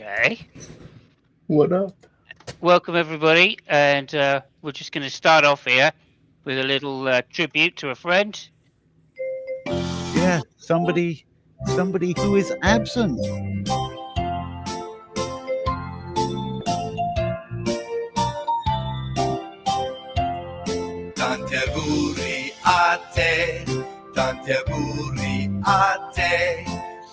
Okay. What up? Welcome, everybody. And we're just going to start off here with a little tribute to a friend. Yeah, somebody who is absent. Tanti auguri a te, tanti auguri a te,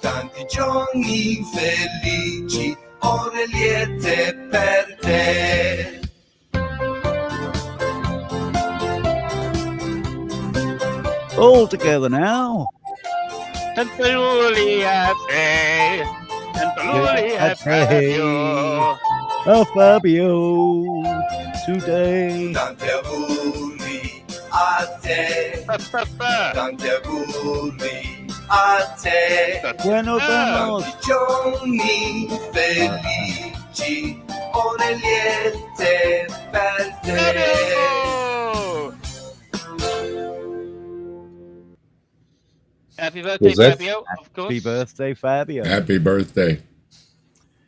tanti giorni felici, ore liete per te. All together now. Tanti auguri a te, tanti auguri a Fabio. Oh, Fabio, today. Tanti auguri a te, tanti auguri a te, Buenos años. tanti giorni felici, ore liete per te. Fabio! Happy birthday, Was that- Fabio, of course. Happy birthday, Fabio. Happy birthday.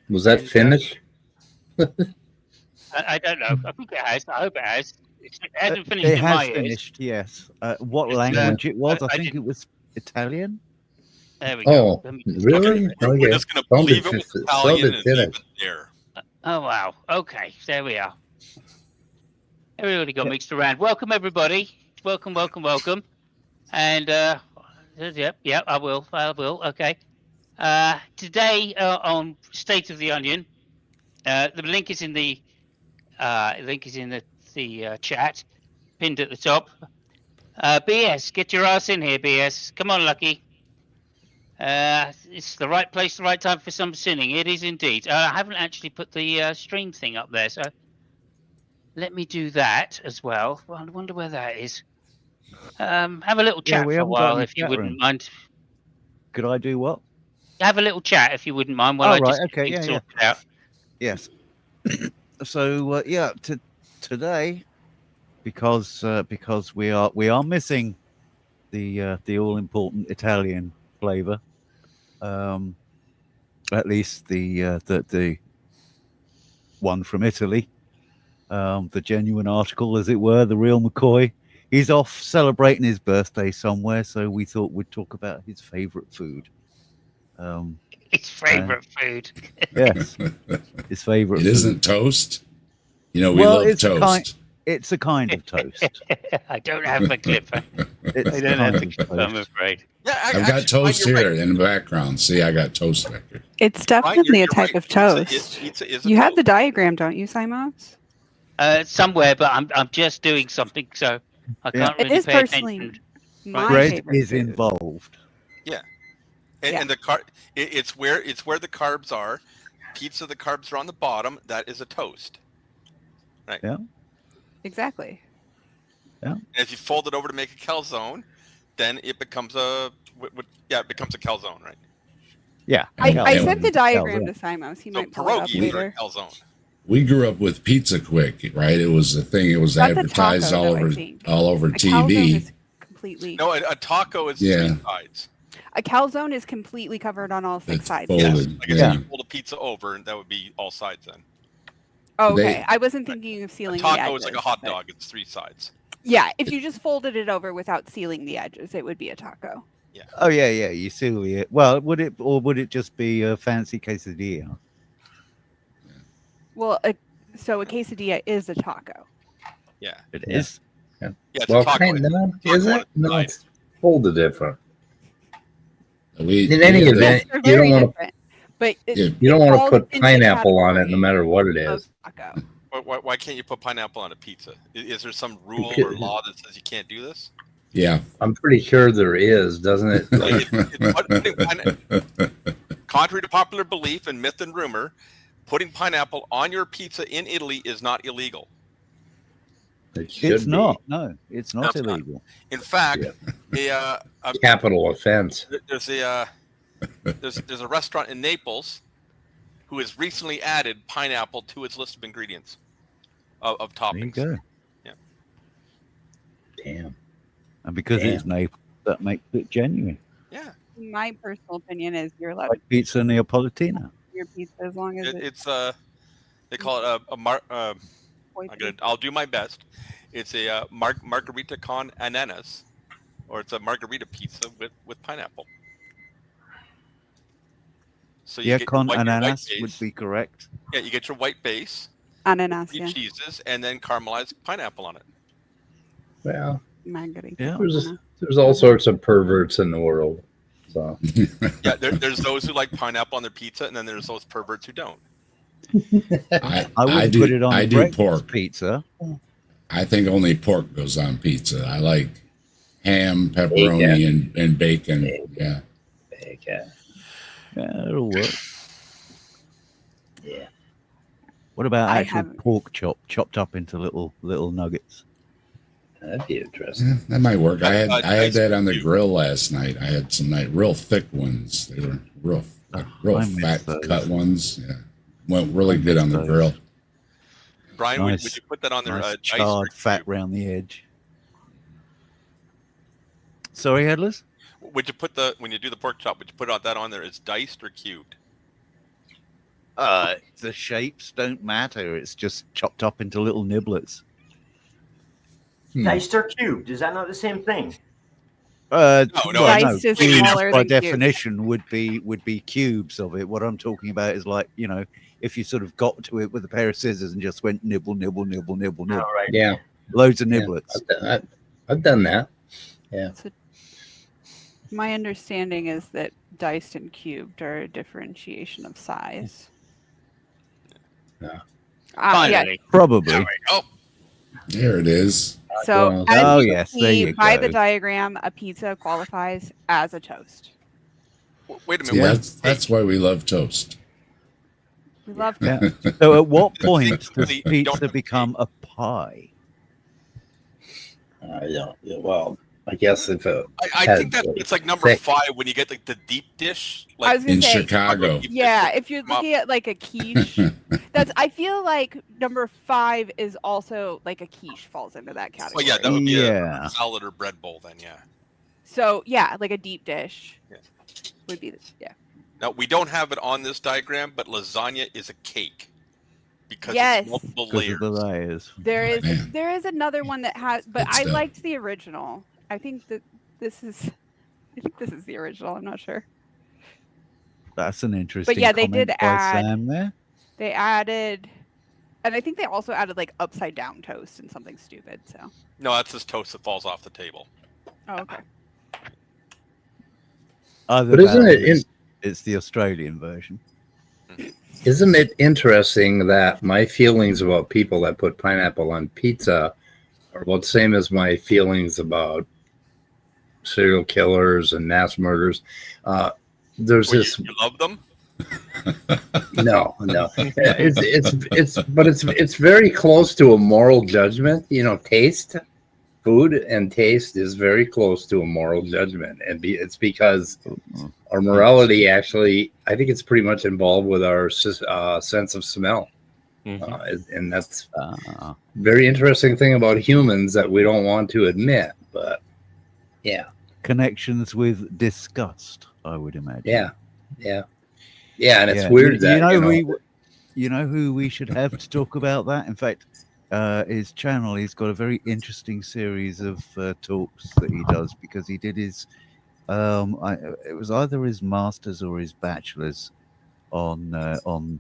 Was that finished? I don't know. I think it has. I hope it has. It hasn't finished It in my has ears. finished, yes. What It's, language it was? I I think didn't- it was Italian. There we go. Oh, Let me just- really? We're Okay. just going to Some believe bit it was fin- Italian some bit and leave it finished. there. Oh, wow. Okay, there we are. Everybody got mixed around. Welcome, everybody. Welcome. And, yeah, I will. Okay. Today on State of the Onion, the link is in the chat, pinned at the top. BS, get your ass in here, BS. Come on, Lucky. It's the right place, the right time for some sinning. It is indeed. I haven't actually put the stream thing up there, so let me do that as well. Well, I wonder where that is. Have a little Yeah, chat we for a haven't got while, any if you chat wouldn't room. mind. Could I do what? Have a little chat, if you wouldn't mind, while Oh, I just right, get okay, things yeah. sorted out. Yes. So today, because we are missing the all important Italian flavor. At least the one from Italy, the genuine article, as it were, the real McCoy. He's off celebrating his birthday somewhere, so we thought we'd talk about his favorite food. His favourite food. Yes, his favorite. It food. isn't toast. You know, we Well, love it's a toast. It's a kind of toast. I don't have the clip. It's I a don't have kind the of clip, I'm toast. afraid. Yeah, I've got toast you're here right. in the background. See, I got toast back here. It's Ryan, definitely you're a type right. of toast. Pizza is a You have the toast. diagram, don't you, Simos? Somewhere, but I'm just doing something, so I Yeah. can't It really is pay personally attention. my Bread favorite is food. involved. Yeah. And the it's where the carbs are. Pizza, the carbs are on the bottom. That is a toast. Right. Yeah. Exactly. And if you fold it over to make a calzone, then it becomes it becomes a calzone, right? Yeah. I Yeah. sent the diagram Yeah. to Simos. He So might pull it up pierogies are a later. calzone. We grew up with Pizza Quick, right? It was a thing. It was That's a advertised taco, all though, I over think. all over A calzone TV. is completely. No, a taco is Yeah. three sides. A calzone is completely covered on all six That's sides. folded. Yes. Like I Yeah. said, you fold a pizza over, and that would be all sides then. Oh, They- okay. I wasn't thinking of A sealing the taco edges. is like a hot but- dog. It's three sides. Yeah, if you just folded it over without sealing the edges, it would be a taco. Oh yeah. You seal it. Well, would it just be a fancy quesadilla? Well, so a quesadilla is a taco. Yeah. It Yeah. is. Yeah, it's Well, a taco. kind of, is taco on it? its No, side. it's folded different. We, In any yeah, event, Yes, they're you very don't wanna- different. But Yeah. You don't want to falls put into the pineapple on it, no category matter what it of is. taco. Why can't you put pineapple on a pizza? Is there some rule or Because- law that says you can't do this? yeah. I'm pretty sure there is, doesn't it? Like, contrary to popular belief and myth and rumor, putting pineapple on your pizza in Italy is not illegal. It should It's be. not. No, it's not No, it's not. illegal. In fact, Capital offense. there's a restaurant in Naples who has recently added pineapple to its list of ingredients of There you toppings. go. Damn. And because it's Naples, that makes it genuine. Yeah. My personal opinion is you're allowed Like pizza Neapolitana. your pizza as long as It's they call it I'll do my best. It's a margarita con ananas, or it's a margarita pizza with pineapple. So you Yeah, get con your white ananas base. would be correct. Yeah, you get your white base, ananas, 3 yeah. cheeses, and then caramelized pineapple on it. Well, Margarita. Yeah. there's all sorts of perverts in the world. So Yeah, there's those who like pineapple on their pizza, and then there's those perverts who don't. I wouldn't put it on I a do breakfast pork. pizza. I think only pork goes on pizza. I like ham, pepperoni, and bacon. Yeah. okay. Yeah, it'll work. Yeah. What about I actual haven't- pork chopped up into little interesting. That'd be interesting. Yeah, that might work. I had Nice that on the cube. grill last night. I had some real thick ones. They were real I miss fat those. cut ones. Yeah, went really good on the those. grill. Brian, Nice. would you put that on there? Nice Diced or charred fat cubed? round the edge. Sorry, Headless? Would you put when you do the pork chop? Would you put that on there as diced or cubed? The shapes don't matter. It's just chopped up into little niblets. Diced or cubed? Is that not the same thing? No. Diced is cubes smaller by than cubed. definition would be cubes of it. What I'm talking about is if you sort of got to it with a pair of scissors and just went nibble, nibble, nibble, nibble, nibble, All right. Yeah. loads of Yeah. niblets. I've done that. Yeah. So my understanding is that diced and cubed are a differentiation of size. No. Yeah. Finally. Probably. Oh, There it is. So Well, as oh, you can yes, there see you by go. the diagram, a pizza qualifies as a toast. wait a minute. Yeah, wait. that's why we love toast. We love Yeah. toast. So at what point does See, pizza don't- become a pie? Well, I guess if I think that it's like number thick. 5 when you get like the deep dish. I Like was gonna In say, Chicago. yeah, if you're looking at like a quiche, I feel like number 5 is also like a quiche falls into that oh category. yeah, that would be Yeah. a salad or bread bowl then. Yeah. So yeah, like a deep dish Yeah. would be yeah. Now we don't have it on this diagram, but lasagna is a cake because Yes. it's multiple Because layers. of the layers. Man. There is another one that has, but Good I stuff. liked the original. I think this is the original. I'm not sure. That's an interesting. yeah, they comment did by add- Sam there. They added, and I think they also added like upside down toast and something stupid. So No, that's this toast that falls off the table. oh okay. Either But isn't that it or it's the Australian version. Isn't it interesting that my feelings about people that put pineapple on pizza are about the same as my feelings about serial killers and mass murders? There's Well, this you love them? no. It's very close to a moral judgment. You know, taste, food, and taste is very close to a moral judgment, and it's because our morality actually, I think, it's pretty much involved with our sense of smell, and that's Ah, very interesting thing about humans that we don't want to admit. But yeah, connections with disgust, I would imagine. yeah, and it's Yeah. weird that you know who we should have to talk about that. In fact, his channel, he's got a very interesting series of talks that he does because he did his it was either his master's or his bachelor's on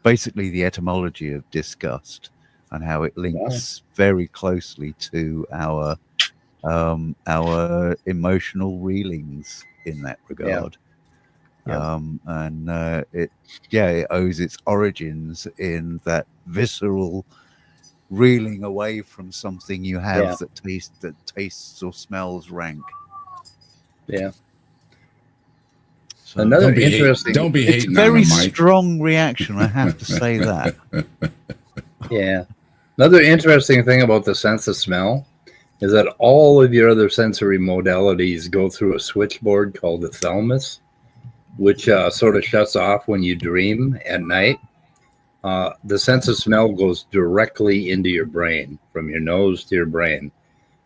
basically the etymology of disgust and how it links very closely to our emotional reelings in that regard. It owes its origins in that visceral reeling away from something you have that tastes or smells rank. Yeah. So Another Don't be interesting. don't be it's a hating very on him, Mike. strong reaction, I have to say that. Yeah. Another interesting thing about the sense of smell is that all of your other sensory modalities go through a switchboard called the thalamus, which sort of shuts off when you dream at night. The sense of smell goes directly into your brain, from your nose to your brain.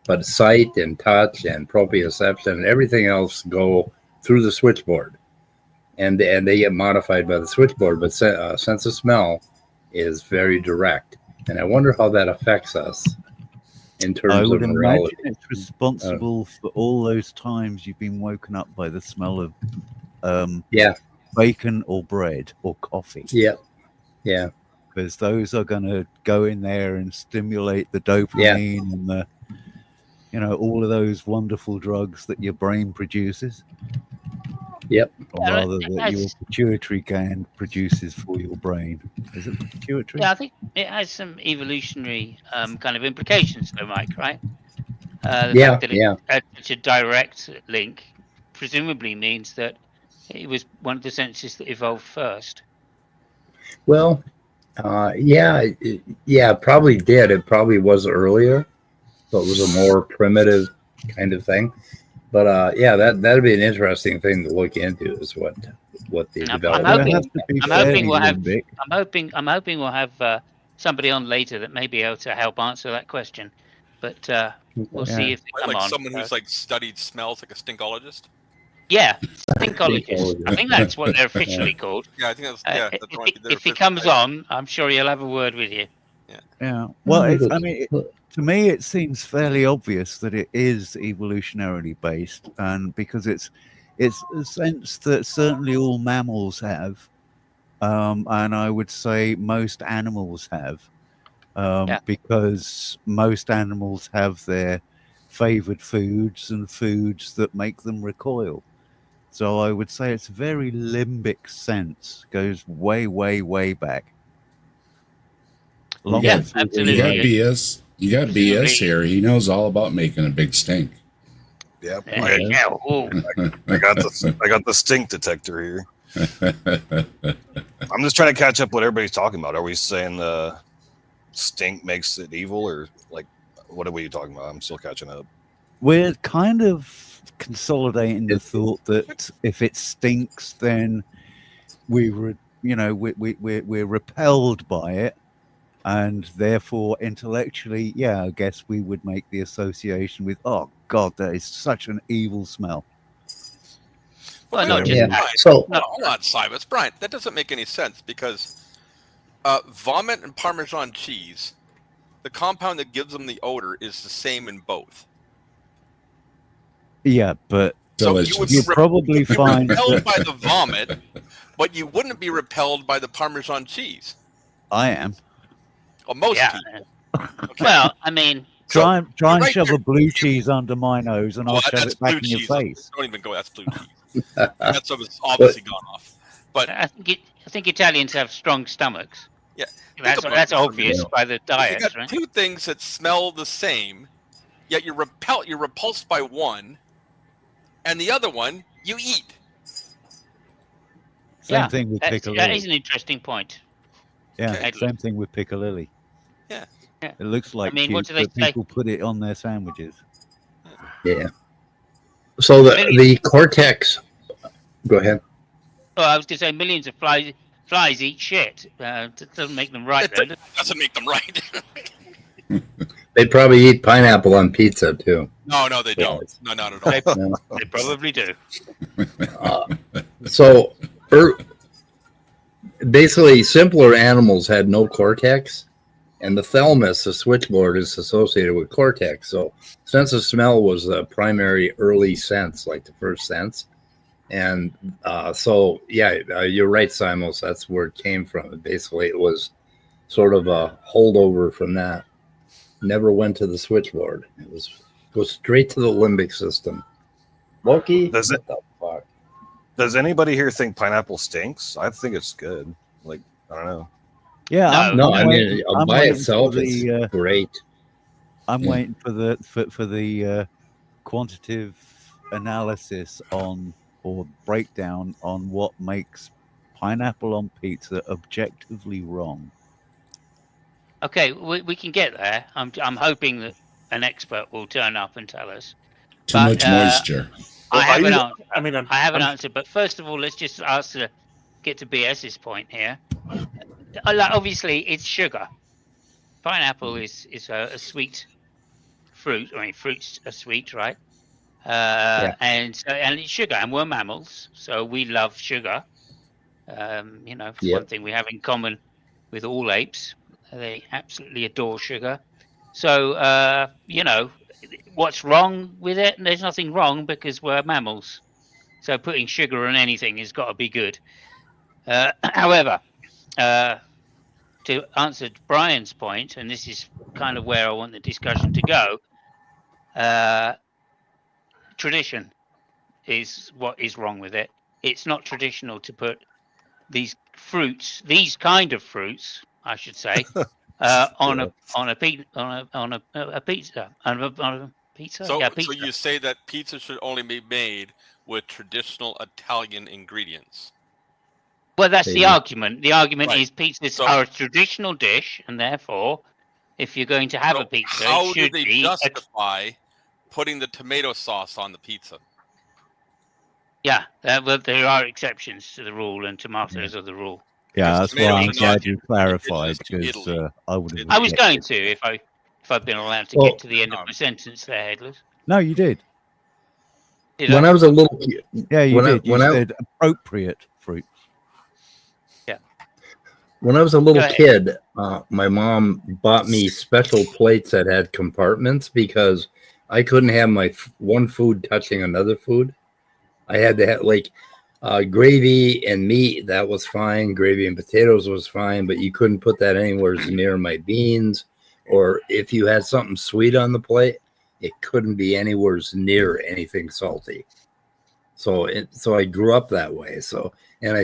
But sight and touch and proprioception and everything else go through the switchboard. and they get modified by the switchboard. But sense of smell is very direct, and I wonder how that affects us in I terms would of imagine morality. it's responsible for all those times you've been woken up by the smell of Yeah, bacon or bread or coffee, yeah, yeah, because those are going to go in there and stimulate the dopamine and the, all of those wonderful drugs that your brain produces. yep. Or Yeah, rather, it that your has- pituitary gland produces for your brain. Is it the pituitary? Yeah, I think it has some evolutionary kind of implications, though, Mike. Right? The Yeah, fact that yeah. it's such a direct link presumably means that it was one of the senses that evolved first. Well, yeah, probably did. It probably was earlier, so it was a more primitive kind of thing. But yeah, that'd be an interesting thing to look into. Is what the I'm development. hoping- have to be I'm hoping fairly we'll have- limbic. I'm hoping we'll have somebody on later that may be able to help answer that question. But we'll see Yeah. if they come Like on. someone who's like studied smells, like a stinkologist. Yeah, stinkologist. I Stinkologist. think that's what they're officially called. Yeah, I think that's yeah. That's one of their If he official comes titles. on, I'm sure he'll have a word with you. Yeah. Well, to me, it seems fairly obvious that it is evolutionarily based, and because it's a sense that certainly all mammals have, and I would say most animals have, because most animals have their favored foods and foods that make them recoil. So I would say it's a very limbic sense, goes way, way, way back. Long Yeah, before absolutely. You got Yeah. BS. You got BS here. He knows all about making a big stink. Yep. Yeah. Ooh. I got the stink detector here. I'm just trying to catch up what everybody's talking about. Are we saying the stink makes it evil, or like what are we talking about? I'm still catching up. We're kind of consolidating the thought that if it stinks, then we're repelled by it, and therefore intellectually, yeah, I guess we would make the association with, oh God, that is such an evil smell. Well, not just Yeah. that. So No, hold on, Cybus. Brian, that doesn't make any sense because vomit and Parmesan cheese, the compound that gives them the odor is the same in both. Yeah, but So you it's would you be probably you'd be find repelled that by the vomit, but you wouldn't be repelled by the Parmesan cheese. I am. Well, most Yeah. people. Okay. Well, I mean, Try and right shove there. a blue cheese under my nose, and I'll Well, shove that's it back blue in your cheese. face. Don't even go. That's blue cheese. That stuff is obviously gone off. But I think Italians have strong stomachs. Yeah. That's about that's this. obvious by the you diet, got right? two things that smell the same, yet you're repulsed by one, and the other one you eat. Same thing with That is piccalilli. an interesting point. Yeah, Okay. same thing with piccalilli. Yeah. Yeah. It looks like mean, what cute, do they but say? people put it on their sandwiches. yeah. So the cortex. Go ahead. Well, I was going to say millions of flies eat shit. That doesn't make them right, though. It doesn't make them right. They probably eat pineapple on pizza too. No, they don't. No, not at all. They probably do. So, basically, simpler animals had no cortex, and the thalamus, the switchboard, is associated with cortex. So, sense of smell was the primary early sense, like the first sense. And so, yeah, you're right, Simos. That's where it came from. Basically, it was sort of a holdover from that. Never went to the switchboard. It was go straight to the limbic system. Loki, Does it- what the fuck? Does anybody here think pineapple stinks? I think it's good. Like, I don't know. Yeah, No, I mean waiting- I'm by waiting for itself, the, it's great. I'm Yeah. waiting for the quantitative analysis on or breakdown on what makes pineapple on pizza objectively wrong. Okay, we can get there. I'm hoping that an expert will turn up and tell us. Too But, much moisture. I have an answer. I mean, I have an answer, but first of all, let's just get to BS's point here. Like, obviously, it's sugar. Pineapple is a sweet fruit. I mean, fruits are sweet, right? And it's sugar, and we're mammals, so we love sugar. It's Yep. one thing we have in common with all apes. They absolutely adore sugar. So, what's wrong with it? There's nothing wrong because we're mammals. So putting sugar on anything has got to be good. However, to answer Brian's point, and this is kind of where I want the discussion to go, tradition is what is wrong with it. It's not traditional to put these kind of fruits, I should say, on a pizza. So, Yeah, so pizza. you say that pizza should only be made with traditional Italian ingredients. Well, that's the Maybe. argument. The argument Right. is pizzas So- are a traditional dish, and therefore, if you're going to have So a pizza, how it do should they be. justify putting the tomato sauce on the pizza? Yeah, but there are exceptions to the rule, and tomatoes are the rule. Yeah, Because that's why I'm tomatoes are not glad you clarified indigenous to because Italy. I would have. I was going objected. to if I'd been allowed to Well, get to the end of um, my sentence there, Headless. No, you did. Did When I? I was a little kid, Yeah, you When I- did. You when I- said appropriate fruit. when I was a little Go ahead. kid, my mom bought me special plates that had compartments because I couldn't have my one food touching another food. I had to have gravy and meat. That was fine. Gravy and potatoes was fine, but you couldn't put that anywhere near my beans. Or if you had something sweet on the plate, it couldn't be anywhere near anything salty. So I grew up that way. So, and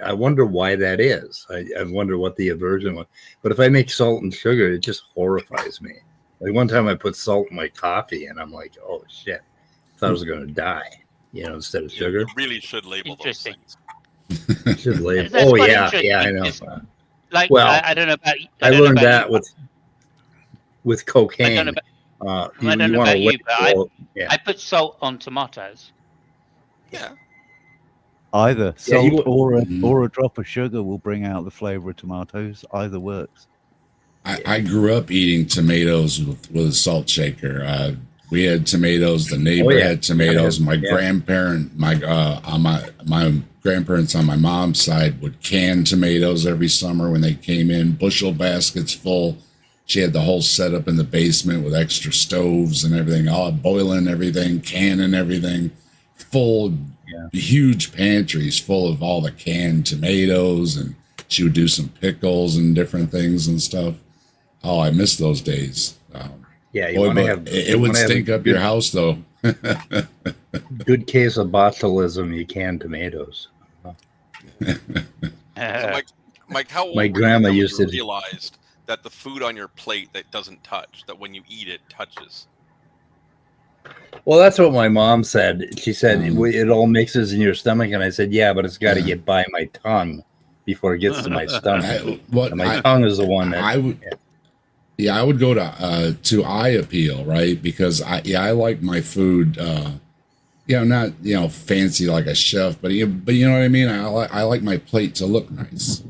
I wonder why that is. I wonder what the aversion was. But if I make salt and sugar, it just horrifies me. Like one time I put salt in my coffee and I'm like, oh shit, I thought I was going to die, instead of sugar. You really should label those Interesting. things. Should label. That's Oh quite yeah, interesting yeah, I know. because, Like, Well, I don't know about. I don't know learned about that you, with I don't cocaine. know about, You I don't know want about to you, but label. Yeah. I put salt on tomatoes. Yeah. Either Yeah, you salt would- or a drop of sugar will bring out the flavor of tomatoes. Either works. I grew up eating tomatoes with a salt shaker. We had tomatoes. The neighbor Oh, yeah. had tomatoes. My Yeah. grandparent, my grandparents on my mom's side would can tomatoes every summer when they came in, bushel baskets full. She had the whole setup in the basement with extra stoves and everything, all boiling everything, canning everything, full, huge pantries full of all the canned tomatoes, and she would do some pickles and different things and stuff. Oh, I miss those days. Yeah, you Boy, want to but have. it you would wanna have stink a up your good- house, though. Good case of botulism. You can tomatoes. So Mike, how old My were you grandma when you used to- realized that the food on your plate that doesn't touch, that when you eat it touches. Well, that's what my mom said. She said Mm. it all mixes in your stomach, and I said, yeah, but it's got to Yeah. get by my tongue before it gets to my stomach. And my I tongue is the one that. would, I would go to eye appeal, right? Because I like my food, not fancy like a chef, but you know what I mean. I like my plate to look nice.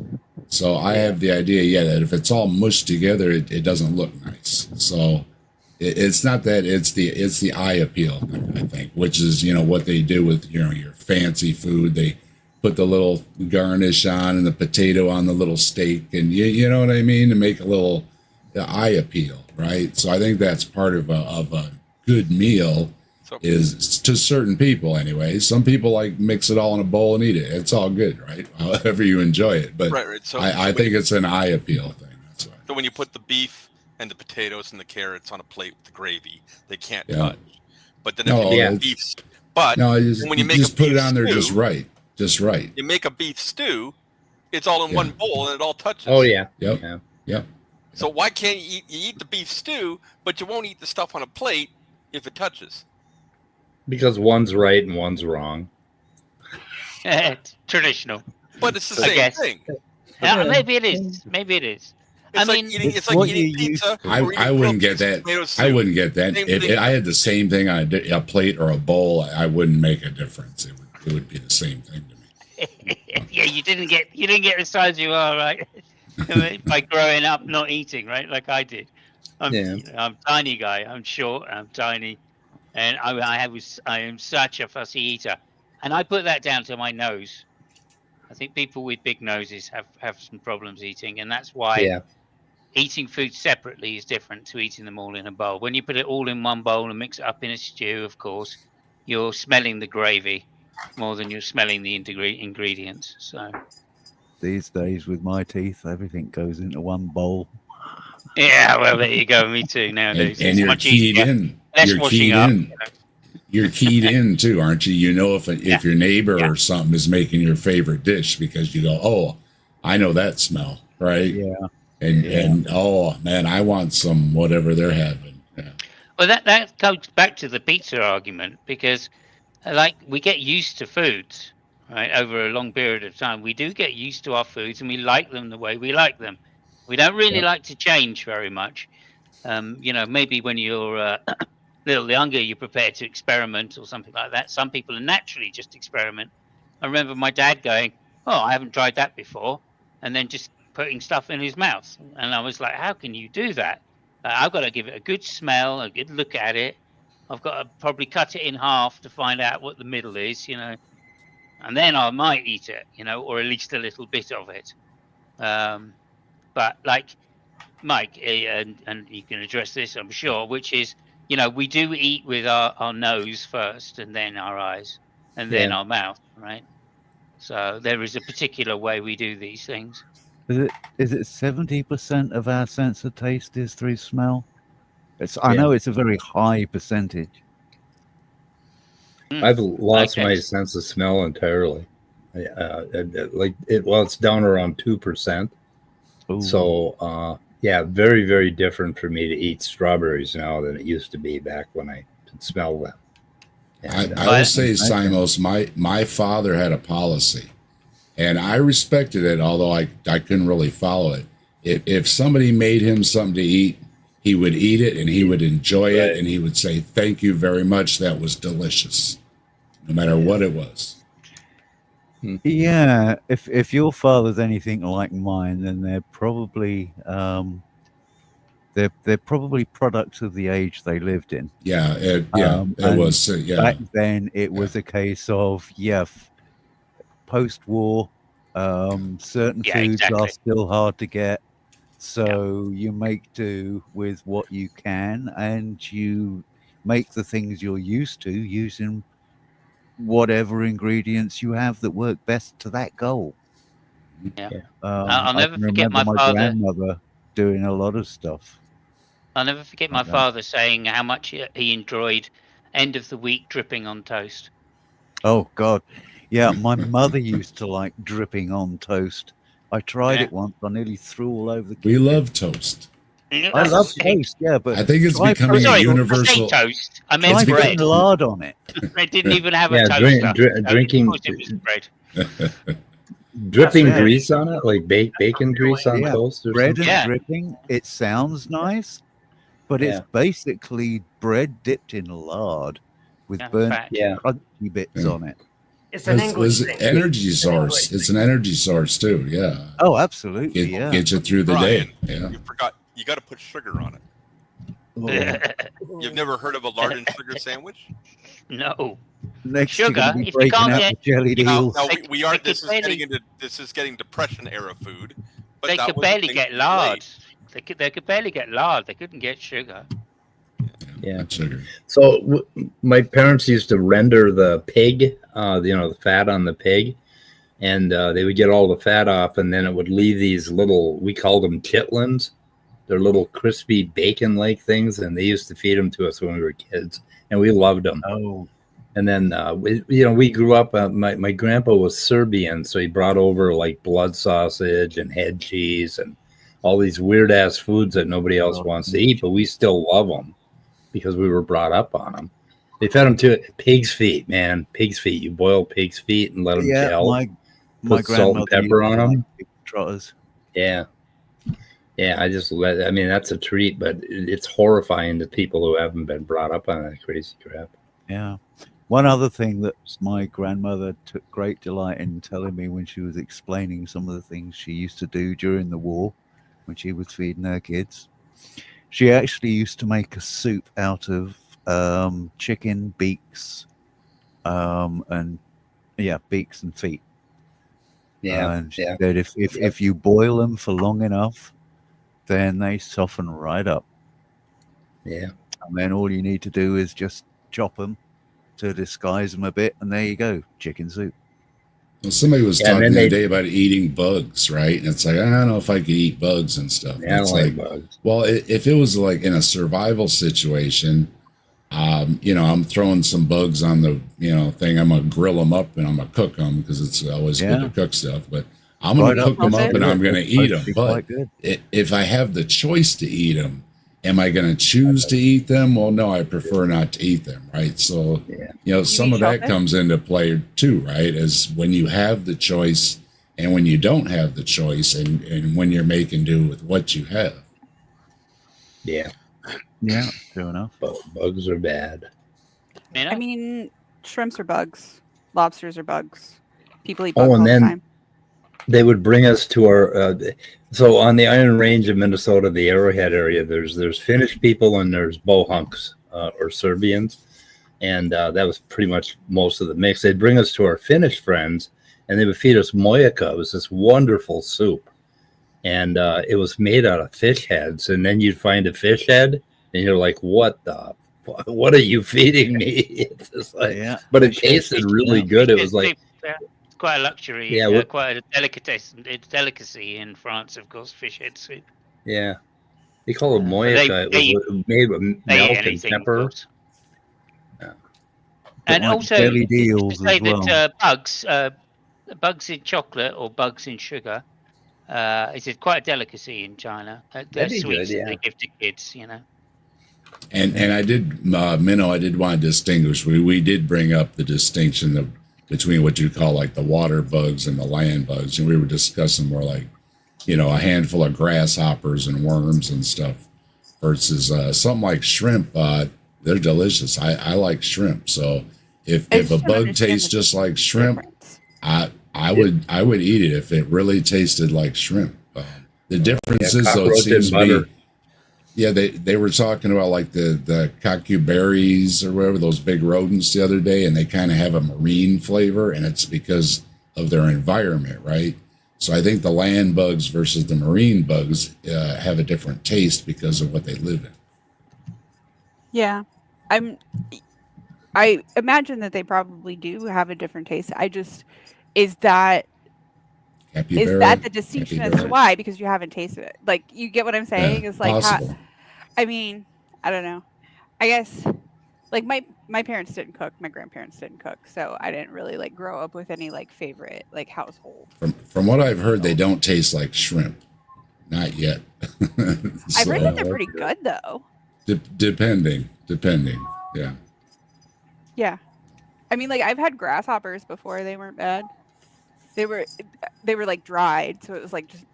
So I have the idea, that if it's all mushed together, it doesn't look nice. So it's not that, it's the eye appeal thing, I think, which is what they do with your fancy food. They put the little garnish on and the potato on the little steak, and you know what I mean, to make a little eye appeal, right? So I think that's part of a good meal. So Is to certain people anyway. Some people like mix it all in a bowl and eat it. It's all good, right? However you enjoy it. But right. So I think it's an eye appeal thing. That's why. So when you put the beef and the potatoes and the carrots on a plate with the gravy, they can't Yeah. touch. But then No, if you yeah. make beef, but No, when you make just a put it beef on there stew, just right. Just right. you make a beef stew, it's all in Yeah. one bowl and it all touches. Oh yeah. Yep. Yeah. Yep. So why can't you eat the beef stew, but you won't eat the stuff on a plate if it touches? Because one's right and one's wrong. Traditional. But it's the I same guess. thing. Yeah, maybe it is. Maybe it is. It's I like mean, eating. it's It's like what eating you use pizza. I or eating wouldn't grilled get cheese and that. tomato I soup. wouldn't get that. Same If thing. I had the same thing on a plate or a bowl, I wouldn't make a difference. It would be the same thing to me. yeah, you didn't get the size you are, right? By growing up not eating, right? Like I did. I'm a tiny guy. I'm short. I'm tiny, and I am such a fussy eater, and I put that down to my nose. I think people with big noses have some problems eating, and that's why Yeah. eating food separately is different to eating them all in a bowl. When you put it all in one bowl and mix it up in a stew, of course, you're smelling the gravy more than you're smelling the ingredients. So These days, with my teeth, everything goes into one bowl. yeah, well, there you go. Me too nowadays. And It's you're much keyed easier. in. Less You're washing keyed up. in. You're keyed in too, aren't you? You know if Yeah. your neighbor Yeah. or something is making your favorite dish because you go, oh, I know that smell, right? Yeah. And oh man, I want some whatever they're having. Yeah. Well, that goes back to the pizza argument because, like, we get used to foods, right? Over a long period of time, we do get used to our foods, and we like them the way we like them. We don't really like to change very much. Maybe when you're a little younger, you're prepared to experiment or something like that. Some people are naturally just experiment. I remember my dad going, "Oh, I haven't tried that before," and then just putting stuff in his mouth, and I was like, "How can you do that?" I've got to give it a good smell, a good look at it. I've got to probably cut it in half to find out what the middle is, and then I might eat it, or at least a little bit of it. But like Mike, and you can address this, I'm sure, which is, we do eat with our nose first and then our eyes and then our mouth, right? So there is a particular way we do these things. Is it 70% of our sense of taste is through smell? I know it's a very high percentage. I've lost Okay. my sense of smell entirely. It's down around 2%. Ooh. So, very, very different for me to eat strawberries now than it used to be back when I could smell them. And, I will say, Simos, my father had a policy, and I respected it, although I couldn't really follow it. If somebody made him something to eat, he would eat it and he would enjoy it, and he would say, "Thank you very much. That was delicious," no matter what it was. Yeah, if your father's anything like mine, then they're probably they're probably products of the age they lived in. Yeah, it And was. Yeah, Back then, it was a case of post-war, certain Yeah, foods exactly. are still hard to get, so you make do with what you can, and you make the things you're used to using whatever ingredients you have that work best to that goal. Yeah. I never can forget remember my father- grandmother doing a lot of stuff. I'll never forget my Okay. father saying how much he enjoyed end of the week dripping on toast. Oh God, yeah. My mother used to like dripping on toast. I tried Yeah. it once. I nearly threw all over the we kitchen. love toast. I love toast, yeah, but I think it's try becoming Sorry, a I universal. say toast. I try meant bread. putting lard on it. They didn't even have a Yeah, toaster. drinking- Of course it was bread. dripping Yeah. grease on it, like bacon grease on Yeah, toast or Bread something. and Yeah. dripping. It sounds nice, but Yeah. it's basically bread dipped in lard with Yeah, burnt fact. Yeah. crunchy bits Yeah. on it. It's an It's English an thing. energy It's an English source. thing. It's an energy source too. Yeah, Oh, absolutely, yeah. get you through the Brian, day. Yeah. You forgot. You got to put sugar on it. Oh, You've never heard of a lard and sugar sandwich? No. next you're Sugar, going to be if you breaking can't out get- the jellied Now, eels. now They- we are. they could This is getting depression era food. But They that could was the barely thing get to eat lard. late. They could barely get lard. They couldn't get sugar. Yeah. Not sugar. So my parents used to render the pig, the fat on the pig, and they would get all the fat off, and then it would leave these little, we called them chitlins. They're little crispy bacon-like things, and they used to feed them to us when we were kids, and we loved them. Oh, And then we grew up. My grandpa was Serbian, so he brought over like blood sausage and head cheese and all these weird ass foods that nobody else wants to eat, but we still love them because we were brought up on them. They fed them to pig's feet, man. Pig's feet. You boil pig's feet and let them yeah. gel. My Put salt and grandmother pepper used to on 'em. like pig trotters. Yeah. Yeah, I mean, that's a treat, but it's horrifying to people who haven't been brought up on that crazy crap. Yeah. One other thing that my grandmother took great delight in telling me when she was explaining some of the things she used to do during the war when she was feeding her kids. She actually used to make a soup out of chicken beaks, beaks and feet. Yeah, And she yeah. said if you boil them for long enough, then they soften right up. Yeah. And then all you need to do is just chop them to disguise them a bit, and there you go, chicken soup. Well, somebody was Yeah, and talking then the other they- day about eating bugs, right? And it's like, I don't know if I could eat bugs and stuff. Yeah, I It's don't like bugs. well, if it was like in a survival situation, I'm throwing some bugs on the, thing. I'm gonna grill them up and I'm gonna cook them because it's always good to cook stuff. But I'm gonna Right cook them up and I'm gonna It's eat supposed to them. be But quite good. if I have the choice to eat them, am I gonna choose to eat them? Well, no, I prefer not to eat them, right? So, some eat of that shellfish? comes into play too, right? Is when you have the choice and when you don't have the choice and when you're making do with what you have. Yeah. Yeah, true enough. Bugs are bad. You know? I mean, shrimps are bugs. Lobsters are bugs. People eat bugs Oh, all and the then time. they would bring us to our. So on the Iron Range of Minnesota, the Arrowhead area, there's Finnish people and there's Bohunks or Serbians, and that was pretty much most of the mix. They'd bring us to our Finnish friends, and they would feed us moika. It was this wonderful soup, and it was made out of fish heads. And then you'd find a fish head, and you're like, "What are you feeding me?" It's just like, but it tasted really good. It was like. It's quite a luxury. Yeah, quite a delicacy in France, of course. Fish head soup. Yeah. They call it they- moika. they- It was made with They eat milk and anything, of pepper. course. And like also, jellied just to eels say as well. that bugs in chocolate or bugs in sugar, is quite a delicacy in China. They're That'd be sweets good, that they give to kids, And I did, Minnow, I did want to distinguish. We did bring up the distinction between what you call like the water bugs and the land bugs. And we were discussing more like, a handful of grasshoppers and worms and stuff versus something like shrimp. They're delicious. I like shrimp. So if just a don't bug understand tastes the just like shrimp, difference. I would eat it if it really tasted like shrimp. The difference is though, it cockroach seems and to butter. be. Yeah, they were talking about like the cucumberries or whatever, those big rodents the other day, and they kind of have a marine flavor, and it's because of their environment, right? So I think the land bugs versus the marine bugs have a different taste because of what they live in. Yeah, I imagine that they probably do have a different taste. Is that the distinction as to Capybara. why? Because you haven't tasted it. Like, you get what I'm saying? Yeah, It's like, possible. I mean, I don't know. I guess, like, my parents didn't cook. My grandparents didn't cook, so I didn't really like grow up with any like favorite like household. From what I've heard, they don't taste like shrimp. Not yet. I've heard that they're pretty good though. Depending. Yeah. Yeah, I mean, like, I've had grasshoppers before. They weren't bad. They were like dried, so it was like just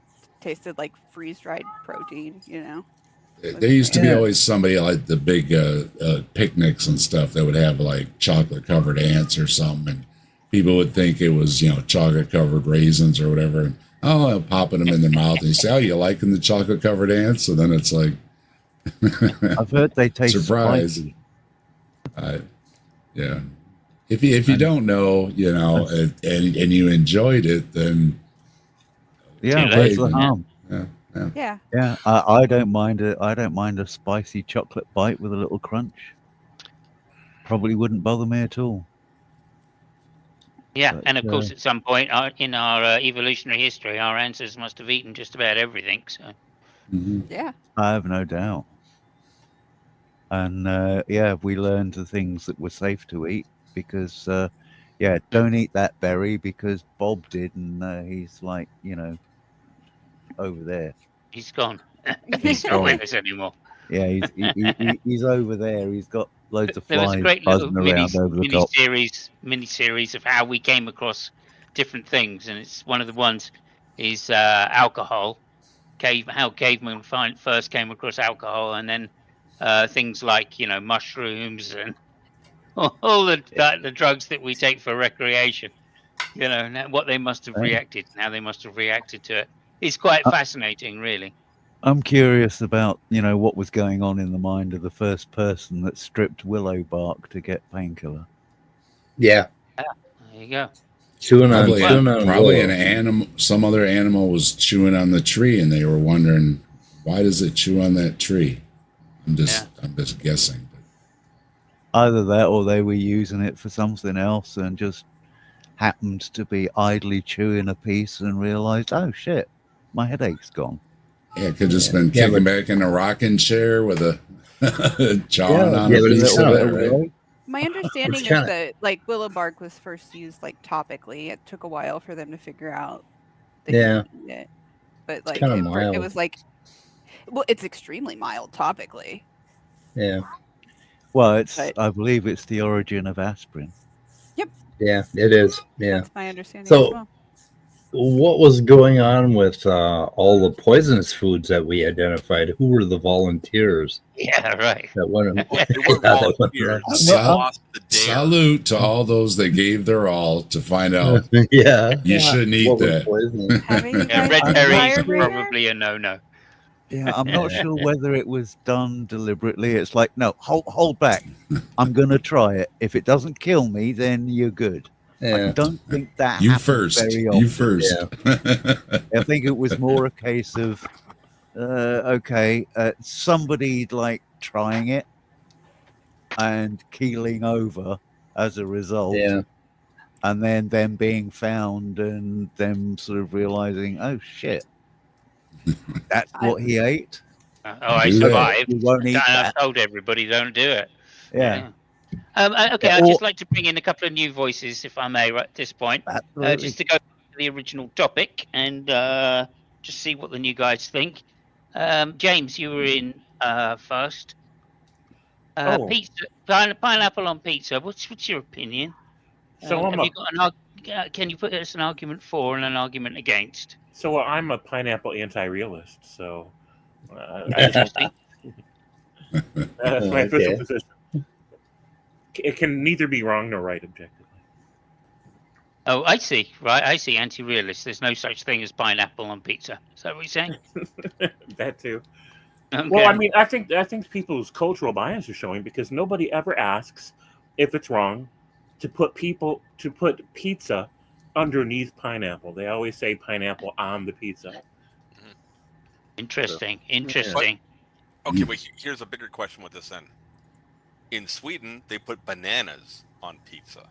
tasted like freeze dried protein. There used to be Yeah. always somebody like the big picnics and stuff that would have like chocolate covered ants or something, and people would think it was chocolate covered raisins or whatever. And popping them in their mouth, and you say, "Oh, you liking the chocolate covered ants?" So then it's like, I've heard they taste Surprise. spicy. yeah. If you don't know, and you enjoyed it, then Yeah, Too where's late. the harm? Yeah, Yeah, I don't mind it. I don't mind a spicy chocolate bite with a little crunch. Probably wouldn't bother me at all. Yeah, But, and of course, at some point in our evolutionary history, our ancestors must have eaten just about everything. So yeah. I have no doubt. And we learned the things that were safe to eat because, don't eat that berry because Bob did, and he's like, over there. he's gone. He's He's not gone. with us anymore. Yeah, he's over there. He's got loads of There was a flies great little buzzing around over the top. mini series of how we came across different things, and it's one of the ones is alcohol. How cavemen first came across alcohol, and then things like mushrooms and all the drugs that we take for recreation. Now what they must have reacted, and how they must have reacted to it. It's quite fascinating, really. I'm curious about, what was going on in the mind of the first person that stripped willow bark to get painkiller. Yeah. There you go. Probably, chewing on probably an wool. animal. Some other animal was chewing on the tree, and they were wondering, why does it chew on that tree? I'm just guessing. Either that or they were using it for something else and just happened to be idly chewing a piece and realized, oh shit, my headache's gone. Yeah, it could just been Yeah, kicking but- back in a rocking chair with a jawing on yeah, a but piece it's of not it, a- right? My understanding is kinda- that like willow bark was first used like topically. It took a while for them to figure out that Yeah. you could eat it. But like kinda it mild. was like, well, it's extremely mild topically. Yeah, Well, it's But- I believe it's the origin of aspirin. yeah, it is. Yeah. That's my understanding So- as well. What was going on with all the poisonous foods that we identified? Who were the volunteers Yeah, right. that went? They weren't Yeah, that went volunteers. around. They lost the dare. Salute to all those that gave their all to find out Yeah, you shouldn't eat what was that. poisonous? Having you Yeah, guys red on berries fire are burner? probably a no-no. Yeah, I'm not sure whether it was done deliberately. It's like, no, hold back. I'm gonna try it. If it doesn't kill me, then you're good. I Yeah, don't think that You happens first. very You often. first. I think it was more a case of, somebody like trying it and keeling over as a result, yeah, and then them being found and them sort of realizing, oh shit, that's what he ate. Oh, I Do that. survived. We won't eat And that. I've told everybody don't do it. Yeah, Okay, Yeah, I'd or- just like to bring in a couple of new voices, if I may, right at this point. absolutely. Just to go to the original topic and just see what the new guys think. James, you were in first. Oh. Pizza, pineapple on pizza. What's your opinion? So I'm have a you got can you put us an argument for and an argument against? I'm a pineapple anti-realist. So I just, that's my official Okay. position. It can neither be wrong nor right objectively. Oh, I see. Right, I see. Anti-realist. There's no such thing as pineapple on pizza. Is that what you're saying? That too. Okay. Well, I mean, I think people's cultural bias are showing because nobody ever asks if it's wrong to put pizza underneath pineapple. They always say pineapple on the pizza. Interesting. Interesting. Okay, but here's a bigger question with this then. In Sweden, they put bananas on pizza.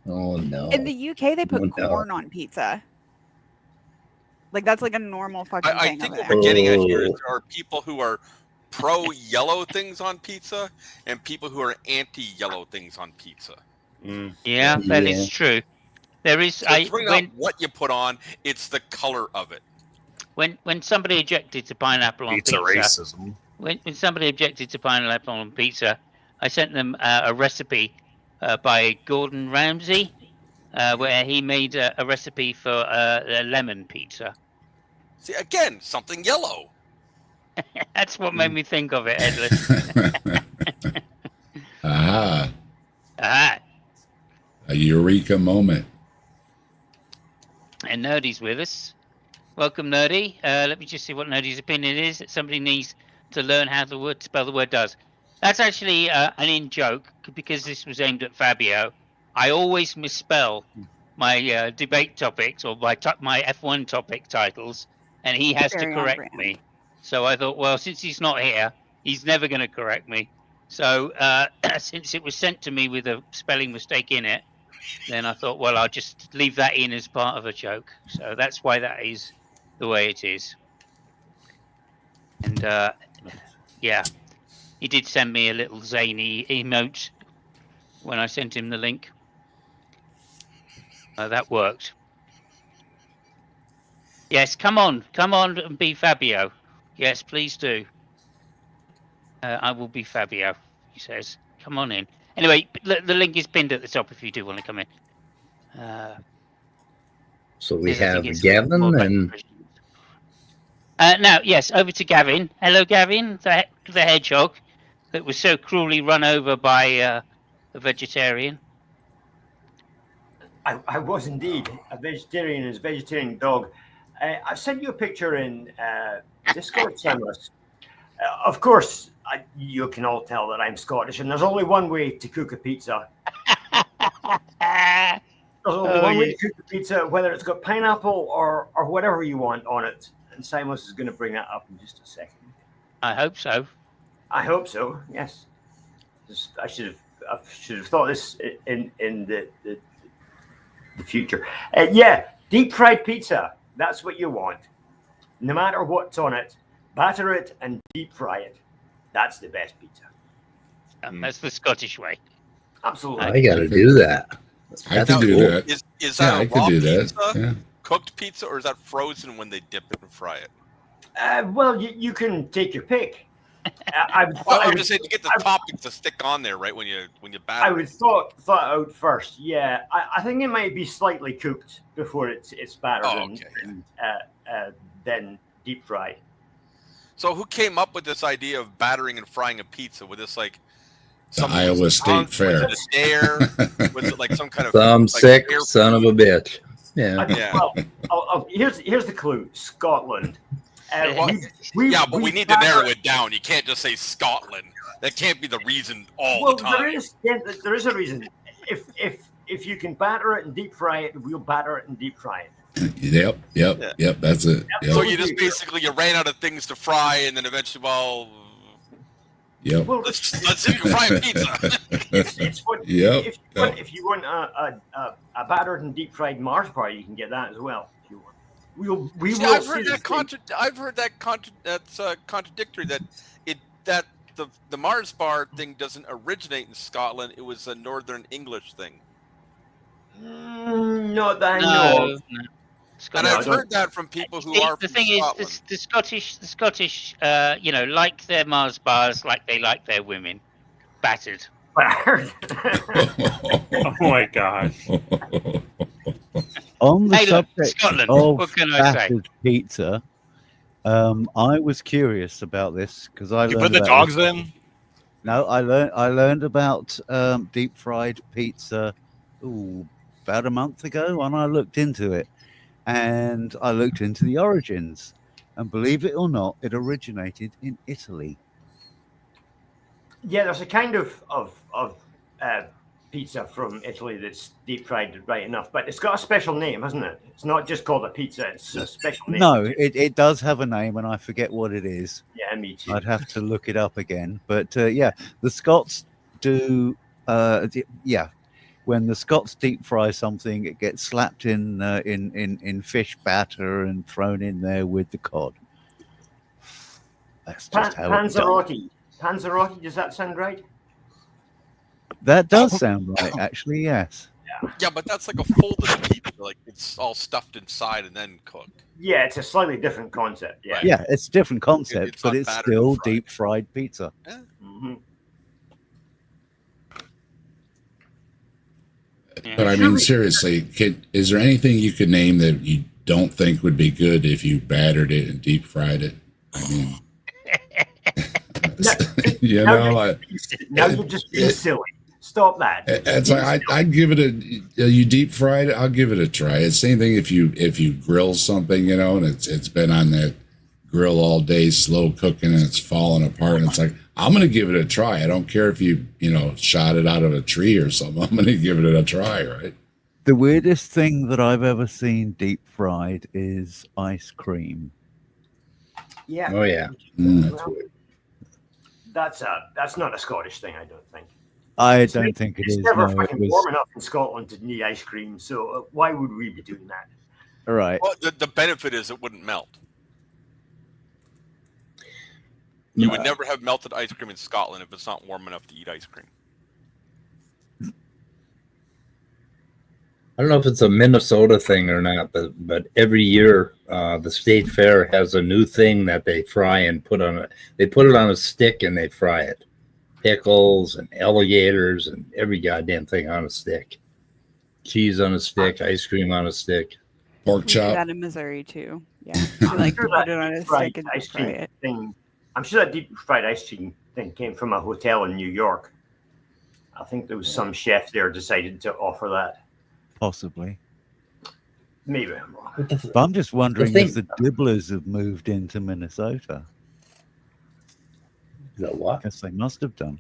Oh no. In the UK, they put Oh, no. corn on pizza. Like that's like a normal fucking I thing think over what there. we're getting at here is Oh. there are people who are pro yellow things on pizza and people who are anti yellow things on pizza. Mm. Yeah, that Yeah. is true. There is. So it's really When not what you put on; it's the color of it. when somebody objected to pineapple on Pizza pizza, racism. when somebody objected to pineapple on pizza, I sent them a recipe by Gordon Ramsay, where he made a recipe for a lemon pizza. See, again, something yellow. That's what made me think of it, Headless. Aha. Ah, A eureka moment. and Nerdy's with us. Welcome, Nerdy. Let me just see what Nerdy's opinion is. That somebody needs to learn how to spell the word does. That's actually an in-joke, because this was aimed at Fabio. I always misspell my debate topics or my F1 topic titles, and he has Very to on correct brand. me. So I thought, well, since he's not here, he's never going to correct me. So since it was sent to me with a spelling mistake in it, then I thought, well, I'll just leave that in as part of a joke. So that's why that is the way it is. And yeah, he did send me a little zany emote when I sent him the link. That worked. Yes, come on and be Fabio. Yes, please do. I will be Fabio, he says. Come on in. Anyway, the link is pinned at the top if you do want to come in. So we I think have it's Gavin more about and Christians. Now, yes, over to Gavin. Hello, Gavin, the hedgehog that was so cruelly run over by a vegetarian. I was indeed a vegetarian as vegetarian dog. I sent you a picture in Discord, Samus. Of course, you can all tell that I'm Scottish, and there's only one way to cook a pizza. There's only one way to cook the pizza, whether it's got pineapple or whatever you want on it. And Simos is going to bring that up in just a second. I hope so. I hope so. Yes. I should have thought this in the future. Yeah, deep fried pizza. That's what you want. No matter what's on it, batter it and deep fry it. That's the best pizza. That's the Scottish way. Absolutely. I got to do that. I can do that. Is that I a could raw do that. pizza, Yeah. cooked pizza, or is that frozen when they dip it and fry it? Well, you can take your pick. I'm just saying to get the toppings to stick on there, right when you batter. I would thought out first. Yeah, I think it might be slightly cooked before it's battered and then deep fried. So who came up with this idea of battering and frying a pizza? With this like The Iowa State Fair. Was it a dare? Was it like some kind of Some like, sick dare- son of a bitch. Yeah. Well, here's the clue: Scotland. Well, but we need to narrow it down. You can't just say Scotland. That can't be the reason all the time. There is a reason. If you can batter it and deep fry it, we'll batter it and deep fry it. Yep. That's it. Yep. So you just basically you ran out of things to fry, and then eventually, Yep. Well, let's see if you fry a pizza. It's what, Yep. If you want a battered and deep fried Mars bar, you can get that as well. If you want. I've heard that that's contradictory. That the Mars bar thing doesn't originate in Scotland. It was a Northern English thing. Not that I know. No. And I've heard that from people who are the from thing Scotland. is, the Scottish, like their Mars bars, like they like their women, battered. Oh my gosh. On the Hey, look, subject Scotland, of what can I say? battered pizza, I was curious about this because I You learned put the about dogs this- in? No, I learned about deep fried pizza about a month ago, and I looked into it, and I looked into the origins, and believe it or not, it originated in Italy. Yeah, there's a kind of pizza from Italy that's deep fried right enough, but it's got a special name, hasn't it? It's not just called a pizza; it's a special name. No, it does have a name, and I forget what it is. Yeah, me too. I'd have to look it up again. But yeah, the Scots do. When the Scots deep fry something, it gets slapped in fish batter and thrown in there with the cod. That's just how it's done. Panzerotti. Panzerotti, does that sound right? That does sound right, actually. Yes. Yeah, but that's like a folded pizza. Like it's all stuffed inside and then cooked. Yeah, it's a slightly different concept. Yeah. Yeah, it's a different concept, It's but not it's battered still and fried. deep fried pizza. Mhm. But I mean, seriously, is there anything you could name that you don't think would be good if you battered it and deep fried it? I mean, Now you're just being silly. Stop that. It's like I'd give it you deep fried it. I'll give it a try. It's the same thing if you grill something, and it's been on that grill all day, slow cooking, and it's falling apart. And it's like I'm gonna give it a try. I don't care if you shot it out of a tree or something. I'm gonna give it a try, right? The weirdest thing that I've ever seen deep fried is ice cream. Yeah. Oh yeah. Well, that's not a Scottish thing, I don't think. I don't think it It's is. never No, it fucking was warm enough in Scotland to need ice cream, so why would we be doing that? right. Well, the benefit is it wouldn't melt. You would never have melted ice cream in Scotland if it's not warm enough to eat ice cream. I don't know if it's a Minnesota thing or not, but every year the state fair has a new thing that they fry and put on it. They put it on a stick and they fry it. Pickles and alligators and every goddamn thing on a stick. Cheese on a stick, ice cream on a stick. Pork We do chop. that in Missouri too. Yeah, we like to put it on a deep fried stick and ice deep fry cream it. thing. I'm sure that deep fried ice cream thing came from a hotel in New York. I think there was some chef there decided to offer that. Possibly. Maybe I'm wrong. But I'm just wondering thing- if the Dibblers have moved into Minnesota. Is that what? I guess they must have done.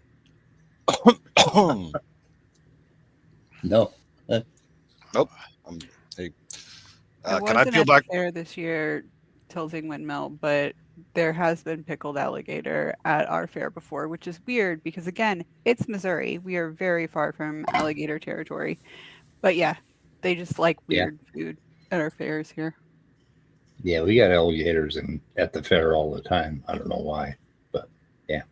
No. Hey, I can I wasn't peel at back? the fair this year, Tilting Windmill, but there has been pickled alligator at our fair before, which is weird because again, it's Missouri. We are very far from alligator territory. But yeah, they just like Yeah. weird food at our fairs here. Yeah, we got alligators at the fair all the time. I don't know why, but yeah.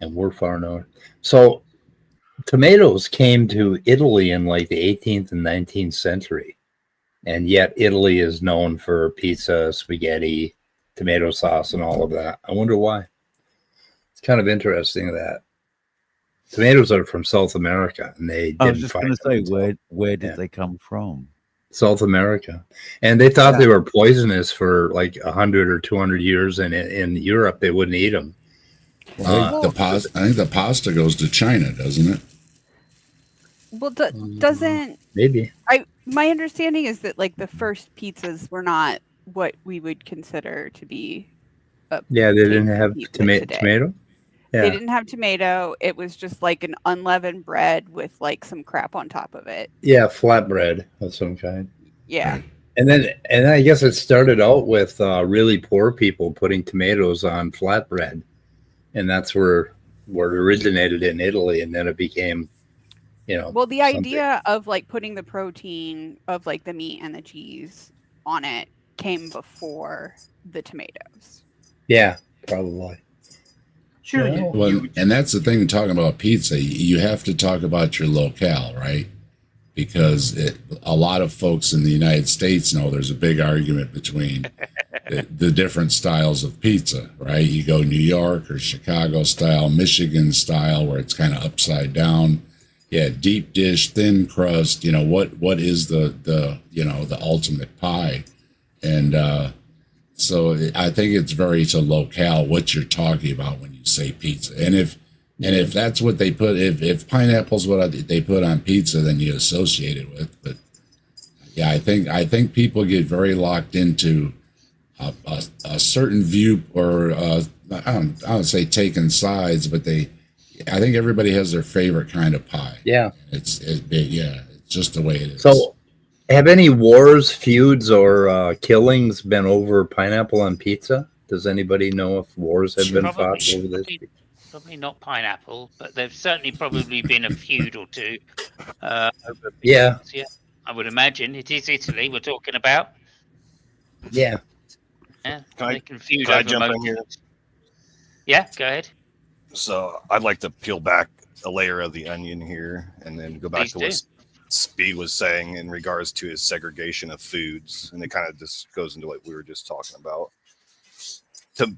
And we're far north. So tomatoes came to Italy in like the 18th and 19th century. And yet Italy is known for pizza, spaghetti, tomato sauce, and all of that. I wonder why. It's kind of interesting that tomatoes are from South America, and they I was didn't just find going to them say, in where did yeah. they come from? South America. And they thought Yeah. they were poisonous for like 100 or 200 years, and in Europe they wouldn't eat them. Well, I think the pasta goes to China, doesn't it? Well, doesn't Maybe. my understanding is that like the first pizzas were not what we would consider to be a Yeah, they didn't tasty have pizza today. tomato. They Yeah, didn't have tomato. It was just like an unleavened bread with like some crap on top of it. yeah, flatbread of some kind. Yeah. And I guess it started out with really poor people putting tomatoes on flatbread, and that's where it originated in Italy, and then it became, Well, the something. idea of like putting the protein of like the meat and the cheese on it came before the tomatoes. Yeah, probably. Sure. Yeah. Well, and that's the thing talking about pizza. You have to talk about your locale, right? Because a lot of folks in the United States know there's a big argument between the different styles of pizza, right? You go New York or Chicago style, Michigan style, where it's kind of upside down. Yeah, deep dish, thin crust. What is the ultimate pie? And so I think it's very to locale what you're talking about when you say pizza. And if that's what they put, if pineapple's what they put on pizza, then you associate it with. But yeah, I think people get very locked into a certain view, or I don't say taking sides, but I think everybody has their favorite kind of pie. Yeah. It's just the way it is. So, have any wars, feuds, or killings been over pineapple on pizza? Does anybody know if wars have been fought over this? Probably not pineapple, but there's certainly probably been a feud or two. Over Yeah. pizzas, yeah, I would imagine. It is Italy we're talking about. Yeah. Yeah, Can I- they confuse can I over jump in most here? things. Yeah, go ahead. So I'd like to peel back a layer of the onion here and then go back Please to do. what Speed was saying in regards to his segregation of foods. And it kind of just goes into what we were just talking about.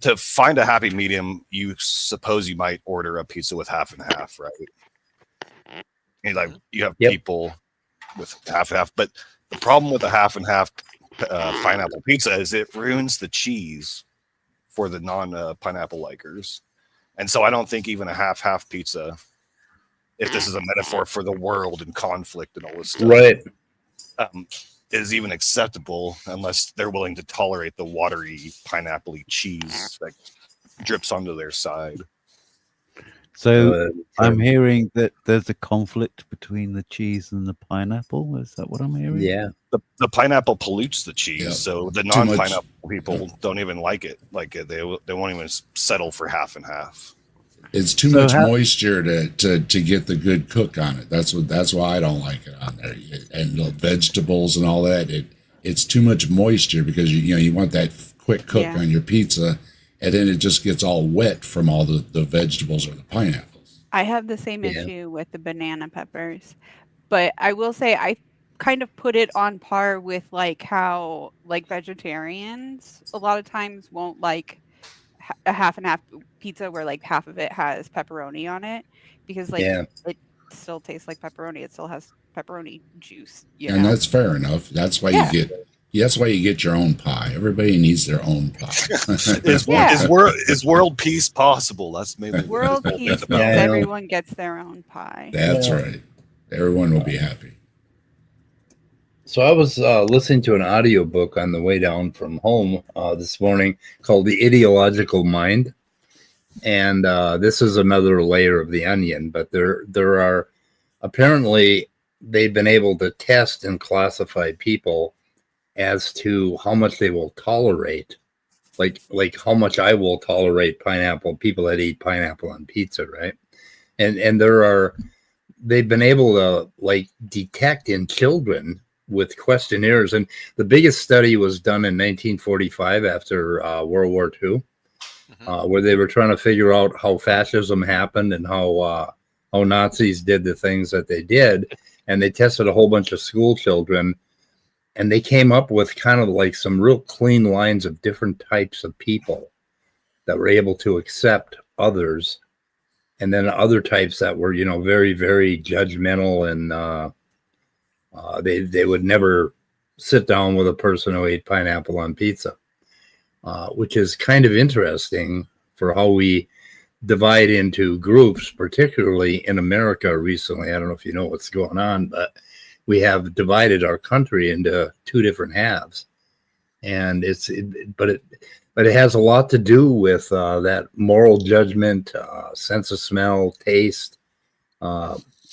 To find a happy medium, you suppose you might order a pizza with half and half, right? And like you have Yep. people with half and half, but the problem with the half and half pineapple pizza is it ruins the cheese for the non-pineapple likers. And so I don't think even a half pizza, if this is a metaphor for the world and conflict and all this stuff, Right. is even acceptable unless they're willing to tolerate the watery, pineapple-y cheese that drips onto their side. So I'm hearing that there's a conflict between the cheese and the pineapple. Is that what I'm hearing? Yeah. The pineapple pollutes the cheese, Yeah. so the Too much. non-pineapple people don't even like it. Like they won't even settle for half and half. It's too So much how- moisture to get the good cook on it. That's why I don't like it on there. And the vegetables and all that. It's too much moisture because you want that quick cook Yeah. on your pizza, and then it just gets all wet from all the vegetables or the pineapples. I have the same Yeah. issue with the banana peppers, but I will say I kind of put it on par with like how like vegetarians a lot of times won't like a half and half pizza where like half of it has pepperoni on it because like Yeah. it still tastes like pepperoni. It still has pepperoni juice. And that's fair enough. That's why Yeah. that's why you get your own pie. Everybody needs their own pie. Is world peace possible? That's maybe World what peace it's means about. Yeah, I know. everyone gets their own pie. That's right. Everyone will be happy. So I was listening to an audiobook on the way down from home this morning called The Ideological Mind. And this is another layer of the onion, but there are apparently they've been able to test and classify people as to how much they will tolerate, like how much I will tolerate pineapple, people that eat pineapple on pizza, right? And they've been able to like detect in children with questionnaires. And the biggest study was done in 1945 after World War II, where they were trying to figure out how fascism happened and how Nazis did the things that they did. And they tested a whole bunch of school children, and they came up with kind of like some real clean lines of different types of people that were able to accept others. And then other types that were, very, very judgmental, and they would never sit down with a person who ate pineapple on pizza, which is kind of interesting for how we divide into groups, particularly in America recently. I don't know if you know what's going on, but we have divided our country into two different halves, and but it has a lot to do with that moral judgment, sense of smell, taste,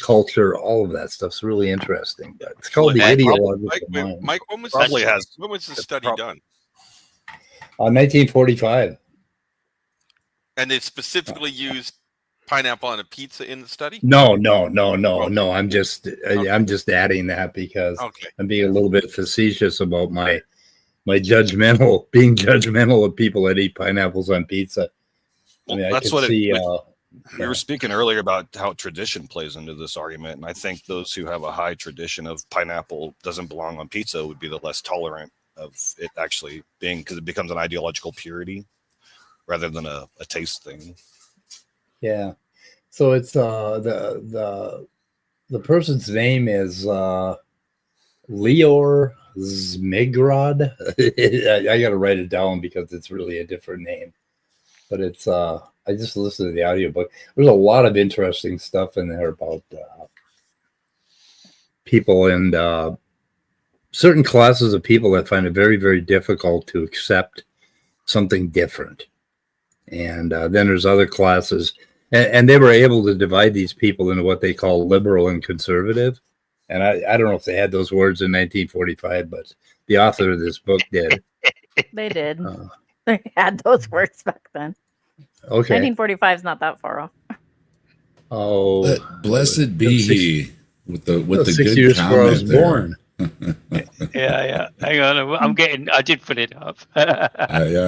culture, all of that stuff's really interesting. But it's called the ideological mind. Mike, when was the study done? 1945. And they specifically used pineapple on a pizza in the study? No. I'm just adding that because I'm being a little bit facetious about my being judgmental of people that eat pineapples on pizza. I mean, that's what we were speaking earlier about how tradition plays into this argument, and I think those who have a high tradition of pineapple doesn't belong on pizza would be the less tolerant of it actually being, because it becomes an ideological purity rather than a taste thing. Yeah. So it's the person's name is Leor Zmigrod. I got to write it down because it's really a different name. But it's I just listened to the audiobook. There's a lot of interesting stuff in there about people and certain classes of people that find it very, very difficult to accept something different. And then there's other classes, and they were able to divide these people into what they call liberal and conservative. And I don't know if they had those words in 1945, but the author of this book did. They did. They had those words back then. Okay. 1945 is not that far off. Oh, blessed be he with the 6 good years before I was comment there. born. Yeah. Hang on, I did put it up. Yeah,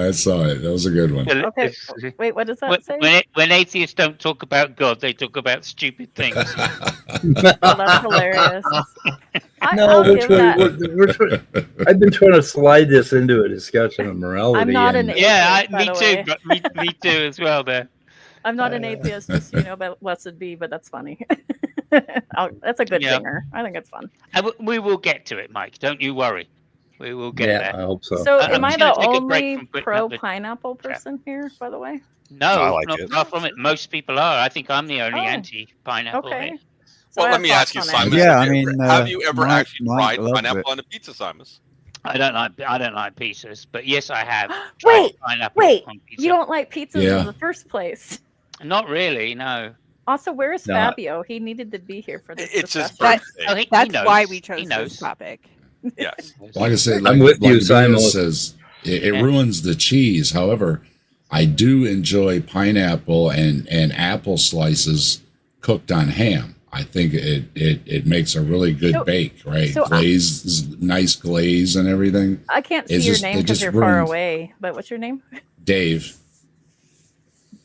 I saw it. That was a good one. Okay. Wait, what does that say? When atheists don't talk about God, they talk about stupid things. Oh, that's hilarious. No, I've been trying to slide this into a discussion of morality. I'm not an atheist, by me the too. way. But me too as well. There. I'm not an atheist, just so you know about blessed be, but that's funny. That's a good singer. I think it's fun. We will get to it, Mike. Don't you worry. We will get there. I hope so. So, am I I'm the gonna take a break only from Britain, pro but- pineapple person here? By the way. No, I like not it. far from it. Most people are. I think I'm the only Oh, anti-pineapple. Okay. here. So Well, I let have me ask you, thoughts on it. Simon. Yeah, have I you mean, ever- have you ever Mike actually tried loves pineapple it. on a pizza, Simon? I don't like pizzas, but yes, I have. tried Wait, pineapple wait. on pizza. You don't like pizzas Yeah. in the first place. Not really. No. Also, where is No. Fabio? He needed to be here for this. It's his discussion. birthday. Oh, he That's knows. why we He chose knows. this topic. Yes. Like I said, I'm with you, Vito Simon. says it ruins the cheese. However, I do enjoy pineapple and apple slices cooked on ham. I think it makes a really good So- bake, right? so Nice glaze and everything. I can't see It's your just- name it because just you're far ruins- away. But what's your name? Dave.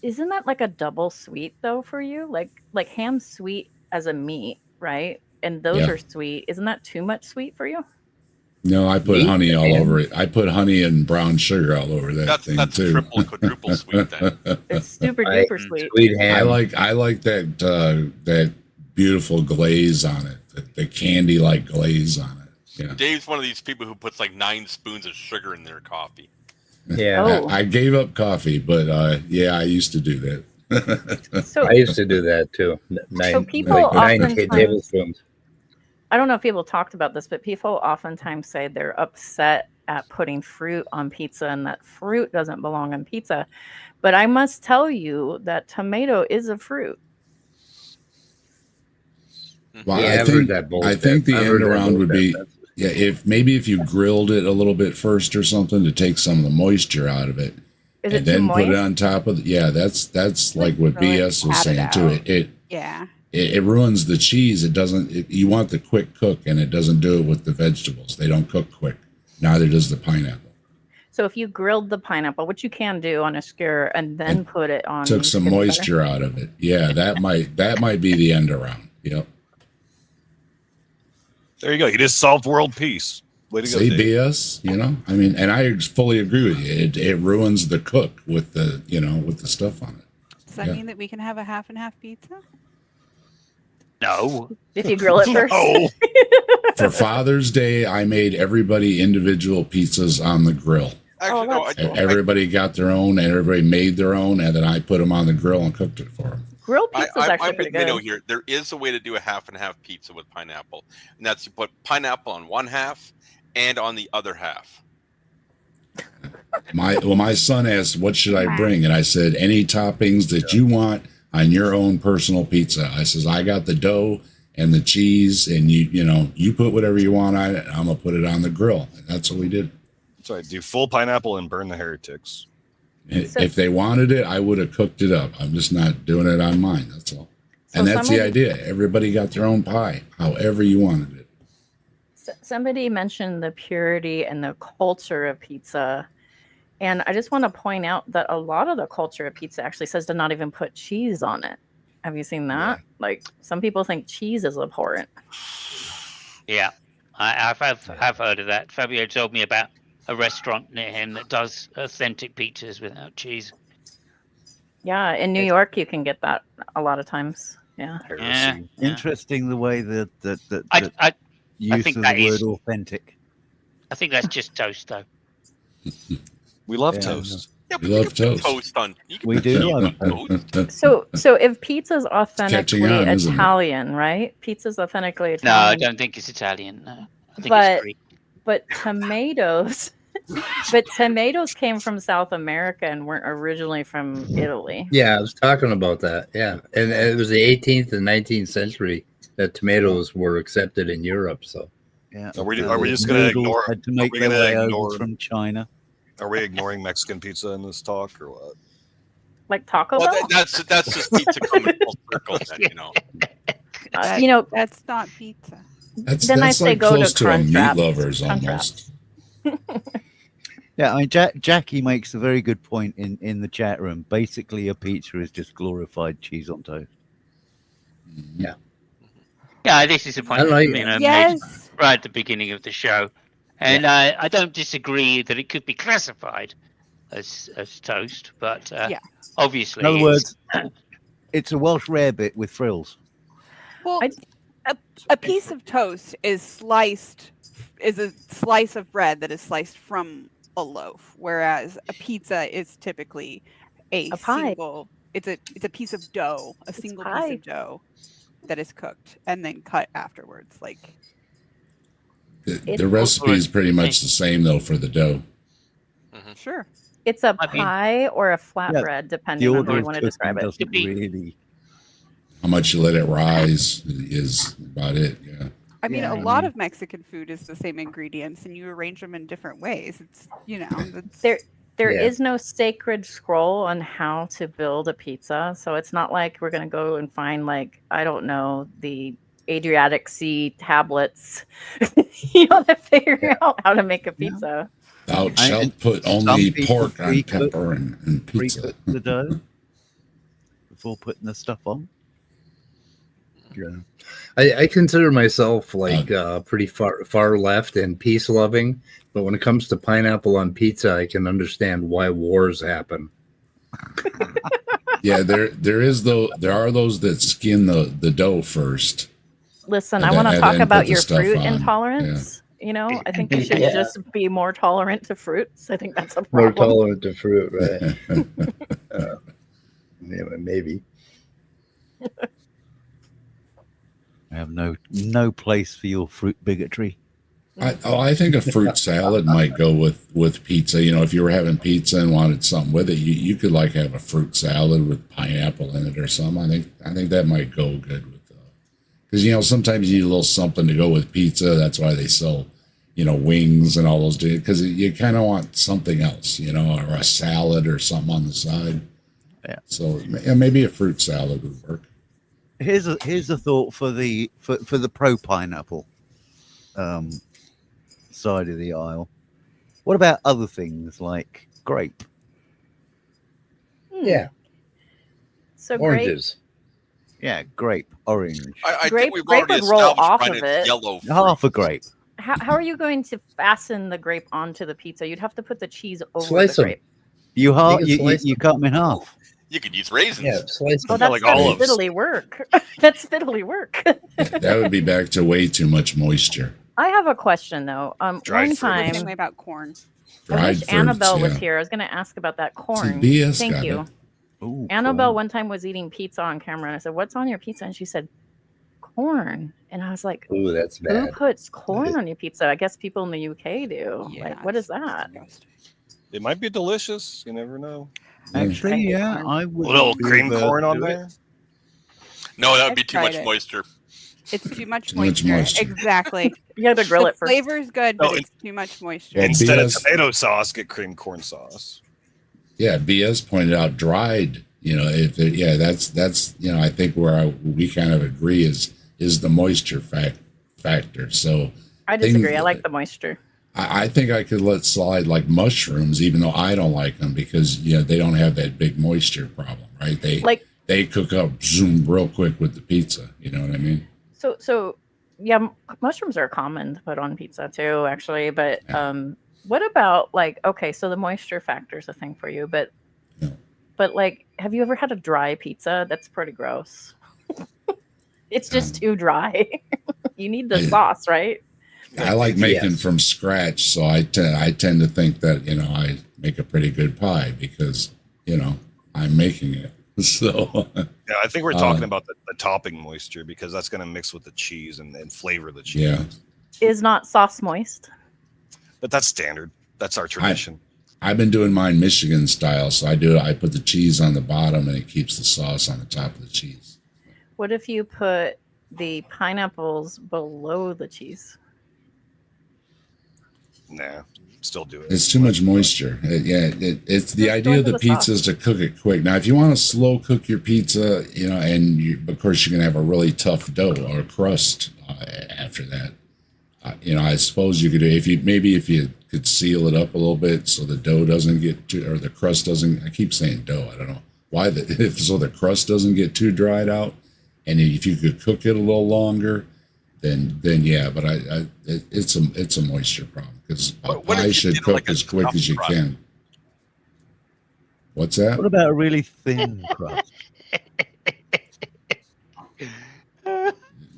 Isn't that like a double sweet though for you? Like ham's sweet as a meat, right? And those Yeah. are sweet. Isn't that too much sweet for you? No, I put Meat honey all and- over it. I put honey and brown sugar all over that thing That's too. triple, quadruple sweet then. It's super I- duper sweet. Sweet ham. I like that that beautiful glaze on it, the candy like glaze on it. Yeah. Dave's one of these people who puts like 9 spoons of sugar in their coffee. Yeah. Oh. I gave up coffee, but yeah, I used to do that. So I used to do that too. Nine people nine oftentimes- tablespoons. I don't know if people talked about this, but people oftentimes say they're upset at putting fruit on pizza and that fruit doesn't belong on pizza. But I must tell you that tomato is a fruit. Well, Yeah, I I've think heard that both. I think the I've end heard that around both would be best. yeah, if you grilled it a little bit first or something to take some of the moisture out of it, Is and it too then put it moist? on top of that's like what Grill it, BS was pat it saying too. out. Yeah. It ruins the cheese. It doesn't. You want the quick cook, and it doesn't do it with the vegetables. They don't cook quick. Neither does the pineapple. So if you grilled the pineapple, which you can do on a skewer, and then put it on, Took some is it better? moisture out of it. Yeah, that might be the end around. Yep. There you go. You just solved world peace. Way to go, Say Dave. BS. I mean, and I fully agree with you. It ruins the cook with the with the stuff on it. Does that Yeah. mean that we can have a half and half pizza? No. If you grill it first. Oh, For Father's Day, I made everybody individual pizzas on the grill. Actually, no, that's And everybody got their own, and everybody made their own, and then I put them on the grill and cooked it for them. Grilled pizza is actually I'm pretty with Minnow good. here. There is a way to do a half and half pizza with pineapple, and that's you put pineapple on one half and on the other half. My son asked, "What should I bring?" And I said, "Any toppings that you want on your own personal pizza." I says, "I got the dough and the cheese, and you put whatever you want on it. I'm gonna put it on the grill." And that's what we did. so I do full pineapple and burn the heretics. If they wanted it, I would have cooked it up. I'm just not doing it on mine. That's all. So And that's the somebody- idea. Everybody got their own pie, however you wanted it. Somebody mentioned the purity and the culture of pizza. And I just want to point out that a lot of the culture of pizza actually says to not even put cheese on it. Have you seen that? Like some people think cheese is abhorrent. Yeah, I've heard of that. Fabio told me about a restaurant near him that does authentic pizzas without cheese. Yeah, in New York you can get that a lot of times. Yeah. Yeah, Interesting the way that I use think of that the word is- authentic. I think that's just toast, though. We love Yeah, toast. Yeah, We but you love can put toast. toast on. You can We put do cheese love on toast. So if pizza's authentically on, isn't it? Italian, right? Pizza's authentically No, I Italian. don't think it's Italian. No, I think But- it's Greek. But tomatoes but tomatoes came from South America and weren't originally from Italy. Yeah, I was talking about that. Yeah, and it was the 18th and 19th century that tomatoes were accepted in Europe. So Yeah. Are we the just gonna noodles ignore- Had to make we their gonna way ignore- over from China. Are we ignoring Mexican pizza in this talk or what? Like Taco Well, Bell? that's just pizza coming full circle. Then, That's not pizza. That's Then I that's say like go to close to a meat Crunchwraps. lovers Crunchwraps. almost. Yeah, I mean, Jackie makes a very good point in the chat room. Basically, a pizza is just glorified cheese on toast. yeah, Yeah, this is a point I like- made Yes. right at the beginning of the show, and I don't disagree that it could be classified as toast, but Yeah. obviously, In other it's- words, it's a Welsh rarebit with frills. Well, I- a piece of toast is a slice of bread that is sliced from a loaf, whereas a pizza is typically a pie. single. It's a piece of dough, a single piece pie. of dough that is cooked and then cut afterwards. Like The recipe is pretty much the same though for the dough. sure, It's a I mean- pie or a flatbread, The depending on how order you of want to cooking describe it. doesn't really. How much you let it rise is about it. Yeah. I mean, Yeah, a I lot mean- of Mexican food is the same ingredients, and you arrange them in different ways. It's that's, There Yeah. is no sacred scroll on how to build a pizza. So it's not like we're going to go and find, like, I don't know, the Adriatic Sea tablets, to figure out how to make a pizza. Thou I- shalt put some only people pork on pre-cook- pepper and pizza. Pre-cook the dough before putting the stuff on. yeah. I consider myself like pretty far left and peace loving, but when it comes to pineapple on pizza, I can understand why wars happen. Yeah, there are those that skin the dough first. Listen, And I want then- to and talk then about put the your stuff fruit on. intolerance. I think you should Yeah. just be more tolerant to fruits. I think that's a More problem. tolerant to fruit, right? Yeah, maybe. I have no place for your fruit bigotry. I think a fruit salad might go with pizza. If you were having pizza and wanted something with it, you could like have a fruit salad with pineapple in it or something. I think that might go good with because sometimes you need a little something to go with pizza. That's why they sell wings and all those, because you kind of want something else, or a salad or something on the side. Yeah. So maybe a fruit salad would work. Here's a thought for the pro pineapple side of the aisle. What about other things like grape? Yeah. So Oranges. Yeah, grape, orange. I Grape- think we've grape already would roll established off Brian, of it's it. yellow fruit. Half a grape. How are you going to fasten the grape onto the pizza? You'd have to put the cheese over Slice the 'em. grape. You slice you cut them in half. You could use raisins. Yeah, slice Oh, them. that's like olives. fiddly work. That's fiddly work. That would be back to way too much moisture. I have a question though. Dried One fruit. time, Same way about corn. I Dried wish fruits, Annabelle was yeah. here. I was going to ask about that corn. BS Thank got you. it. Ooh, Annabelle cool. one time was eating pizza on camera, and I said, "What's on your pizza?" And she said, "Corn." And I was like, Ooh, that's "Who bad. puts corn on your pizza?" I guess people in the UK do. Yeah, Like, what is it's that? disgusting. It might be delicious. You never know. Actually, I hate yeah, corn. I would. A little be cream averse corn on to it. there. No, that would be I've too much tried it. moisture. It's too much Too much moisture. moisture. Exactly. You have to grill The it first. flavor's good, but No, it's too much moisture. Yeah. Instead of BS. tomato sauce, get cream corn sauce. Yeah, BS pointed out dried. That's I think where we kind of agree is the moisture factor. So I disagree. things- I like the moisture. I think I could let slide like mushrooms, even though I don't like them because they don't have that big moisture problem, right? They cook up zoom real quick with the pizza. You know what I mean? So yeah, mushrooms are common to put on pizza too, actually. But what about okay, so the moisture factor is a thing for you, but Yeah. but have you ever had a dry pizza? That's pretty gross. It's just too dry. You need the sauce, right? I like making Yes. from scratch, so I tend to think that I make a pretty good pie because I'm making it. So Yeah, I think we're talking about the topping moisture because that's going to mix with the cheese and flavor the cheese. yeah, Is not sauce moist? But that's standard. That's our tradition. I've been doing mine Michigan style, so I put the cheese on the bottom and it keeps the sauce on the top of the cheese. What if you put the pineapples below the cheese? Nah, still do it. It's too much moisture. It's the Just idea of go the to the pizza is to cook it quick. Now, if you want to slow cook your pizza, and of course you're gonna have a really tough dough or crust after that. I suppose you could if you could seal it up a little bit so the dough doesn't get too, or the crust doesn't. I keep saying dough. I don't know why the crust doesn't get too dried out, and if you could cook it a little longer. Then yeah, but it's a moisture problem because What if pie you should did cook like a as quick as you stuffed can. What's that? What about a really thin crust?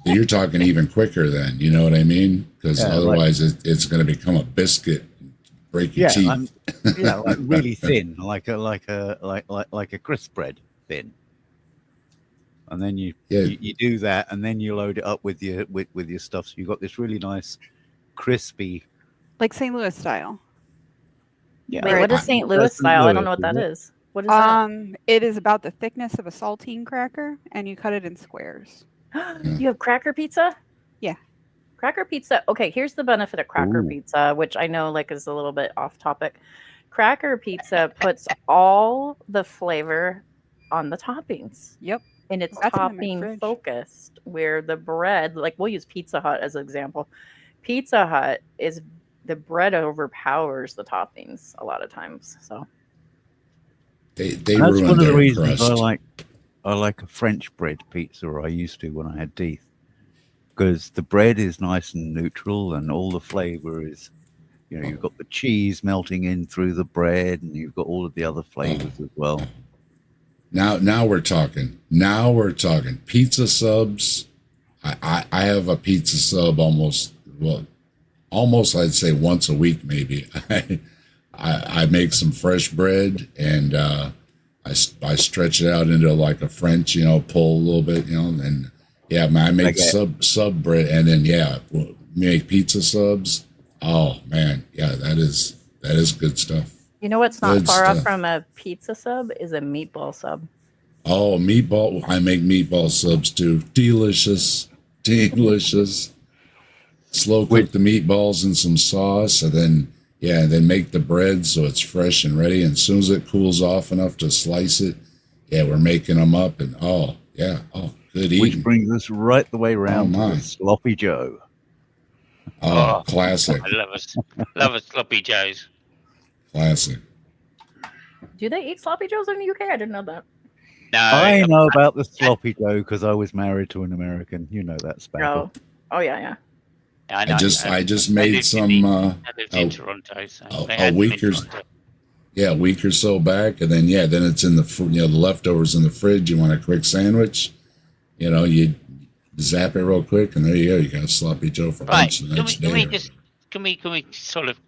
You're talking even quicker then, you know what I mean? Because Yeah, otherwise it's going to become a biscuit, break your teeth. Like really thin, like a crisp bread thin. And then you do that, and then you load it up with your stuff. So you've got this really nice, crispy. Like St. Louis style. Yeah. Wait, what is St. Louis style? I don't know what that is. What is that? It is about the thickness of a saltine cracker, and you cut it in squares. You have cracker pizza? Yeah. Cracker pizza. Okay, here's the benefit of cracker Ooh. pizza, which I know is a little bit off topic. Cracker pizza puts all the flavor on the toppings. Yep. And it's That's in my topping fridge. focused, where the bread, we'll use Pizza Hut as an example. Pizza Hut is the bread overpowers the toppings a lot of times. So They That's ruined one of the their reasons crust. I like a French bread pizza, or I used to when I had teeth, because the bread is nice and neutral, and all the flavor is, you've got the cheese melting in through the bread, and you've got all of the other flavors as well. Now we're talking. Now we're talking. Pizza subs. I have a pizza sub almost I'd say once a week maybe. I make some fresh bread and I stretch it out into like a French, pull a little bit, and yeah, man, I make sub bread and then make pizza subs. Oh man, yeah, that is good stuff. you know what's not Good far off stuff. from a pizza sub is a meatball sub. Oh, meatball! I make meatball subs too. Delicious. Delicious. Slow cook the meatballs in some sauce, and then make the bread so it's fresh and ready. And as soon as it cools off enough to slice it, we're making them up. And good eating. Which brings us right the way around Oh, to my. the Sloppy Joe. Oh, classic, I love a sloppy joes. classic. Do they eat sloppy joes in the UK? I didn't know that. No, I know about the Sloppy Joe because I was married to an American. You know that, Spackle. Oh yeah. I know. I just I made lived some I lived in a- Toronto, so a they had them in week or Toronto. a week or so back, and then it's in the leftovers in the fridge. You want a quick sandwich, you zap it real quick, and there you go. You got a sloppy Joe for Right. lunch the Can next we day. just can we sort of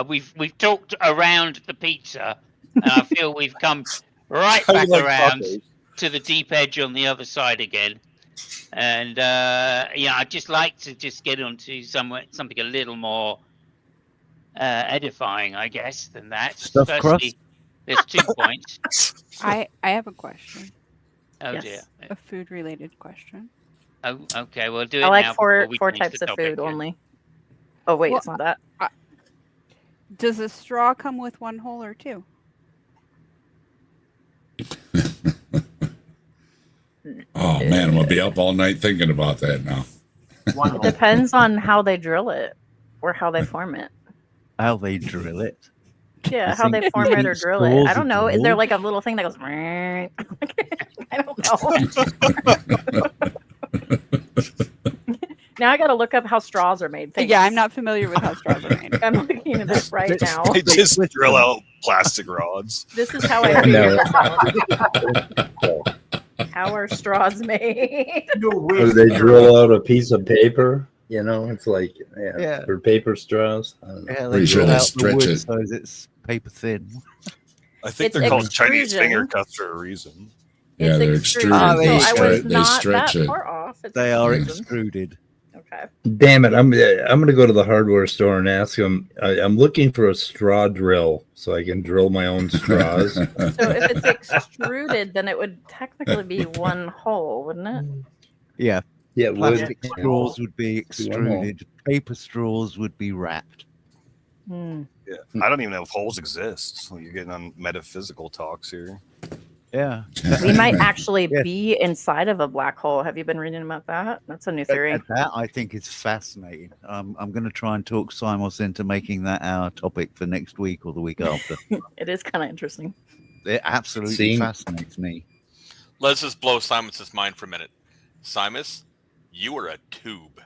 we've talked around the pizza, and I feel we've come right How do you back like around tacos? to the deep edge on the other side again. And I'd just like to just get onto something a little more edifying, I guess, than that. Stuffed crust? There's 2 points. I have a question, Oh Yes. dear. a food related question. Oh, okay. We'll do it I like now four before we change types the of topic. food only. Oh wait, Well, it's not that. Does a straw come with one hole or two? Oh man, I'm gonna be up all night thinking about that now. One It hole. depends on how they drill it or how they form it. How they drill it. Yeah, You how they think- form you it or think drill it. straws I are don't know. Is there drilled? like a little thing that goes? I don't know. Now I got to look up how straws are made. Thanks. Yeah, I'm not familiar with how straws are made. I'm looking at this right now. They just drill out plastic rods. This is how I figure this out. How are straws made? No way. Or they drill out a piece of paper. It's like Yeah. for paper straws. I don't know. Yeah, they Pretty sure drill they out the stretch wood it. so it's paper thin. I think It's they're called Chinese extrusion. finger cuts for a reason. Yeah, It's they're extruded. extruded. They So I was They not stretch that it. far off. It's They are extrusion. extruded. Okay. Damn it! I'm gonna go to the hardware store and ask them. I'm looking for a straw drill so I can drill my own straws. So if it's extruded, then it would technically be one hole, wouldn't it? Yeah, Yeah, wood. plastic straws would be extruded. Paper straws would be wrapped. Hmm. Yeah, I don't even know if holes exist. So you're getting on metaphysical talks here. Yeah. We might actually Yeah. be inside of a black hole. Have you been reading about that? That's a new theory. That I think is fascinating. I'm going to try and talk Simos into making that our topic for next week or the week after. It is kind of interesting. It absolutely See? fascinates me. Let's just blow Simon's mind for a minute. Simus, you are a tube.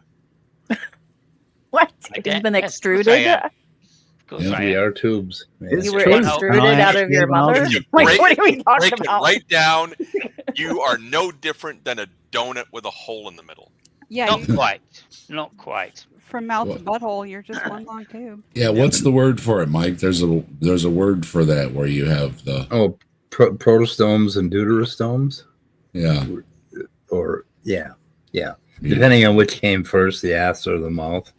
What? I You've guess- been yes, extruded? of course Yeah, I We am. are tubes. It's You were true. extruded I out of your actually have an mother? argument. Like, Break what are we talking Break it about? right down. You are no different than a donut with a hole in the middle. Yeah, Not quite. Not quite. from mouth to What? butthole, you're just one long tube. Yeah, what's the word for it, Mike? There's a word for that where you have the Protostomes and deuterostomes, or yeah. depending on which came first, the ass or the mouth.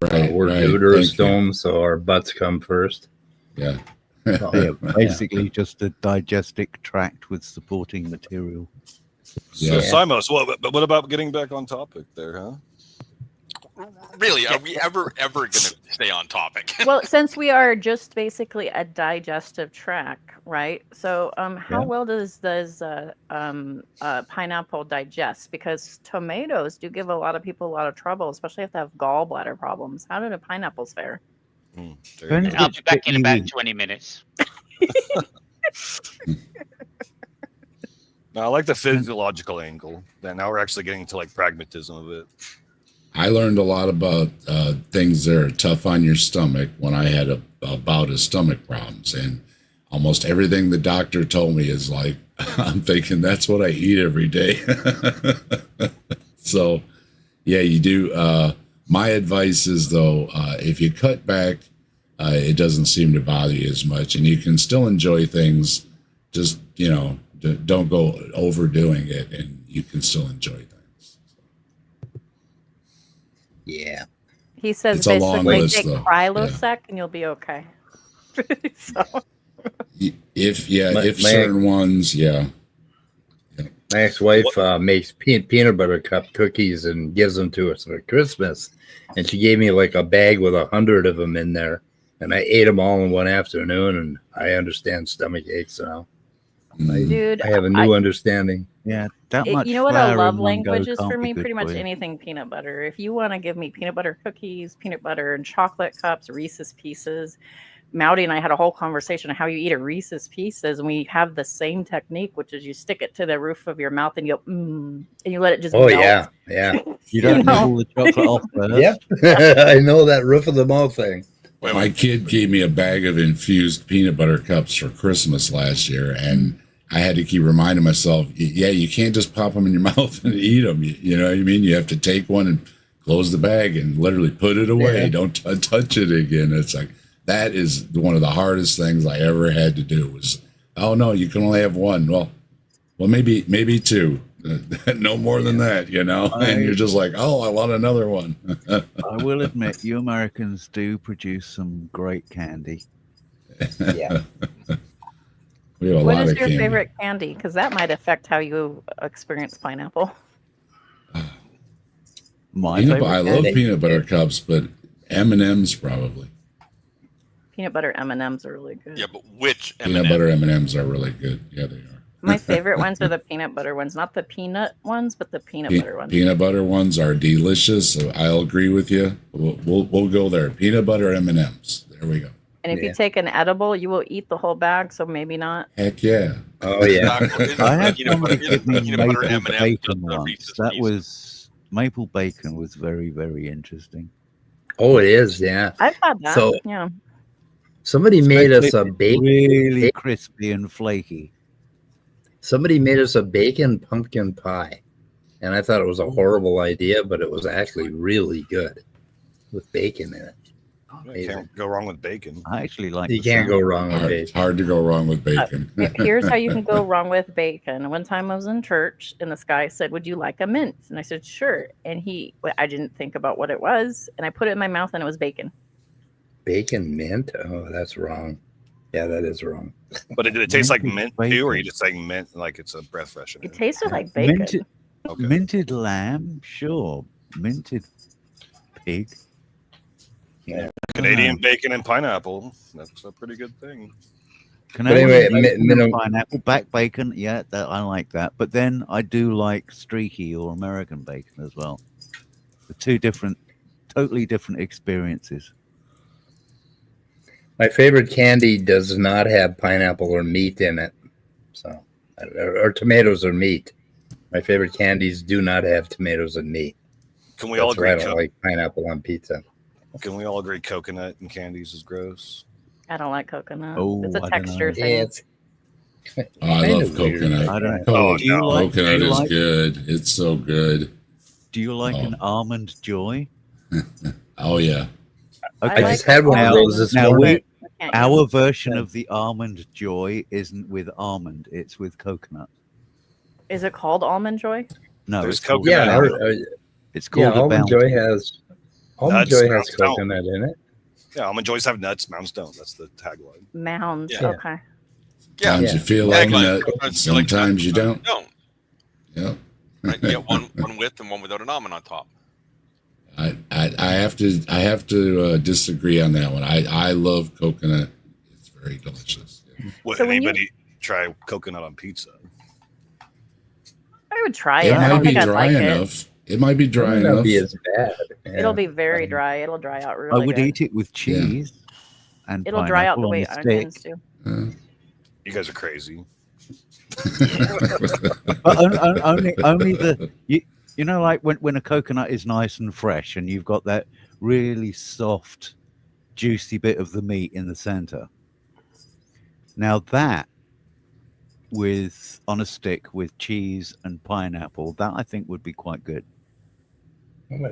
Right, We're right. Thank you. deuterostomes, so our butts come first. Yeah. Yeah, basically just a digestic tract with supporting material. Yeah. So Simos, what about getting back on topic there, huh? Really, are we ever going to stay on topic? Well, since we are just basically a digestive tract, right? So, how Yeah. well does pineapple digest? Because tomatoes do give a lot of people a lot of trouble, especially if they have gallbladder problems. How do the pineapples fare? There you Depends go. I'll which be back bit in you about eat. 20 minutes. No, I like the physiological angle. Then now we're actually getting to like pragmatism of it. I learned a lot about things that are tough on your stomach when I had a bout of stomach problems, and almost everything the doctor told me is like, I'm thinking that's what I eat every day. So, yeah, you do. My advice is though, if you cut back, it doesn't seem to bother you as much, and you can still enjoy things. Just don't go overdoing it, and you can still enjoy things. Yeah. He says It's a long basically list, take though. Prilosec and you'll be okay. So, If My- certain ones, yeah. My ex-wife makes peanut butter cup cookies and gives them to us for Christmas, and she gave me like a bag with 100 of them in there, and I ate them all in one afternoon, and I understand stomach aches now. Dude, I have a new understanding. Yeah, that It- much. you know what a flour in love one go language is can't for be me? good Pretty much for you. anything peanut butter. If you want to give me peanut butter cookies, peanut butter and chocolate cups, Reese's Pieces. Mowdy and I had a whole conversation on how you eat a Reese's Pieces, and we have the same technique, which is you stick it to the roof of your mouth and you go, and you let it just Oh melt. yeah. You don't know? nibble the chocolate off first. Yep. I know that roof of the mouth thing. My kid gave me a bag of infused peanut butter cups for Christmas last year, and I had to keep reminding myself, yeah, you can't just pop them in your mouth and eat them. You know what I mean? You have to take one and close the bag and literally put it away. Yeah. Don't touch it again. It's like, that is one of the hardest things I ever had to do was, oh no, you can only have one. Well, maybe two. No more than that, you know? And you're just like, oh, I want another one. I will admit, you Americans do produce some great candy. Yeah. We have a What lot is of your candy. favorite candy? Because that might affect how you experience pineapple. My Peanut, favorite I love candy. peanut butter cups, but M&M's probably. Peanut butter M&Ms are really good. Yeah, but which Peanut M&M? butter M&Ms are really good. Yeah, they are. My favorite ones are the peanut butter ones, not the peanut ones, but the peanut butter ones. Peanut butter ones are delicious. So I'll agree with you. We'll go there. Peanut butter M&Ms. There we go. And if you take an edible, you will eat the whole bag, so maybe not. Heck yeah. Oh yeah. I had Peanut butter- somebody give me peanut butter maple M&Ms, bacon the once. Reese's That Pieces. was maple bacon was very, very interesting. Oh, it is. Yeah. I've had that. So- yeah. Somebody made us a Especially bacon. really crispy and flaky. Somebody made us a bacon pumpkin pie, and I thought it was a horrible idea, but it was actually really good with bacon in it. You can't go wrong with bacon. I actually like. You the can't sound. go wrong with It's bacon. hard to go wrong with bacon. Here's how you can go wrong with bacon. One time I was in church and this guy said, "Would you like a mint?" And I said, "Sure." And I didn't think about what it was, and I put it in my mouth, and it was bacon. Bacon mint? Oh, that's wrong. Yeah, that is wrong. But did it taste like Minted mint too, or are you bacon. just saying mint like it's a breath freshener? It tasted like bacon. Minted, Okay. minted lamb, sure. Minted pig. Yeah. Canadian bacon and pineapple. That's a pretty good thing. Canadian anyway, bacon and minimum- pineapple, back bacon. Yeah, I like that. But then I do like streaky or American bacon as well. The two totally different experiences. My favorite candy does not have pineapple or meat in it. So, or tomatoes or meat. My favorite candies do not have tomatoes and meat. Can we all That's why agree? I don't like pineapple on pizza. Can we all agree coconut and candies is gross? I don't like coconut. Oh, It's a I don't texture know. thing. It's Oh, I kinda love weird. coconut. I don't. Oh, do you no. like? Do Coconut you is like, good. It's so good. do you like an almond joy? Oh yeah. I just had one of Now- those this now morning. I can't Our version of the almond joy isn't with almond; it's with coconut. Is it called almond joy? No, There's it's called coconut. Yeah, Bounty. or, It's called a Almond bounty. Joy has Nuts, Joy has mounds don't. coconut in it. Yeah, almond joys have nuts, mounds don't. That's the tagline. Mounds. Yeah. Okay. Yeah. Sometimes you feel Yeah, like like- nut. sometimes you like Sometimes you don't. Don't. Yeah. Right? You get one with and one without an almond on top. I have to disagree on that one. I love coconut. It's very delicious. Would So when you- anybody try coconut on pizza? I would try It it. I might don't be think I'd dry like it. enough. It might be dry Might not enough. be as bad. It'll be very dry. It'll dry out I really would good. eat it with cheese and It'll dry out the pineapple way on a onions stick. do. You guys are crazy. But only the you know, like when a coconut is nice and fresh and you've got that really soft, juicy bit of the meat in the center. Now that with on a stick with cheese and pineapple, that I think would be quite good.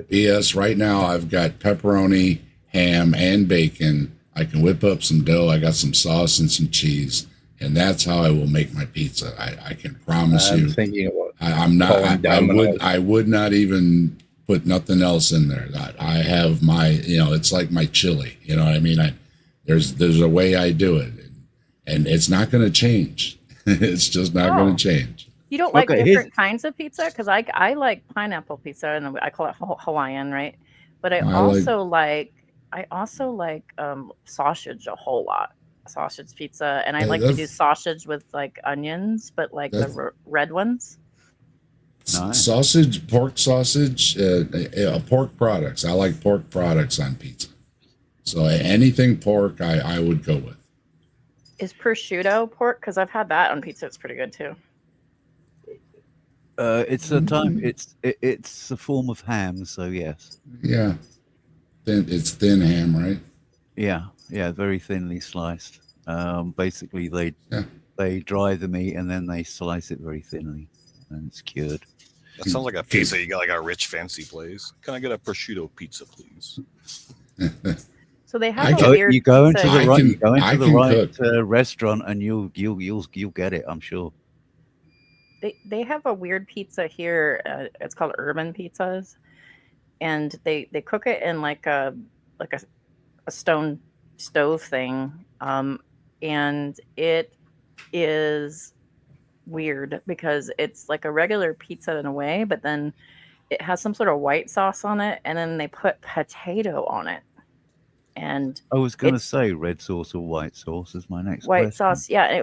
Yes, right now I've got pepperoni, ham, and bacon. I can whip up some dough. I got some sauce and some cheese, and that's how I will make my pizza. I can promise I'm you. thinking about I'm not. calling Domino's. I would not even put nothing else in there. I have my. It's like my chili. You know what I mean? There's a way I do it, and it's not going to change. It's just not going to change. You don't like Okay, different kinds of pizza? Because I like pineapple pizza, and I call it Hawaiian, right? But I also like sausage a whole lot. Sausage pizza, and I Yeah, like to do sausage with like onions, but like the red ones. Nice. Sausage, pork sausage, pork products. I like pork products on pizza. So anything pork, I would go with. Is prosciutto pork? Because I've had that on pizza. It's pretty good too. It's a time. It's a form of ham. So yes. Yeah, it's thin ham, right? Yeah, very thinly sliced. Basically, they dry the meat and then they slice it very thinly, and it's cured. That sounds like a pizza you got like a rich fancy place. Can I get a prosciutto pizza, please? So they have a weird. You go into pizza. the right restaurant and you'll get it. I'm sure. They have a weird pizza here. It's called urban pizzas, and they cook it in like a stone stove thing, and it is weird because it's like a regular pizza in a way, but then it has some sort of white sauce on it, and then they put potato on it. And I was going to say red sauce or white sauce is my next white question. sauce. Yeah,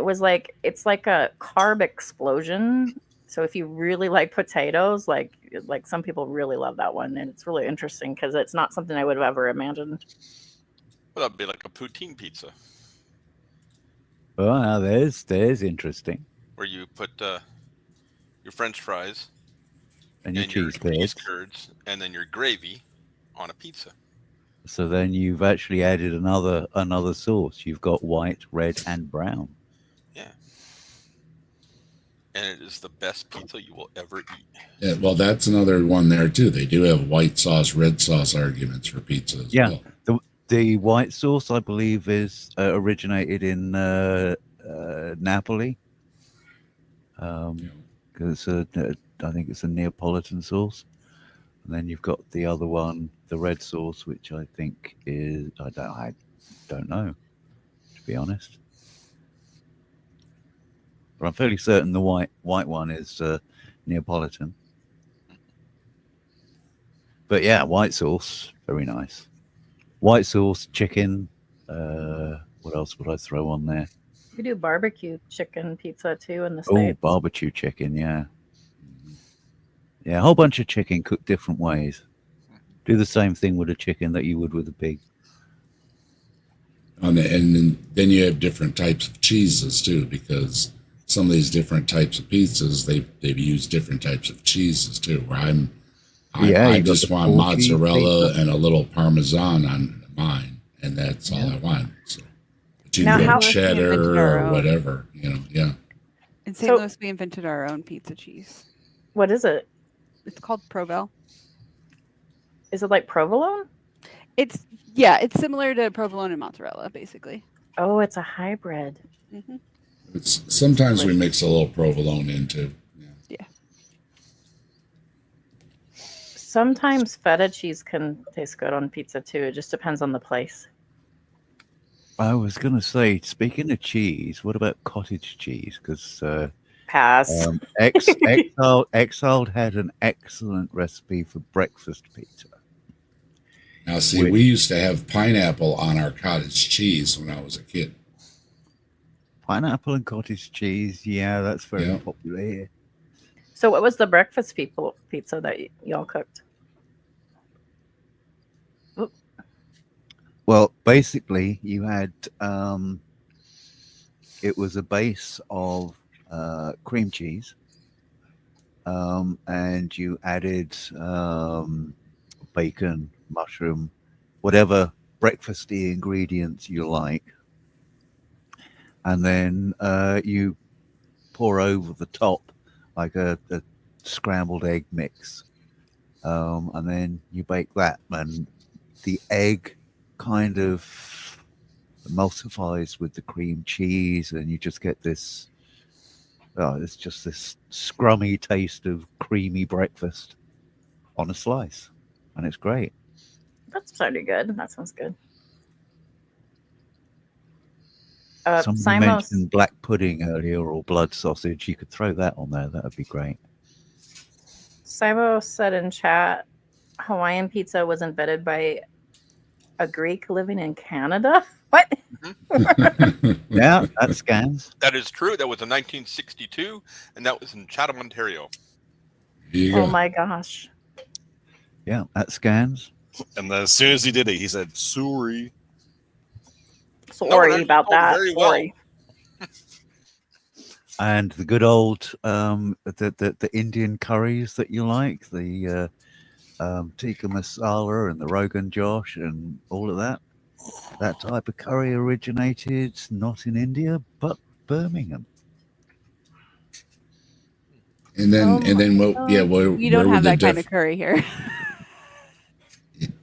it's like a carb explosion. So if you really like potatoes, like some people really love that one, and it's really interesting because it's not something I would have ever imagined. Well, that'd be like a poutine pizza, Oh, now there's interesting. where you put your French fries And your cheese curds, and then your gravy on a pizza. So then you've actually added another sauce. You've got white, red, and brown. Yeah. And it is the best pizza you will ever eat. Yeah, well, that's another one there too. They do have white sauce, red sauce arguments for pizza as well. The white sauce, I believe, is originated in Napoli. Because I think it's a Neapolitan sauce. And then you've got the other one, the red sauce, which I think is I don't know, to be honest. But I'm fairly certain the white one is Neapolitan. But yeah, white sauce, very nice. White sauce, chicken. What else would I throw on there? You do barbecue chicken pizza too in the Oh, States. barbecue chicken, yeah. Yeah, a whole bunch of chicken cooked different ways. Do the same thing with a chicken that you would with a pig. And then you have different types of cheeses too, because some of these different types of pizzas, they've used different types of cheeses too. Where I just want mozzarella and a little Parmesan on mine, and that's all I want. So, but you can go cheddar or whatever, yeah. In St. Louis, we invented our own pizza cheese. What is it? It's called Provel. Is it like provolone? It's similar to provolone and mozzarella, basically. Oh, it's a hybrid. Mm-hmm. Sometimes we mix a little provolone into. Yeah. Sometimes feta cheese can taste good on pizza too. It just depends on the place. I was going to say, speaking of cheese, what about cottage cheese? Because pass. Exiled had an excellent recipe for breakfast pizza. Now, see, we used to have pineapple on our cottage cheese when I was a kid. Pineapple and cottage cheese, yeah, that's very popular here. So what was the breakfast pizza that y'all cooked? Oop. Well, basically, you had, it was a base of cream cheese, and you added bacon, mushroom, whatever breakfasty ingredients you like. And then you pour over the top like a scrambled egg mix. And then you bake that. And the egg kind of emulsifies with the cream cheese. And you just get this, it's just this scrummy taste of creamy breakfast on a slice. And it's great. That's pretty good. That sounds good. Someone Simos, mentioned black pudding earlier or blood sausage. You could throw that on there. That would be great. Simo said in chat, Hawaiian pizza was invented by a Greek living in Canada. What? Yeah, that scans. That is true. That was in 1962, and that was in Chatham, Ontario. Oh my gosh. Yeah, that scans. And then as soon as he did it, he said, "Sorry." Sorry about that. very Sorry. And the good old the Indian curries that you like, the tikka masala and the Rogan Josh and all of that. That type of curry originated not in India but Birmingham. And then what? Yeah, where We don't where have would that the kind of curry here.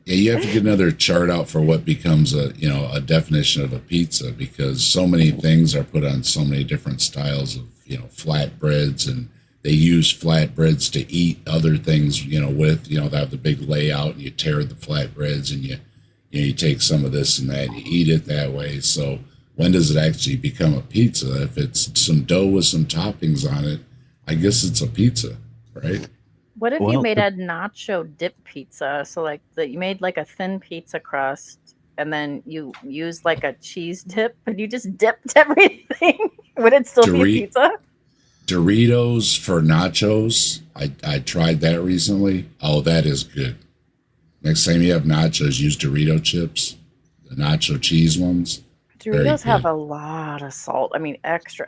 Yeah, you have to get another chart out for what becomes a definition of a pizza, because so many things are put on so many different styles of flatbreads, and they use flatbreads to eat other things with they have the big layout, and you tear the flatbreads and you take some of this and that and you eat it that way. So when does it actually become a pizza? If it's some dough with some toppings on it, I guess it's a pizza, right? What if you made a nacho dip pizza? So you made like a thin pizza crust and then you used like a cheese dip, but you just dipped everything. Would it still be a pizza? Doritos for nachos. I tried that recently. Oh, that is good. Next time you have nachos, use Dorito chips, the nacho cheese ones. Doritos have a lot of salt. I mean, extra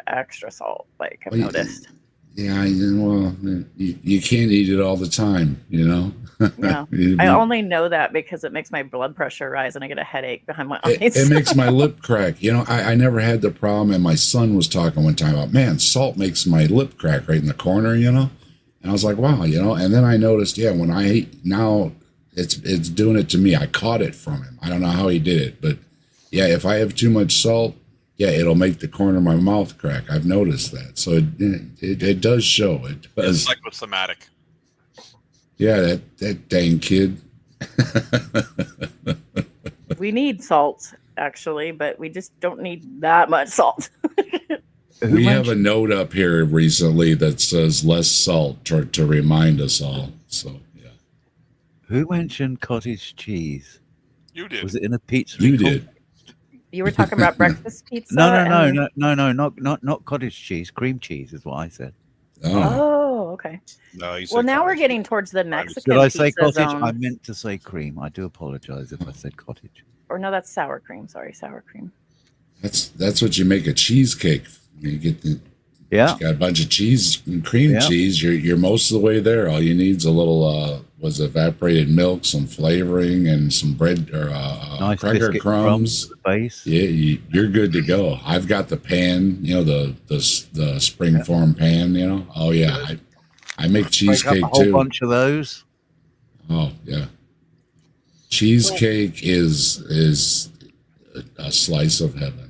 salt. Like I've noticed. Yeah, well, you can't eat it all the time, No, I only know that because it makes my blood pressure rise and I get a headache behind my eyes. It makes my lip crack. I never had the problem, and my son was talking one time about, man, salt makes my lip crack right in the corner, And I was like, wow, and then I noticed, when I eat now, it's doing it to me. I caught it from him. I don't know how he did it, but if I have too much salt, it'll make the corner of my mouth crack. I've noticed that. So it does show. It does. It's psychosomatic. Yeah, that dang kid. We need salt, actually, but we just don't need that much salt. We have a note up here recently that says less salt to remind us all. So, yeah. Who mentioned cottage cheese? You did. Was it in a pizza? You did. You were talking about breakfast pizza? No, not cottage cheese. Cream cheese is what I said. Oh, okay. No, you said well, now cottage. we're getting towards the Mexican Did I say pizza cottage? zone. I meant to say cream. I do apologize if I said cottage. Or no, that's sour cream. Sorry, sour cream. That's what you make a cheesecake. You get you got a bunch of cheese and cream cheese. You're most of the way there. All you need is a little evaporated milk, some flavoring, and some bread or nice cracker crumbs. Base. Yeah, you're good to go. I've got the pan, the springform pan. Oh yeah, I make cheesecake a whole too. Bunch of those. Oh yeah, cheesecake is a slice of heaven.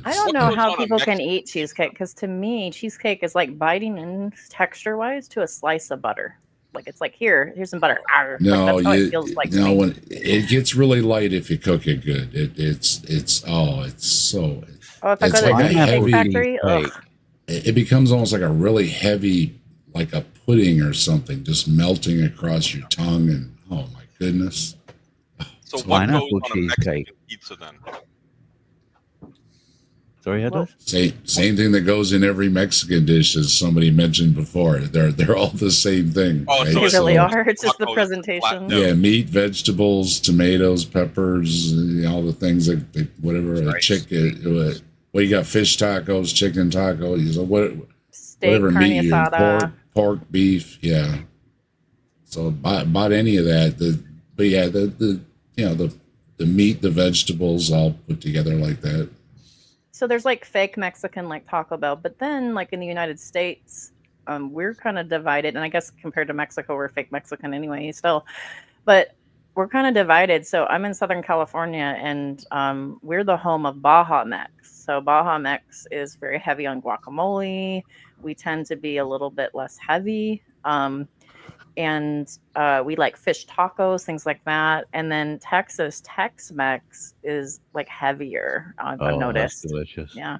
I don't know how people can eat cheesecake because to me, cheesecake is like biting in texture wise to a slice of butter. Like it's like here's some butter. Arr. No, like, that's how it feels like. No, when it gets really light if you cook it good. It's so. Oh, if I it's go to like the Cheesecake Factory, it becomes almost like a really heavy, like a pudding or something, just melting across your tongue, and oh my goodness. So what goes on a cheesecake. Mexican pizza then? Sorry, Headless? Same thing that goes in every Mexican dish, as somebody mentioned before. They're all the same thing. Oh, right? they really are. It's just the presentation. Yeah, meat, vegetables, tomatoes, peppers, all the things that whatever. Chicken. Well, you got fish tacos, chicken tacos. Steak, whatever meat you asada. pork, beef. Yeah. So about any of that. The meat, the vegetables, all put together like that. So there's like fake Mexican like Taco Bell, but then like in the United States, we're kind of divided. And I guess compared to Mexico, we're fake Mexican anyway still. But we're kind of divided. So I'm in Southern California and we're the home of Baja Mex. So Baja Mex is very heavy on guacamole. We tend to be a little bit less heavy. and we like fish tacos, things like that. And then Texas Tex-Mex is like heavier. I've Oh, that's noticed. delicious. Yeah.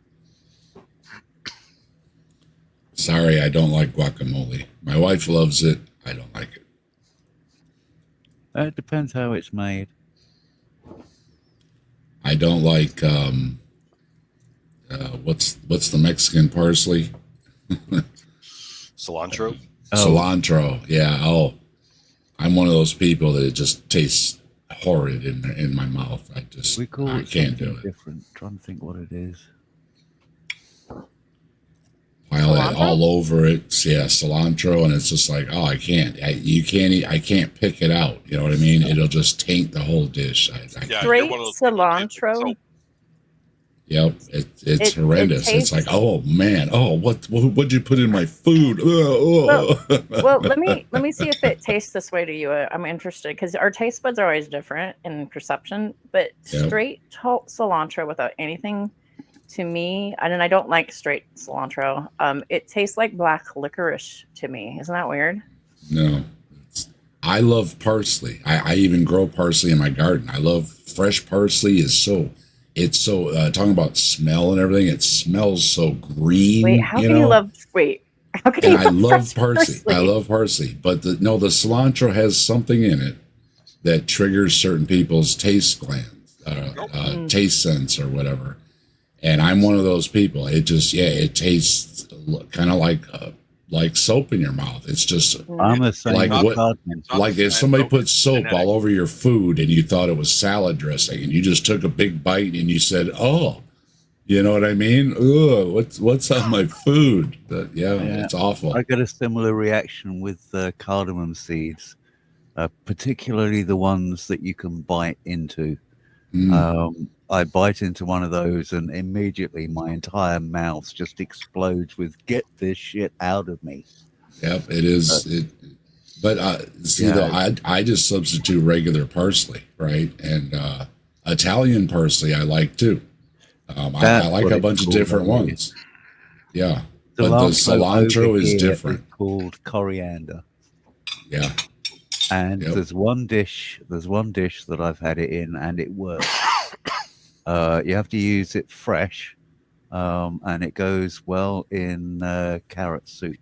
Sorry, I don't like guacamole. My wife loves it. I don't like it. It depends how it's made. I don't like what's the Mexican parsley? Cilantro. Cilantro. Yeah. Oh, I'm one of those people that it just tastes horrid in my mouth. We call I it can't do something it. different. Trying to think what it is. Pile that Cilantro? all over it. Yeah, cilantro, and it's just like, oh, I can't. You can't eat. I can't pick it out. You know what I mean? It'll just taint the whole dish. Yeah, you're Straight one of those people that tastes like cilantro. soap. Yep, it's It horrendous. It's like, tastes- oh man, oh what'd you put in my food? Well, let me see if it tastes this way to you. I'm interested because our taste buds are always different in perception. But Yep. straight cilantro without anything, to me, and I don't like straight cilantro. It tastes like black licorice to me. Isn't that weird? No, I love parsley. I even grow parsley in my garden. I love fresh parsley. It's so talking about smell and everything. It smells so green. Wait, how can you love? Wait, how can And you I love love fresh parsley. I love parsley, but the cilantro has something in it that triggers certain people's taste glands, taste sense or whatever. And I'm one of those people. It just, it tastes kind of like soap in your mouth. It's just I'm the same. like with what, cardamom. like if somebody put soap all over your food and you thought it was salad dressing, and you just took a big bite and you said, "Oh," you know what I mean? Ugh, what's on my food? Yeah, it's awful. I got a similar reaction with cardamom seeds, particularly the ones that you can bite into. I bite into one of those and immediately my entire mouth just explodes with "Get this shit out of me." Yep, it is. But see, though, I just substitute regular parsley, right? And Italian parsley I like too. I like a bunch of different ones. Yeah, but the cilantro over is here different. called coriander. Yeah, and there's one dish that I've had it in and it works. You have to use it fresh, and it goes well in carrot soup.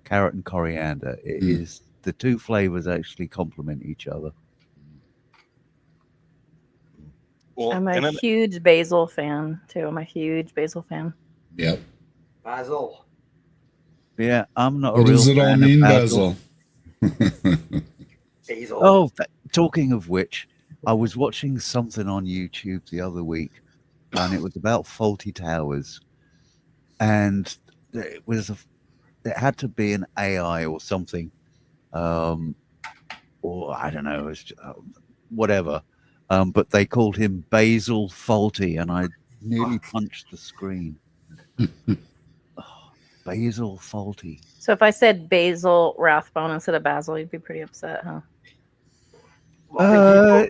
Carrot and coriander. It is the two flavors actually complement each other. Well, I'm a huge basil fan too. I'm a huge basil fan. Yep. Basil. Yeah, I'm not. What a real does it all fan of mean, basil? Basil. Oh, talking of which, I was watching something on YouTube the other week, and it was about Faulty Towers, and it had to be an AI or something, or I don't know, it's whatever. But they called him Basil Faulty, and I nearly punched the screen. Basil Faulty. So if I said Basil Rathbone instead of Basil, you'd be pretty upset, huh?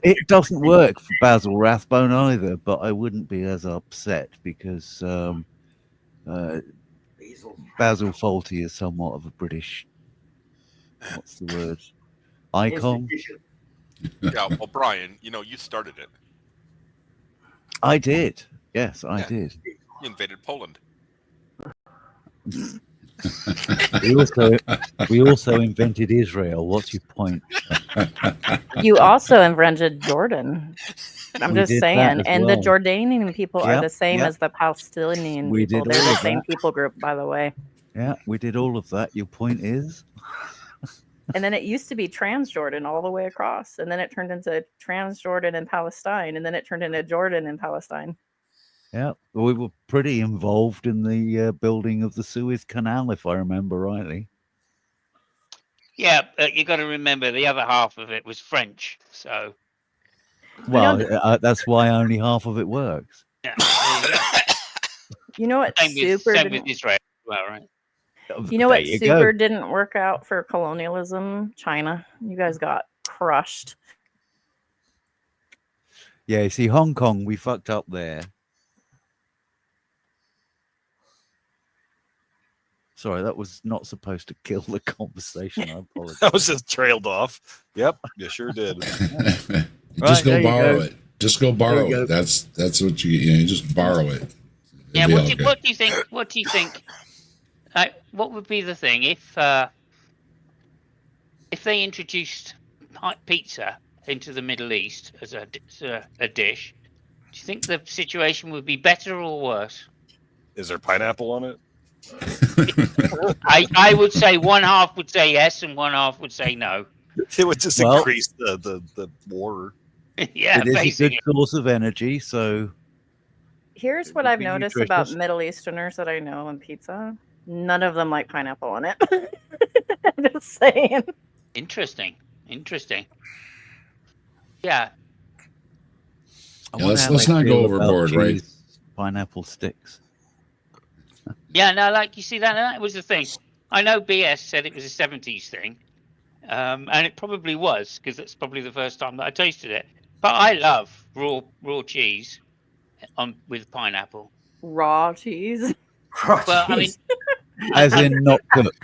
It doesn't work for Basil Rathbone either, but I wouldn't be as upset because Basil Faulty is somewhat of a British, what's the word, icon. Yeah, well, Brian, you started it. I did. Yes, I did. You invaded Poland. We also invented Israel. What's your point? You also invented Jordan. I'm We just did that saying. as And well. the Jordanian people are Yep, the same yep. as the Palestinian We people. did They're all the of same that. people group, by the way. Yeah, we did all of that. Your point is? And then it used to be Transjordan all the way across. And then it turned into Transjordan and Palestine. And then it turned into Jordan and Palestine. Yeah, we were pretty involved in the building of the Suez Canal, if I remember rightly. Yeah, you got to remember the other half of it was French. So Well, that's why only half of it works. yeah, there you go. You know what? Same with Super. Israel as well, right? You know There what you super go. didn't work out for colonialism? China. You guys got crushed. Yeah, you see, Hong Kong, we fucked up there. Sorry, that was not supposed to kill the conversation. I apologize. That was just trailed off. Yep, you sure did. Right, Just there go you borrow go. it. Just go borrow go. it. That's what you just borrow it. Yeah, It'll be what all do, you, good. what do you think? What do you think? What would be the thing if they introduced pizza into the Middle East as a dish? Do you think the situation would be better or worse? Is there pineapple on it? I would say one half would say yes and one half would say no. It would just Well- increase the war. Yeah, It is a basically. good source of energy, so Here's It what would I've be noticed about nutritious. Middle Easterners that I know in pizza. None of them like pineapple on it. I'm just saying. Interesting. Yeah. I Yeah, wonder let's- how let's they not go feel about overboard, right? cheese, Pineapple sticks. Yeah, no, like you see that was the thing. I know BS said it was a 70s thing, and it probably was because it's probably the first time that I tasted it. But I love raw cheese with pineapple. Raw cheese. Well, I mean, As in not cooked.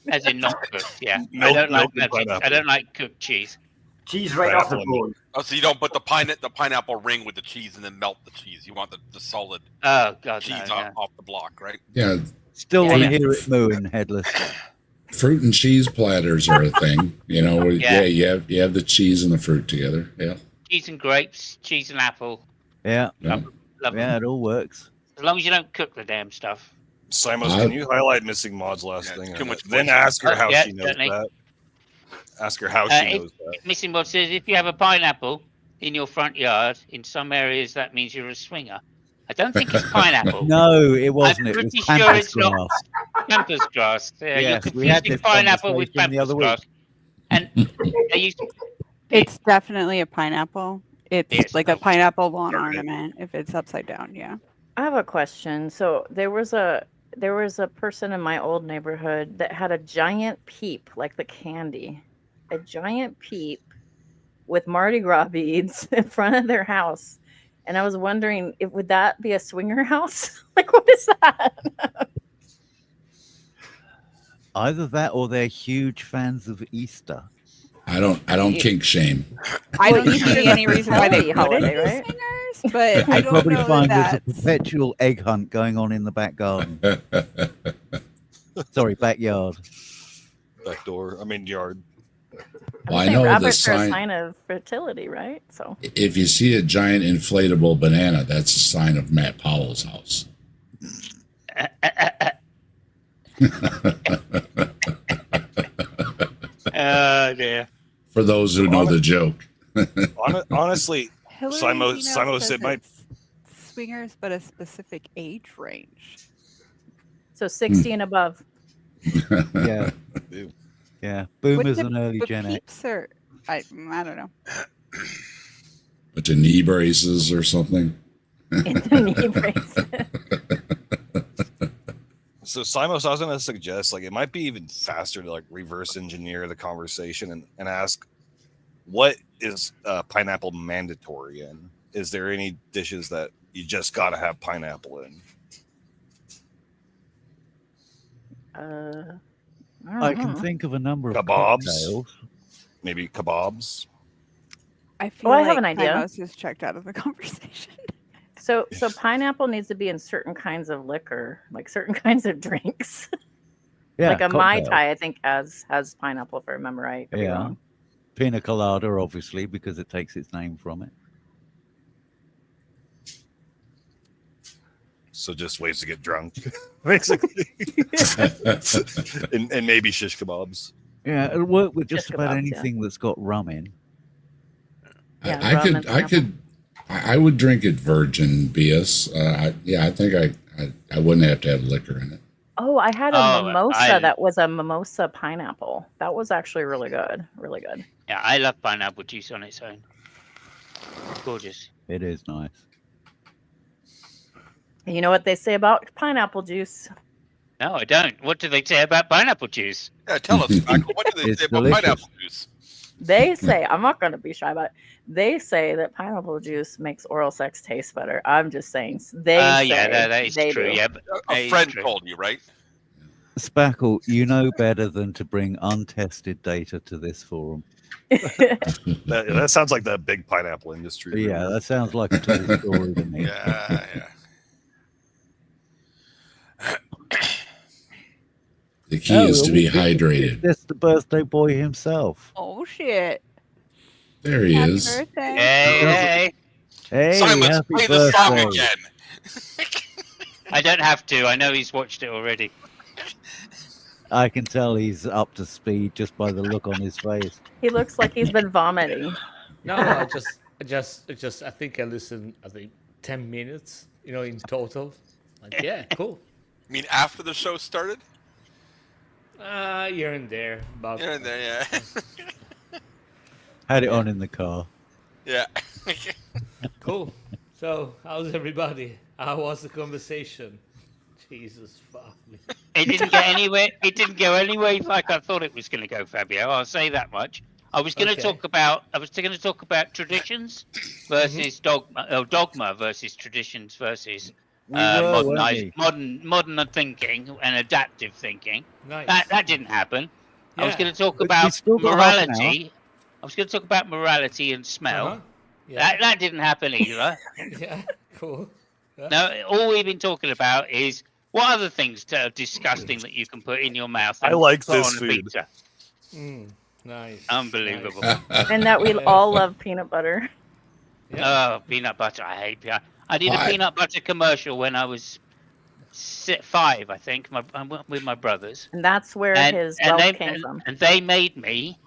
as in not cooked. Yeah, Milk- I don't like milk and magic. I pineapple. don't like cooked cheese. Cheese right off the Pineapple. bone. Oh, so you don't put the pineapple ring with the cheese and then melt the cheese. You want the solid Oh God, cheese no, off the block, right? Yeah, Still Yeah, want yeah. to hear it mooing, headless. fruit and cheese platters are a thing. You know, Yeah. you have the cheese and the fruit together. Yeah. cheese and grapes, cheese and apple. Yeah, Yeah. Love yeah, them. it all works. As long as you don't cook the damn stuff. Simos, can you highlight Missing Maud's last Yeah, thing? too much Then moisture. ask her Oh, how yeah, she knows certainly. that. Ask her how she If- knows that. Missing Bod says if you have a pineapple in your front yard, in some areas that means you're a swinger. I don't think it's pineapple. No, it wasn't. It was pretty sure pampas it's not. grass. Pampas grass. Yeah, Yes, you're we had confusing this pineapple with conversation the pampas other week. grass. And they used It's definitely a pineapple. It's Yes. like a pineapple lawn Darn it. ornament if it's upside down. Yeah. I have a question. So there was a person in my old neighborhood that had a giant peep, like the candy, a giant peep with Mardi Gras beads in front of their house. And I was wondering, would that be a swinger house? Like, what is that? Either that or they're huge fans of Easter. I don't kink shame. I Well, don't Easter see is any a reason why they holiday, holiday, right? swingers, but I You'd don't probably know find that there's a that's perpetual egg hunt going on in the back garden. Sorry, backyard. Back door. I mean, yard. Well, I I'm saying know the rabbits are a sign. sign of fertility, right? So If you see a giant inflatable banana, that's a sign of Matt Powell's house. dear. For those who know the joke. Honestly, Hillary Simos says said my it's swingers, but a specific age range. so 60 and above. Yeah. Ew. Yeah. Boomers But and early but Gen X. peeps are, I don't know. But to knee braces or something. In the knee brace. So Simos, I was going to suggest, like, it might be even faster to like reverse engineer the conversation and ask, what is pineapple mandatory in? Is there any dishes that you just got to have pineapple in? I can think of a number of Kebabs? cocktails. Maybe kebabs. I feel I like have an idea. Timos is checked out of the conversation. So pineapple needs to be in certain kinds of liquor, like certain kinds of drinks. Yeah, like a Mai cocktail. Tai, I think has pineapple, if I remember right. Could be Yeah. wrong. Pina colada, obviously, because it takes its name from it. So just ways to get drunk, basically. and maybe shish kebabs. Yeah, it'll work with just Just about kebabs, yeah. anything that's got rum in. Yeah, I rum could, and I could, I would drink it virgin, BS. I think I wouldn't have to have liquor in it. Oh, I had a Oh, mimosa that was a mimosa pineapple. That was actually really good. Really good. Yeah, I love pineapple juice on its own. Gorgeous. It is nice. And you know what they say about pineapple juice? No, I don't. What do they say about pineapple juice? Yeah, tell us, Michael, what do they It's say about delicious. pineapple juice? They say, I'm not going to be shy about it. They say that pineapple juice makes oral sex taste better. I'm just saying. They say Yeah, that is they true. do. Yeah, but that A is friend true. told you, right? Spackle, you know better than to bring untested data to this forum. That sounds like the big pineapple industry. Yeah, that sounds like a tall story to me. Yeah, yeah. The key is to be hydrated. That's the birthday boy himself. Oh shit! There he Happy is. birthday! Hey, Hey, Simon, happy play the song birthday. again. I don't have to. I know he's watched it already. I can tell he's up to speed just by the look on his face. He looks like he's been vomiting. No, I think I listened, 10 minutes, in total. Like, yeah, cool. I mean, after the show started? Here and there. About, Here and there, yeah. Had it on in the car. Yeah. Cool. So, how's everybody? How was the conversation? Jesus fuck me. It didn't get anywhere. It didn't go anywhere like I thought it was going to go, Fabio. I'll say that much. I was going to talk about. I was going to talk about traditions versus dogma versus traditions versus modern thinking and adaptive thinking. Nice. That didn't happen. I was Yeah. going to talk But about we still got half an morality. I was going to talk about morality and smell. Uh-huh. Yeah. That didn't happen either. Yeah, cool. Yeah. No, all we've been talking about is what other things are disgusting that you can put in your mouth. I and like put this on a food. pizza. Nice. Unbelievable. Nice. And that we all love peanut butter. Yeah. Oh, peanut butter. I hate peanut. I did Why? a peanut butter commercial when I was 5, I think, with my brothers. And that's where his wealth came from. And they made me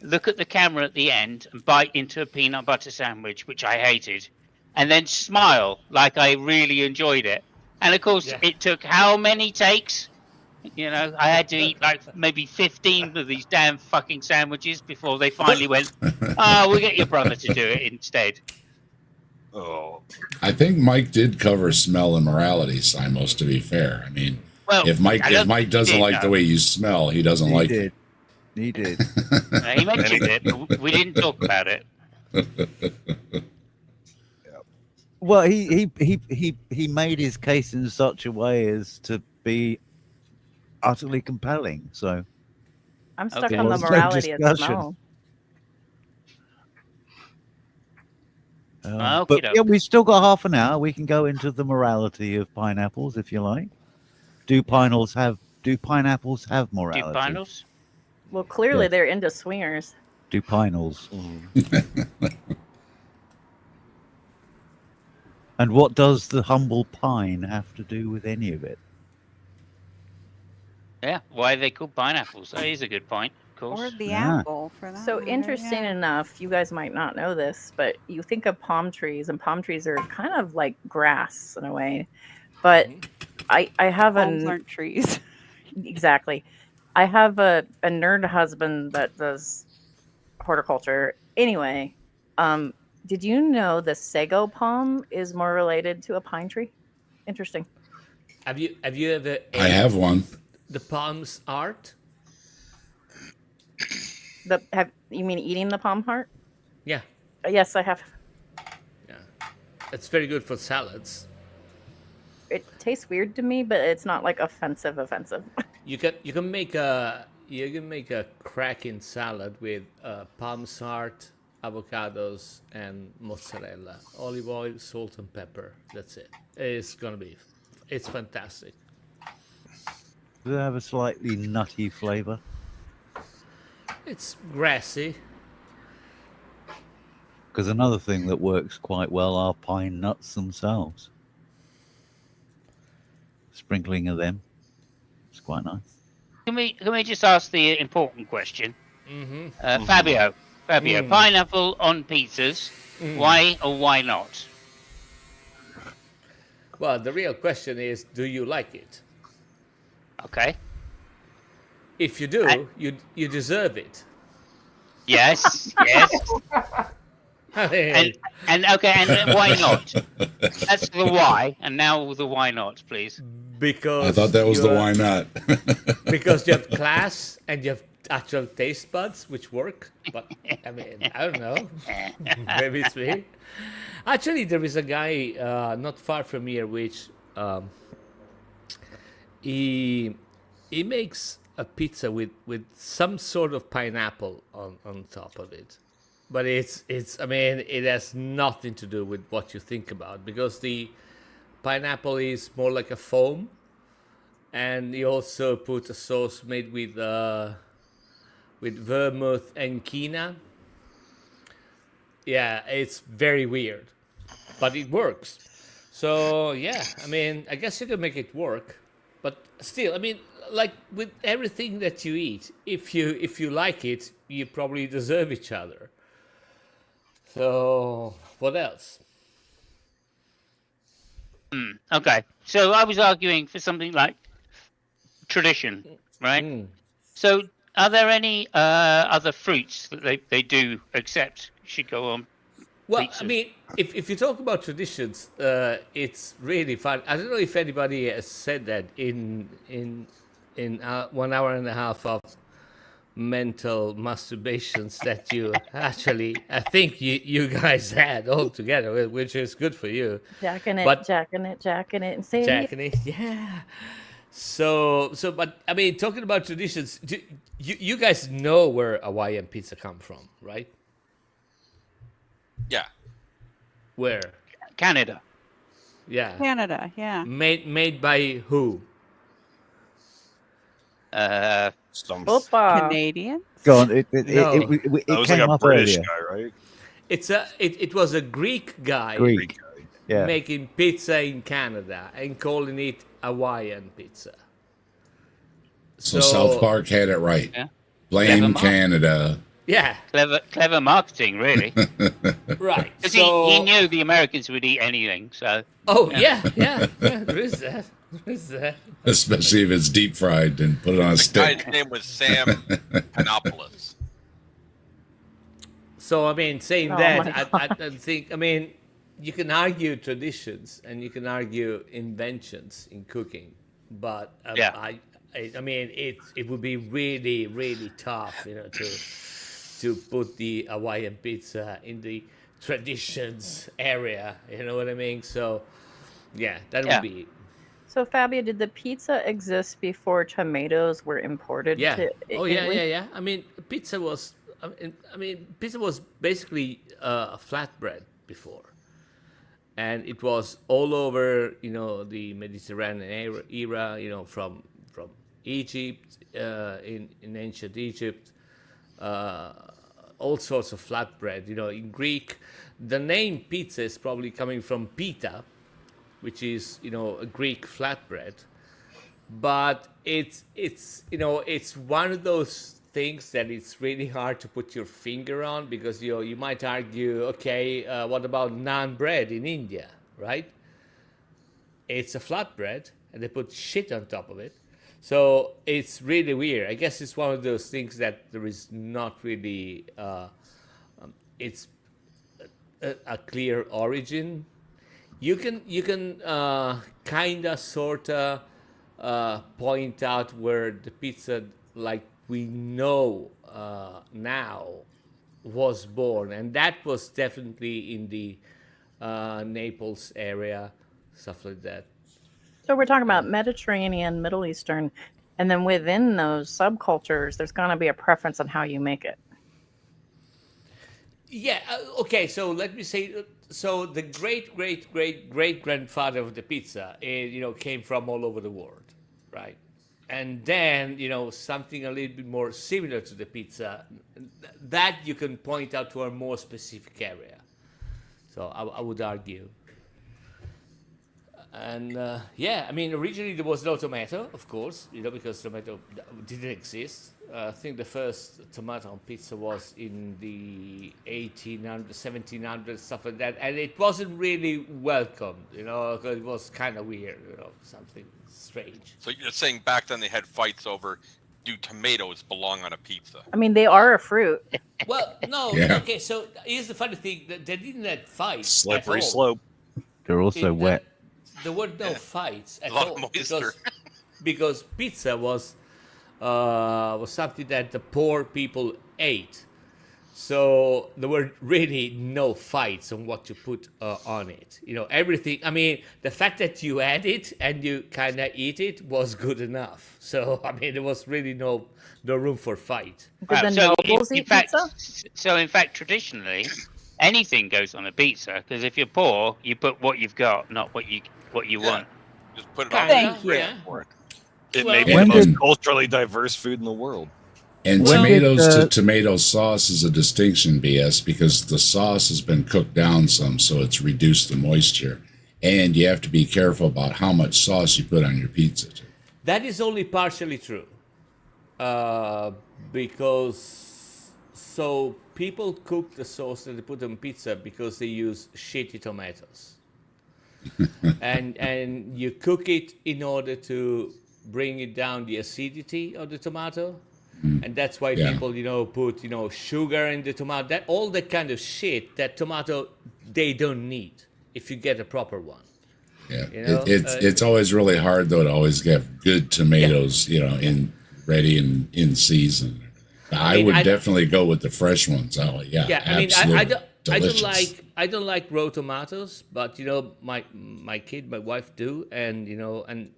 look at the camera at the end and bite into a peanut butter sandwich, which I hated, and then smile like I really enjoyed it. And of course, it took how many takes? I had to eat like maybe 15 of these damn fucking sandwiches before they finally went, we'll get your brother to do it instead. Oh, I think Mike did cover smell and morality, Simos, to be fair. I mean, Well, if Mike I don't Mike think he doesn't did, like no. the way you smell, he doesn't He like did. it. He did. He mentioned it, but we didn't talk about it. Well, he made his case in such a way as to be utterly compelling. So I'm stuck Okay. on the There's no morality of the discussion. smell. but Okey-doke. yeah, we've still got half an hour. We can go into the morality of pineapples if you like. Do pineapples have morality? Do finals? Well, clearly Yeah. they're into swingers. Do pineapples? And what does the humble pine have to do with any of it? Yeah, why are they called pineapples? That is a good point, of course. Or the Yeah. apple for that. So matter, interesting yeah. enough, you guys might not know this, but you think of palm trees, and palm trees are kind of like grass in a way. But I have Palms a aren't trees. exactly. I have a nerd husband that does horticulture. Anyway, did you know the sago palm is more related to a pine tree? Interesting. Have you ever I have one. the palm's art? You mean eating the palm heart? Yeah. Yes, I have. Yeah. It's very good for salads. It tastes weird to me, but it's not like offensive. You can make a cracking salad with palm heart, avocados, and mozzarella, olive oil, salt, and pepper. That's it. It's fantastic. Does it have a slightly nutty flavor? It's grassy. Because another thing that works quite well are pine nuts themselves. Sprinkling of them. It's quite nice. Can we just ask the important question? Mm-hmm. Fabio, Mm. pineapple on pizzas, why or why not? Well, the real question is, do you like it? Okay. If you do, you deserve it. Yes, yes. I mean, And okay, and then why not? That's the why, and now the why not, please. because I thought that was you the are- why not. because you have class and you have actual taste buds which work. But I mean, I don't know. Maybe it's me. Actually, there is a guy not far from here which he he makes a pizza with some sort of pineapple on top of it, but it's I mean, it has nothing to do with what you think about, because the pineapple is more like a foam, and he also put a sauce made with vermouth and quinoa. Yeah, it's very weird, but it works. So yeah, I mean, I guess you can make it work, but still, I mean, like with everything that you eat, if you like it, you probably deserve each other. So what else? Okay, so I was arguing for something like tradition, right? So are there any other fruits that they do accept should go on? Well, pizzas? I mean, if you talk about traditions, it's really fun. I don't know if anybody has said that in 1 hour and a half of mental masturbations that you actually, I think you guys had all together, which is good for you. Jacking it, But jacking it, jacking it, and saying Jacking it, yeah. So, but I mean, talking about traditions, you guys know where Hawaiian pizza come from, right? Yeah. Where? Canada. Yeah. Canada, yeah. Made by who? Canadian. Go on. It No. came like up earlier. right? It was a Greek guy. Greek. Yeah. Making pizza in Canada and calling it Hawaiian pizza. So South Park had it right. Yeah. Blame Clever Canada. Yeah. Clever marketing, really. Right. Because So he knew the Americans would eat anything. So. Oh yeah. There is that. There is that. Especially if it's deep fried and put it on a The stick. guy's name was Sam Panopoulos. So I mean, saying Oh, that, my I think, I mean, you can argue traditions and you can argue inventions in cooking, but Yeah. I mean, it would be really, really tough, to put the Hawaiian pizza in the traditions area. You know what I mean? So, yeah, that Yeah. would be. So, Fabio, did the pizza exist before tomatoes were imported? Yeah. To Oh yeah, Italy? yeah. I mean, pizza was. I mean, pizza was basically a flatbread before, and it was all over, the Mediterranean era. From Egypt, in ancient Egypt, all sorts of flatbread. In Greek, the name pizza is probably coming from pita, which is a Greek flatbread, but it's one of those things that it's really hard to put your finger on, because you might argue, okay, what about naan bread in India, right? It's a flatbread and they put shit on top of it, so it's really weird. I guess it's one of those things that there is not really it's a clear origin. You can kind of sort of point out where the pizza, like we know now, was born, and that was definitely in the Naples area, stuff like that. So we're talking about Mediterranean, Middle Eastern, and then within those subcultures, there's going to be a preference on how you make it. Yeah. Okay. So let me say. So the great grandfather of the pizza, came from all over the world, right? And then something a little bit more similar to the pizza, that you can point out to a more specific area. So I would argue. And yeah, I mean, originally there was no tomato, of course, because tomato didn't exist. I think the first tomato on pizza was in the 1800s, 1700s, stuff like that, and it wasn't really welcomed. Because it was kind of weird, something strange. So you're saying back then they had fights over, do tomatoes belong on a pizza? I mean, they are a fruit. Well, no, Yeah. okay. So here's the funny thing: that they didn't have fights. Slippery at all. slope. They're also wet. There were no fights at A lot all of moisture. because pizza was something that the poor people ate. So there were really no fights on what to put on it. You know, everything. I mean, the fact that you had it and you kind of eat it was good enough. So I mean, there was really no room for fight. Did the so nobles in eat fact, pizza? so in fact, traditionally, anything goes on a pizza because if you're poor, you put what you've got, not what you want. Just put it on. Thank you. Yeah. For it. It Well- may be When the most did- culturally diverse food in the world. And Well, tomatoes did, to tomato sauce is a distinction, BS, because the sauce has been cooked down some, so it's reduced the moisture. And you have to be careful about how much sauce you put on your pizza. Too. That is only partially true, because so people cook the sauce that they put on pizza because they use shitty tomatoes, and you cook it in order to bring it down the acidity of the tomato, and that's why Yeah. people put sugar in the tomato, that all that kind of shit that tomato they don't need if you get a proper one. Yeah, You know, it's always really hard though to always get good tomatoes, ready and in season. I mean, would I- definitely go with the fresh ones. Oh yeah, Yeah, I mean, absolutely. I don't like raw tomatoes, but my wife do, and and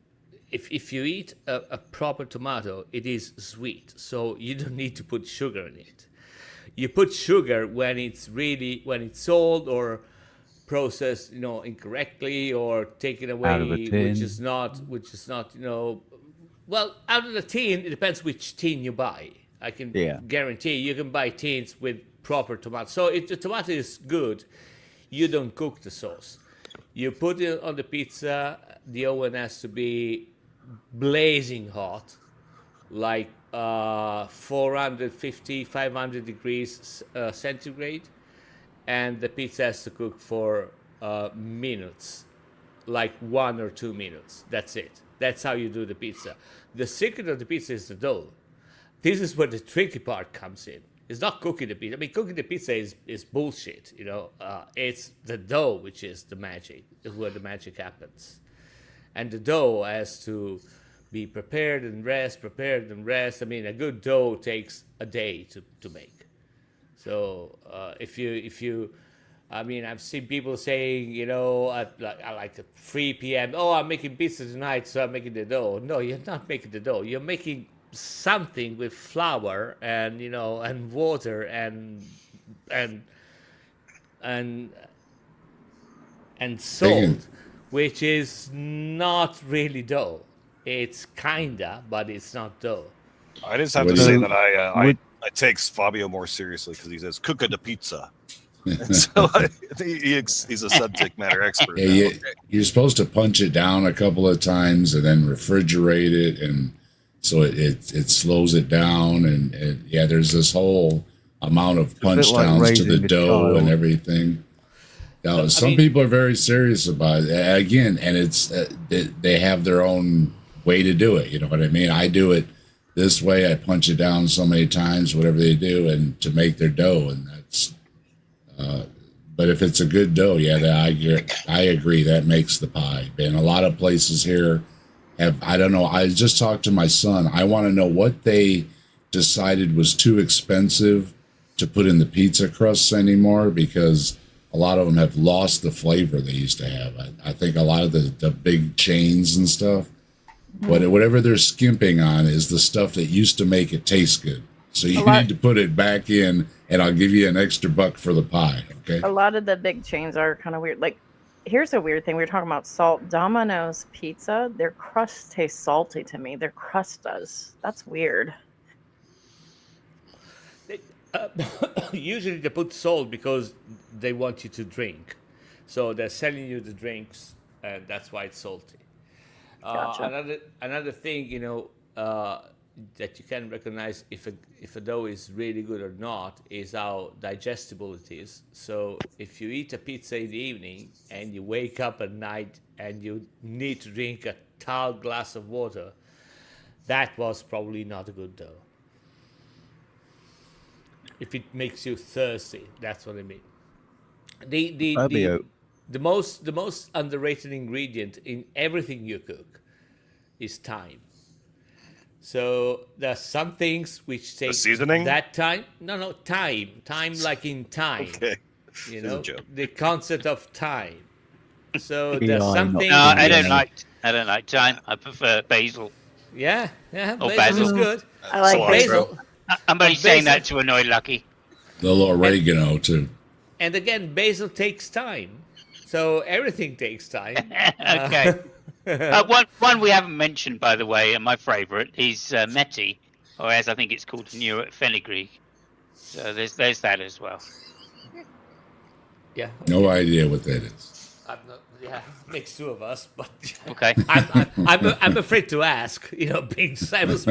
if you eat a proper tomato, it is sweet, so you don't need to put sugar in it. You put sugar when it's sold or processed, incorrectly or taken away, Out of a tin. which is not, well, out of the tin. It depends which tin you buy. I can Yeah. guarantee you can buy tins with proper tomatoes. So if the tomato is good, you don't cook the sauce. You put it on the pizza. The oven has to be blazing hot, like 450, 500 degrees centigrade, and the pizza has to cook for minutes, like 1 or 2 minutes. That's it. That's how you do the pizza. The secret of the pizza is the dough. This is where the tricky part comes in. It's not cooking the pizza. I mean, cooking the pizza is bullshit. It's the dough which is the magic. Is where the magic happens, and the dough has to be prepared and rest. I mean, a good dough takes a day to make. So if you, I mean, I've seen people saying, at like at 3 p.m. Oh, I'm making pizza tonight, so I'm making the dough. No, you're not making the dough. You're making something with flour and and water and salt, which is not really dough. It's kinda, but it's not dough. I just have What to do say you- that I takes Fabio more seriously because he says "cook the pizza." So he's a subject matter expert. Yeah, now. you're supposed to punch it down a couple of times and then refrigerate it, and so it slows it down. And there's this whole amount of a punch bit like downs to raising the a dough and child. everything. Now, some mean- people are very serious about it. Again, and it's they have their own way to do it. You know what I mean? I do it this way. I punch it down so many times, whatever they do, and to make their dough, and that's. But if it's a good dough, I agree. That makes the pie. And a lot of places here have, I don't know. I just talked to my son. I want to know what they decided was too expensive to put in the pizza crusts anymore, because a lot of them have lost the flavor they used to have. I think a lot of the big chains and stuff, whatever they're skimping on is the stuff that used to make it taste good. So you need to put it back in, and I'll give you an extra buck for the pie. Okay. A lot of the big chains are kind of weird. Like, here's a weird thing. We were talking about salt. Domino's Pizza, their crust tastes salty to me. Their crust does. That's weird. Usually they put salt because they want you to drink, so they're selling you the drinks, and that's why it's salty. Gotcha. Another thing, that you can recognize if a dough is really good or not is how digestible it is. So if you eat a pizza in the evening and you wake up at night and you need to drink a tall glass of water, that was probably not a good dough. If it makes you thirsty, that's what I mean. Fabio. The most underrated ingredient in everything you cook is thyme. So there's some things which take seasoning? that time. No, time like in time. Okay. You It's a know, joke. the concept of time. So Yeah, there's I some know. things. No, I Yeah. don't like thyme. I prefer basil. Yeah, Or basil is basil. good. I like Cilantro. Basil, I'm only But saying basil- that to annoy Lucky. The little oregano too. and again, basil takes time. So everything takes time. Okay. One we haven't mentioned, by the way, and my favourite is Meti, or as I think it's called in Europe, fenugreek. So there's that as well. Yeah. No idea what that is. I'm not, yeah, makes two of us, but Okay. I'm afraid to ask. You know, being Samus,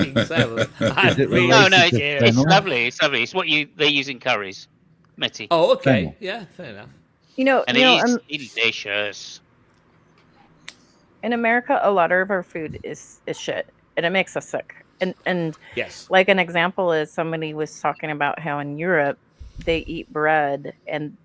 I Is it really No, related no, to it's fennel? lovely. It's lovely. It's what they use in curries. Meti. Oh, okay. Fennel. Yeah, fair enough. You know, And you know, it is delicious. in America, a lot of our food is shit, and it makes us sick. And Yes. like an example is somebody was talking about how in Europe they eat bread, and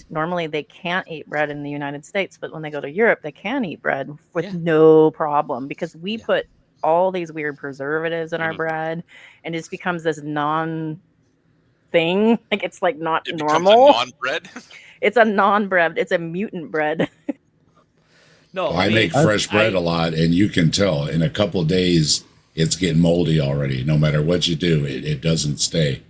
normally they can't eat bread in the United States, but when they go to Europe, they can eat bread with Yeah. no problem because we Yeah. put all these weird preservatives in our Mhm. bread, and it just becomes this thing. Like it's like not It becomes normal. a non-bread. It's a non-bread. It's a mutant bread. No, I make fresh bread a lot, and you can tell in a couple of days it's getting moldy already. No matter what you do, it doesn't stay.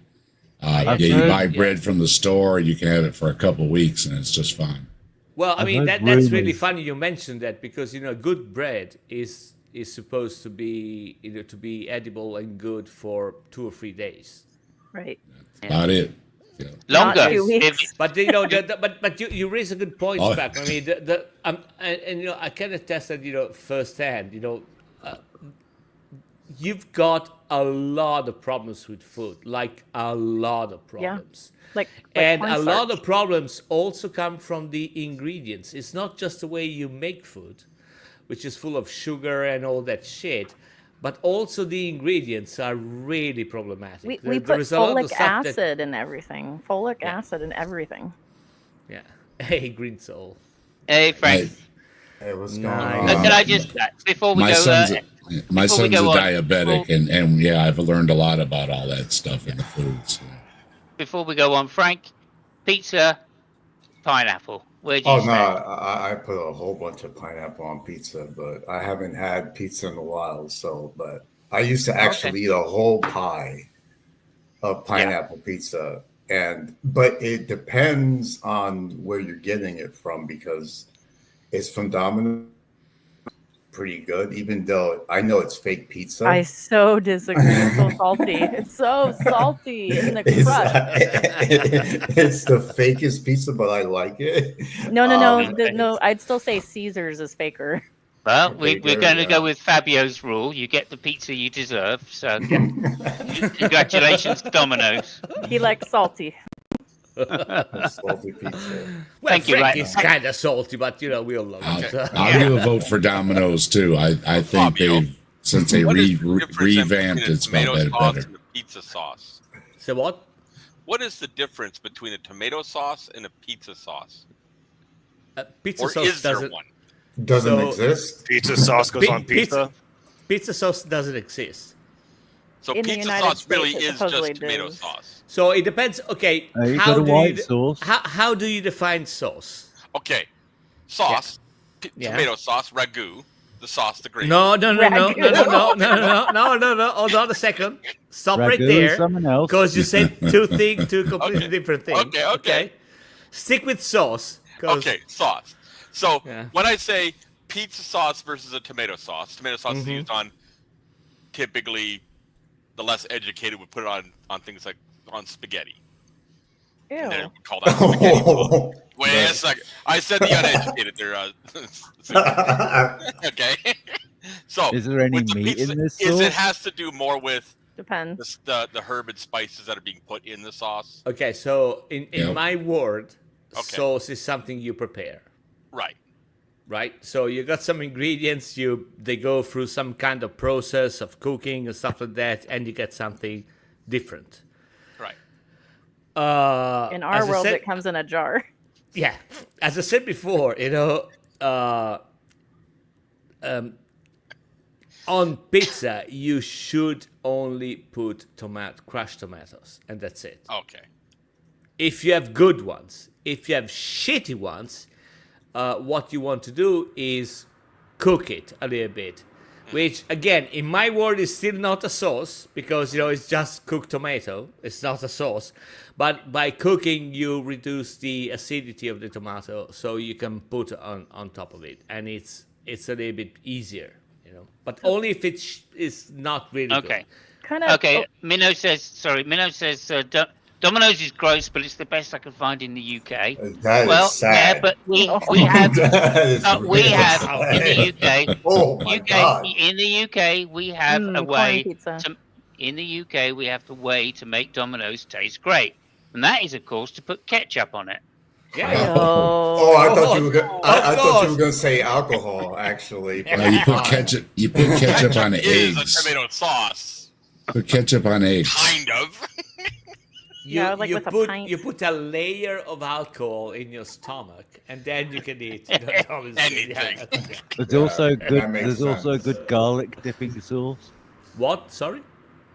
I've You heard- buy bread from the store, you can have it for a couple of weeks, and it's just fine. Well, I I've mean heard that's really rumors. funny you mentioned that because you know good bread is supposed to be to be edible and good for 2 or 3 days. Right. About it. Yeah. Longer. Not 2 weeks. If- But you know, but you raise a good point, Oh. Spack. I mean, and you know, I can attest that firsthand. You've got a lot of problems with food, like a lot of problems. Like And a lot cornstarch. of problems also come from the ingredients. It's not just the way you make food, which is full of sugar and all that shit, but also the ingredients are really problematic. We There put is a lot of folic stuff that- acid in everything. Folic Yeah. acid in everything. yeah. Hey, Green Soul. Hey, Frank. Hey, what's going Nice. on? Can I just before we My go? son's my before we son's a go on, diabetic, and yeah, I've learned a lot about all that stuff in the foods. Before we go on, Frank, pizza, pineapple. Where do you Oh no, stand? I put a whole bunch of pineapple on pizza, but I haven't had pizza in a while. So, but I used to actually eat a whole pie of pineapple pizza, but it depends on where you're getting it from because it's from Domino's. Pretty good, even though I know it's fake pizza. I so disagree. It's so salty. It's so salty in the It's, crust. it's the fakest pizza, but I like it. No. okay. No, I'd still say Caesar's is faker. Well, Okay, we're good, going to yeah. go with Fabio's rule. You get the pizza you deserve. So, congratulations, Domino's. He likes salty. Salty pizza. Well, Thank you, Frank Ryan. is kind of salty, but we all love it. I'll give a vote for Domino's too. I think Fabio, they've since they What is the difference then revamped, between a it's about tomato sauce better. and a pizza sauce? So what? What is the difference between a tomato sauce and a pizza sauce? Pizza Or sauce is there doesn't. one? Doesn't So- exist. Pizza sauce goes on pizza. Pizza sauce doesn't exist. So In the pizza United sauce really States, it is supposedly just tomato does. sauce. So it depends. Okay, You how got a do white you sauce. how do you define sauce? Okay, sauce, Yeah. tomato sauce, ragu, the sauce, the gravy. No. Ragu. Hold on a second. Stop right Ragu is there. something else. Because you said two completely Okay. different things. Okay. Stick with sauce. 'cause- Okay, sauce. So Yeah. when I say pizza sauce versus a tomato sauce is Mhm. used on typically the less educated would put it on things like on spaghetti. Ew. And then it would call that spaghetti. Wait a second. I said the uneducated there. Okay. So Is there any with the meat pizza, in this it sauce? has to do more with Depends. the herb and spices that are being put in the sauce. Okay, so in Yep. my word, Okay. sauce is something you prepare. Right. Right, so you got some ingredients. They go through some kind of process of cooking and stuff like that, and you get something different. Right. In as our I world, said- it comes in a jar. Yeah, as I said before, on pizza, you should only put crushed tomatoes, and that's it. Okay. If you have good ones, if you have shitty ones, what you want to do is cook it a little bit, which again, in my world, is still not a sauce because it's just cooked tomato. It's not a sauce, but by cooking, you reduce the acidity of the tomato, so you can put on top of it, and it's a little bit easier, But only if it's not really Okay. Kind of. Okay. Minnow says, Domino's is gross, but it's the best I can find in the UK. That is sad. Yeah, but we have That is we really have sad. in the UK. Oh my God. In the UK, we have a corn way pizza. in the UK we have a way to make Domino's taste great, and that is of course to put ketchup on it. Yeah. Oh, I thought you were gonna. I thought course. you were gonna say alcohol. Actually, No, you put ketchup. You put ketchup on Is eggs. a tomato sauce. Put ketchup on eggs. Kind of. Yeah, like with a pint. You put a layer of alcohol in your stomach, and then you can eat Anything. There's also that good. makes There's also sense. good garlic dipping sauce. What? Sorry?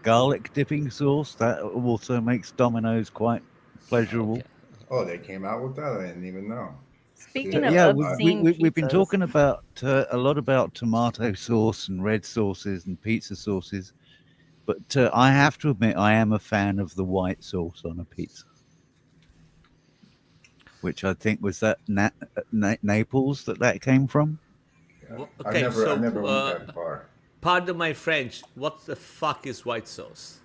Garlic dipping sauce that also makes Domino's quite pleasurable. Okay. oh, they came out with that. I didn't even know. Speaking of Yeah, obscene we've been pizzas, talking about a lot about tomato sauce and red sauces and pizza sauces, but I have to admit I am a fan of the white sauce on a pizza, which I think was that Naples that came from. Well, I okay, never, so, I never went that far. Pardon my French. What the fuck is white sauce?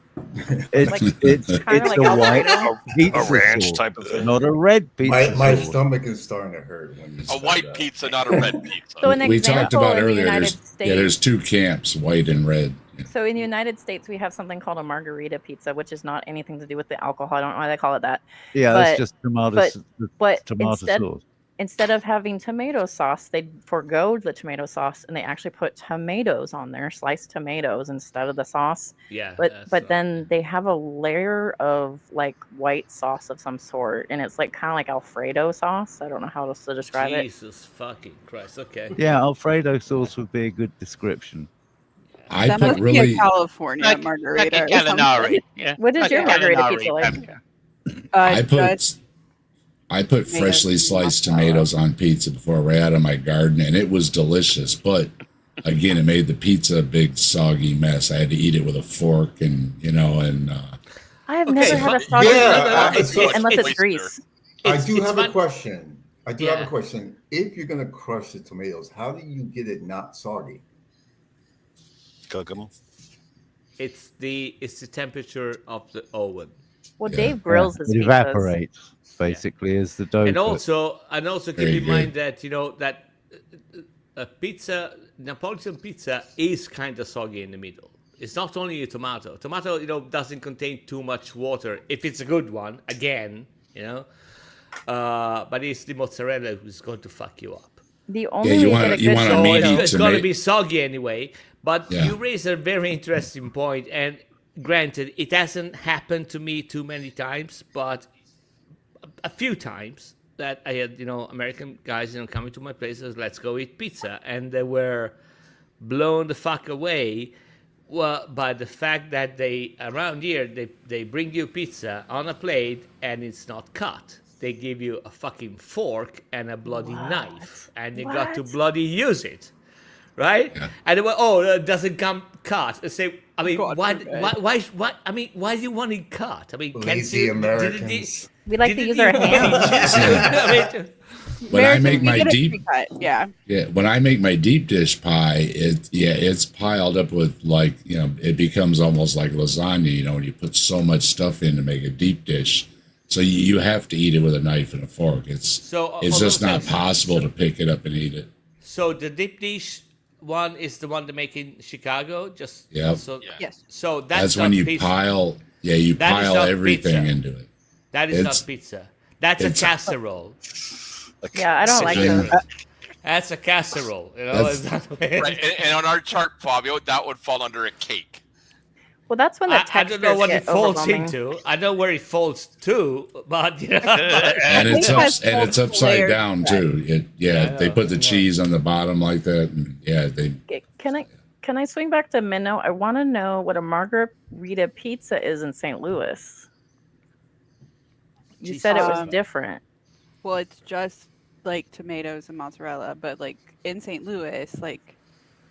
It's Like- it's kinda like a white Alfredo? pizza A ranch sauce, type of thing. not a red pizza My sauce. stomach is starting to hurt when you A said white that. pizza, not a red pizza. So an We talked example about in the earlier. United There's States. there's two camps, white and red. So in the United States, we have something called a margarita pizza, which is not anything to do with the alcohol. I don't know why they call it that. Yeah, but- that's just But tomato sauce. instead of having tomato sauce, they forgo the tomato sauce and they actually put tomatoes on there, sliced tomatoes instead of the sauce. Yeah. But then they have a layer of like white sauce of some sort, and it's like kind of like Alfredo sauce. I don't know how else to describe it. Jesus fucking Christ. Okay. Yeah, Alfredo sauce would be a good description. I That put must be really. a California Like margarita. a or something. calamari. Yeah. What is Like your a margarita calamari pizza like? pizza. I Dutch- put freshly sliced tomatoes on pizza before right out of my garden, and it was delicious. But again, it made the pizza a big soggy mess. I had to eat it with a fork, and I have Okay, never had a but- soggy Yeah, pizza it's- unless it's it's- grease. I It's- do it's have fun- a question. I do have Yeah. a question. If you're gonna crush the tomatoes, how do you get it not soggy? Cook them. It's the temperature of the oven. Well, Yeah. Dave grills his it pizzas. evaporates basically as the dough. And cooks. also keep Very in mind good. that that a pizza, Napolitan pizza, is kind of soggy in the middle. It's not only a tomato. Tomato, doesn't contain too much water if it's a good one. Again, but it's the mozzarella who's going to fuck you up. The only you way wanna- to get you a good wanna So meat tomato. eat it's going to tomato. be soggy anyway. But Yeah. you raise a very interesting point, and granted, it hasn't happened to me too many times, but a few times that I had, American guys, coming to my places, let's go eat pizza, and they were blown the fuck away. Well, by the fact that around here they bring you pizza on a plate and it's not cut. They give you a fucking fork and a bloody knife, and you got to What? bloody use it, right? Yeah. And they were, it doesn't come cut. I say, I mean, God why forbid. I mean, why do you want it cut? I mean, can't Lazy you- Americans. We like to didn't use our you- hands. I mean, when I Americans, make we my get it deep pre-cut, yeah. when I make my deep dish pie, it's piled up with it becomes almost like lasagna. When you put so much stuff in to make a deep dish. So you have to eat it with a knife and a fork. It's So, it's hold just on a not second. possible to pick it up and eat it. So the deep dish one is the one they make in Chicago. Just Yep. So, Yeah. Yes. so That's not when you pizza. pile. Yeah, you That is pile not everything pizza. into it. That is It's- not pizza. That's a it's- casserole. Yeah, I don't like Different. those. That's a casserole. That's- It's not- Right, and on our chart, Fabio, that would fall under a cake. Well, that's when the I textures don't know what get it falls overwhelming. into. I know where it falls to, but And it's It has it's upside layers down to it. too. They put the cheese on the bottom like that, and Can Can I swing back to Minnow? I want to know what a margarita pizza is in St. Louis. You said it was Um, different. Well, it's just like tomatoes and mozzarella, but like in St. Louis, like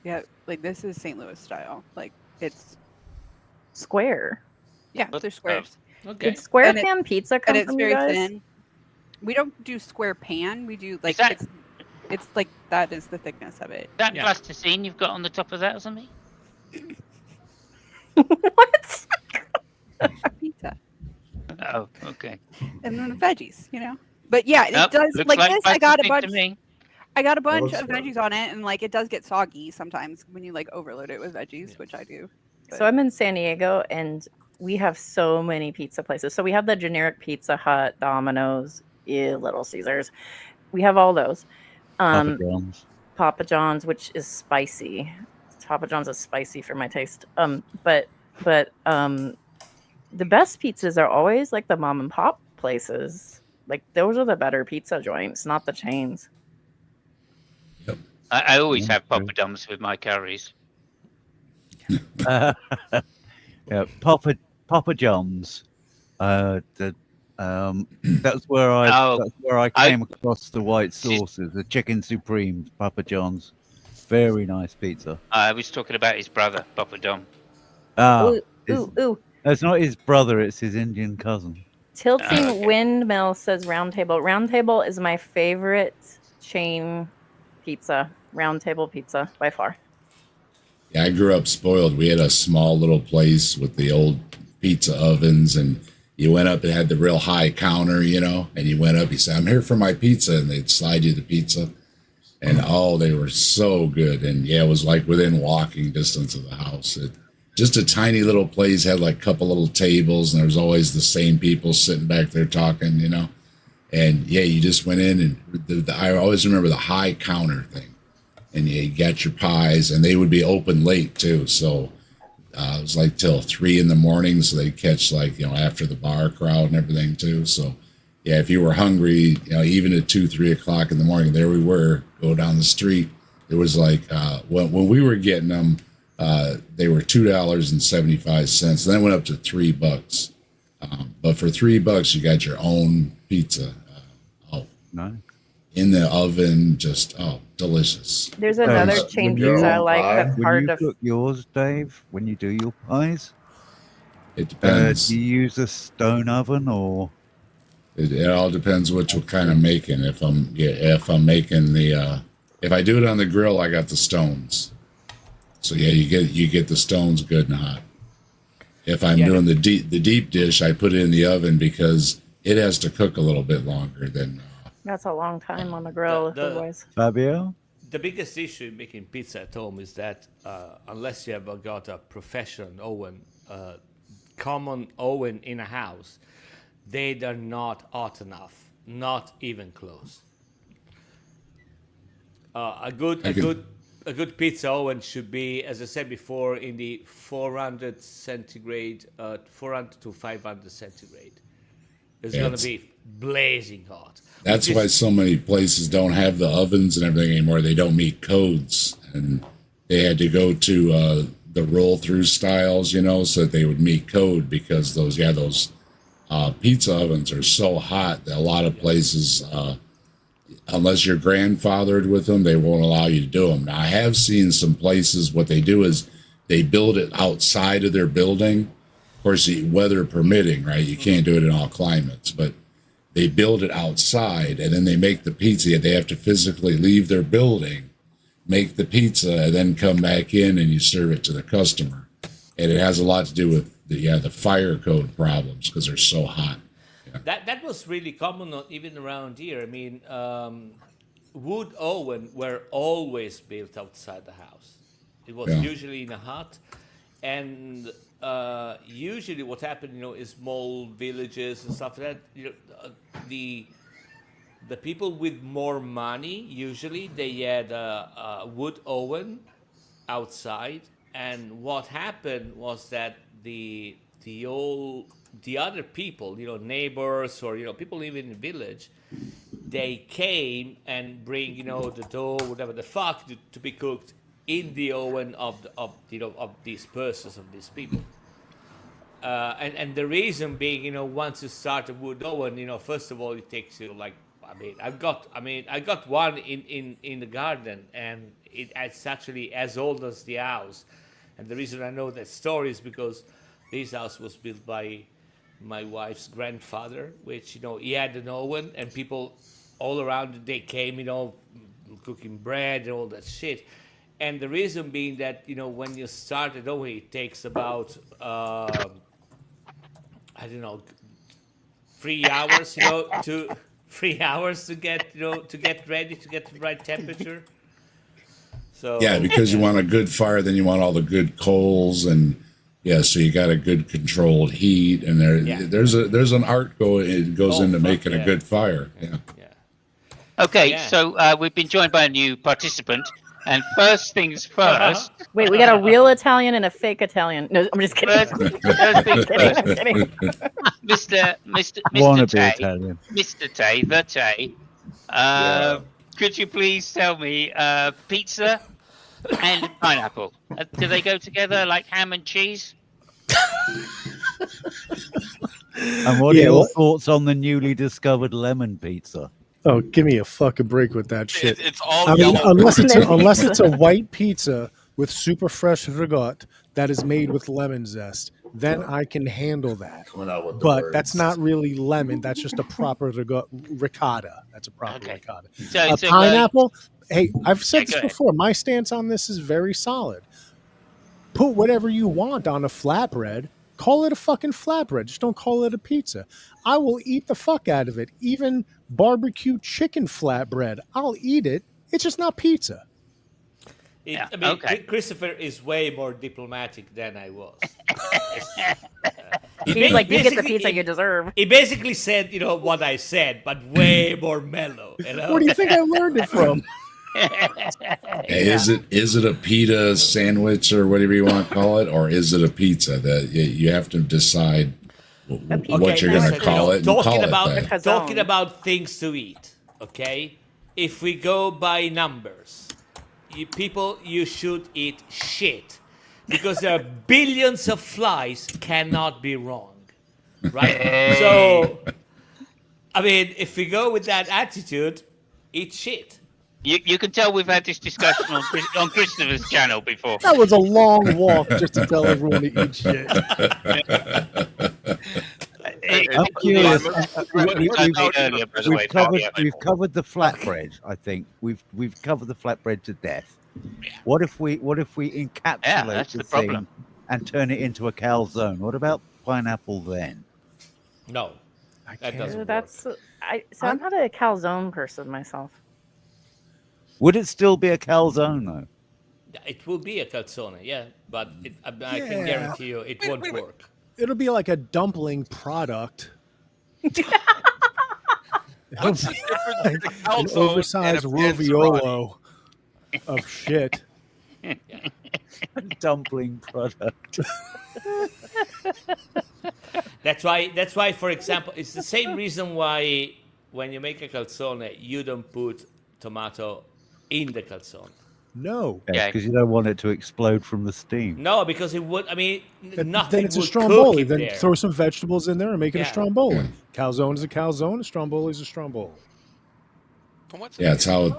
yeah, like this is St. Louis style. Like it's Square. yeah, they're squares. Okay. Did square And it- pan pizza and come it's from you very guys? thin. We don't do square pan. We do like that- it's like that is the thickness of it. That Yeah. plasticine you've got on the top of that or something? What? A pizza. Oh, okay. And then the veggies, you know. But yeah, it Nope, does looks like like this. I got a plasticine to bunch. me. I got a bunch looks of good. veggies on it, and like it does get soggy sometimes when you like overload it with veggies, which I do. So I'm in San Diego, and we have so many pizza places. So we have the generic Pizza Hut, Domino's, Little Caesars. We have all those. Papa John's. Papa John's, which is spicy. Papa John's is spicy for my taste. But the best pizzas are always like the mom and pop places. Like those are the better pizza joints, not the chains. I always have poppadoms with my curries. Yeah, Papa John's. That's where I came across the white sauces, the chicken supreme. Papa John's, very nice pizza. I was talking about his brother, Poppadom. Ooh. It's not his brother; it's his Indian cousin. Tilting Windmill says Round Table. Round Table is my favorite chain pizza. Round Table pizza by far. Yeah, I grew up spoiled. We had a small little place with the old pizza ovens, and you went up and had the real high counter, you know, and you went up, you said, I'm here for my pizza, and they'd slide you the pizza. And oh, they were so good. And yeah, it was like within walking distance of the house. Just a tiny little place, had like a couple little tables, and there was always the same people sitting back there talking, you know. And yeah, you just went in, and I always remember the high counter thing. And you got your pies, and they would be open late too. So it was like till 3 a.m. So they'd catch like, you know, after the bar crowd and everything too. So yeah, if you were hungry, you know, even at 2, 3 o'clock in the morning, there we were, go down the street. It was like, when we were getting them, they were $2.75. Then it went up to $3. But for $3, you got your own pizza. Nice. In the oven, just delicious. There's another chain pizza I like that's When hard you to. cook yours, Dave, when you do your pies, it depends. Do you use a stone oven or? It all depends what you're kind of making. If I'm making if I do it on the grill, I got the stones. So yeah, you get the stones good and hot. If I'm doing the deep dish, I put it in the oven because it has to cook a little bit longer than. That's a long time on the grill, otherwise. Fabio? The biggest issue in making pizza at home is that unless you have got a professional oven, common oven in a house, they are not hot enough, not even close. A good pizza oven should be, as I said before, in the 400 centigrade, 400 to 500 centigrade. It's going to be blazing hot. That's why so many places don't have the ovens and everything anymore. They don't meet codes, and they had to go to the roll-through styles, you know, so that they would meet code because those pizza ovens are so hot that a lot of places, unless you're grandfathered with them, they won't allow you to do them. Now, I have seen some places, what they do is they build it outside of their building. Of course, weather permitting, right? You can't do it in all climates, but they build it outside, and then they make the pizza. They have to physically leave their building, make the pizza, and then come back in and you serve it to the customer. And it has a lot to do with the fire code problems because they're so hot. That was really common even around here. I mean, wood oven were always built outside the house. It was usually in a hut, and usually what happened, you know, is small villages and stuff like that. You know, the people with more money usually they had a wood oven outside, and what happened was that the other people, you know, neighbors or, you know, people living in the village, they came and bring, you know, the dough, whatever the fuck, to be cooked in the oven of these persons, of these people. And the reason being, once you start a wood oven, first of all, it takes you like, I got one in the garden, and it's actually as old as the house. And the reason I know that story is because this house was built by my wife's grandfather, which, he had an oven, and people all around, they came, cooking bread and all that shit. And the reason being that, when you start it oven, it takes about, 3 hours, 3 hours to get ready, to get the right temperature. So Yeah, because you want a good fire, then you want all the good coals, and so you got a good controlled heat, and there's an art goes into making a good fire. Yeah. Okay, so we've been joined by a new participant, and first things first. Wait, we got a real Italian and a fake Italian. No, I'm just kidding. First things first. Mr. Wanna be Tay, Italian. Mr. Tay, the Tay. Could you please tell me pizza and pineapple? Do they go together like ham and cheese? And what are your thoughts on the newly discovered lemon pizza? Oh, give me a fucking break with that shit. It's all I mean, yellow. unless it's a white pizza with super fresh ricotta that is made with lemon zest, then I can handle that. But that's not really lemon. That's just a proper ricotta. That's a proper ricotta. So Pineapple. Hey, I've said Yeah, this go ahead. before. My stance on this is very solid. Put whatever you want on a flatbread. Call it a fucking flatbread. Just don't call it a pizza. I will eat the fuck out of it. Even barbecue chicken flatbread, I'll eat it. It's just not pizza. Christopher is way more diplomatic than I was. He's like, you get the pizza you deserve. He basically said, what I said, but way more mellow. Where do you think I learned it from? Hey, is it a pita sandwich or whatever you want to call it, or is it a pizza? That you have to decide what you're going to call it. And call it that. Talking about things to eat, okay? If we go by numbers, you should eat shit, because there are billions of flies. Cannot be wrong, right? So, if we go with that attitude, eat shit. You can tell we've had this discussion on Christopher's channel before. That was a long walk just to tell everyone to eat shit. I'm curious. We've covered the flatbread. I think we've covered the flatbread to death. What if we encapsulate that's the the thing problem. and turn it into a calzone? What about pineapple then? No, that doesn't work. I'm not a calzone person myself. Would it still be a calzone though? It will be a calzone, yeah, but I can guarantee you it won't work. It'll be like a dumpling product. What's the difference between a An calzone oversized and a raviolo of shit. Dumpling product. That's why, for example, it's the same reason why when you make a calzone, you don't put tomato in the calzone. No. Because you don't want it to explode from the steam. No, because it would. Nothing. Then it's a would stromboli. cook Then in there. throw some vegetables in there and make it a Yeah. stromboli. Calzone is a calzone. A stromboli is a stromboli. Yeah, it's how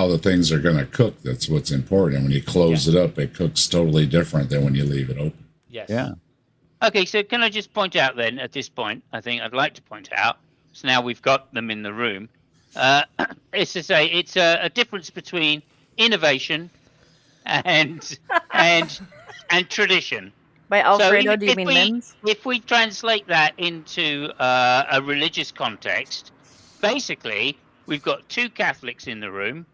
the things are going to cook. That's what's important. When you close it up, it cooks totally different than when you leave it open. Yes. Yeah. Okay, so can I just point out then, at this point, I think I'd like to point out, so now we've got them in the room, it's to say it's a difference between innovation and tradition. By Alfredo, So do you mean Mims? if we translate that into a religious context, basically we've got two Catholics in the room,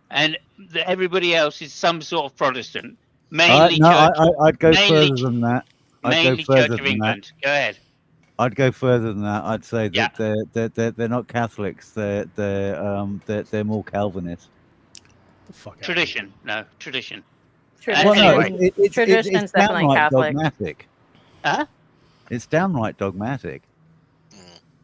and everybody else is some sort of Protestant, mainly Church. I'd go mainly- further than that. Mainly Church of England. Go ahead. I'd go further than that. I'd say that they're not Catholics. They're more Calvinist. Tradition. No, tradition. Well, no, Anyway. Tradition's definitely downright Catholic. dogmatic. Huh? It's downright dogmatic.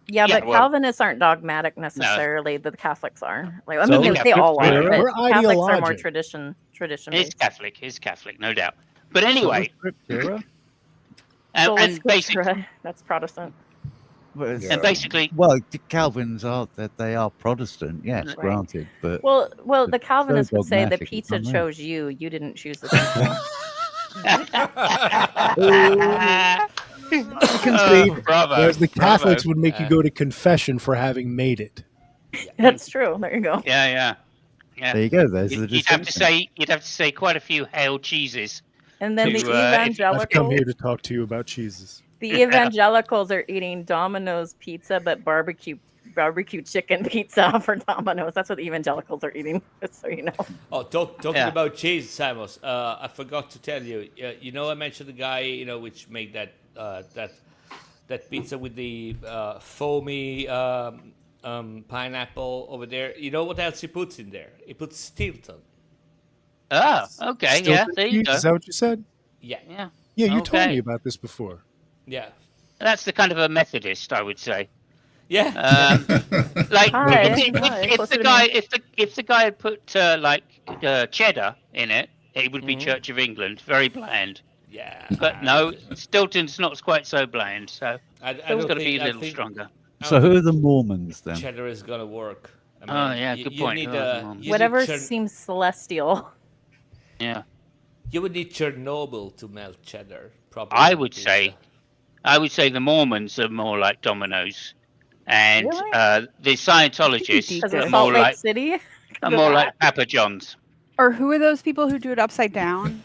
Yeah, Yeah, but well- Calvinists aren't dogmatic necessarily. The Catholics are. Like, I So- mean, they all are. We're But Catholics are more ideologic. tradition It's based. Catholic. It's Catholic, no doubt. But anyway, Scriptura? and basically, Scriptura, that's Protestant. Well, it's- and basically, well, the Calvins are that they are Protestant, yes, Right. granted, but Well, the It's Calvinists so would say the dogmatic, pizza isn't it? chose you. You didn't choose the pizza. Concede. bravo. Whereas the bravo. Catholics would make you go to confession for having made it. That's true. There you go. Yeah. there you go. There's the You'd have to distinction. say quite a few hail cheeses. And then To, the if- I've come evangelicals, here to talk to you about cheeses. the evangelicals are eating Domino's pizza, but barbecue chicken pizza for Domino's. That's what the evangelicals are eating. Just so you know. Oh, talking Yeah. about cheese, Simos. I forgot to tell you. You know, I mentioned the guy, which made that pizza with the foamy pineapple over there. You know what else he puts in there? He puts Stilton. Oh, okay. Still Yeah, good there you cheese? go. Is that what you said? Yeah, Yeah. Yeah, you told Okay. me about this before. yeah, That's the kind of a Methodist, I would say. yeah. Like Hi, if hi, closer the to guy me. if the guy had put cheddar in it, it would be Mhm. Church of England, very bland. Yeah. But no, Stilton's not quite so bland, so I it's don't got to be think- a I little think- stronger. I So don't who are the Mormons then? cheddar is gonna work. I Oh, yeah, good you point. Need, Who are the Mormons? you Whatever need seems celestial. Yeah, you would need Chernobyl to melt cheddar. Probably. I would say the Mormons are more like Domino's, and Really? the Scientologists Because are of Salt more Lake like City. Papa John's. Or who are those people who do it upside down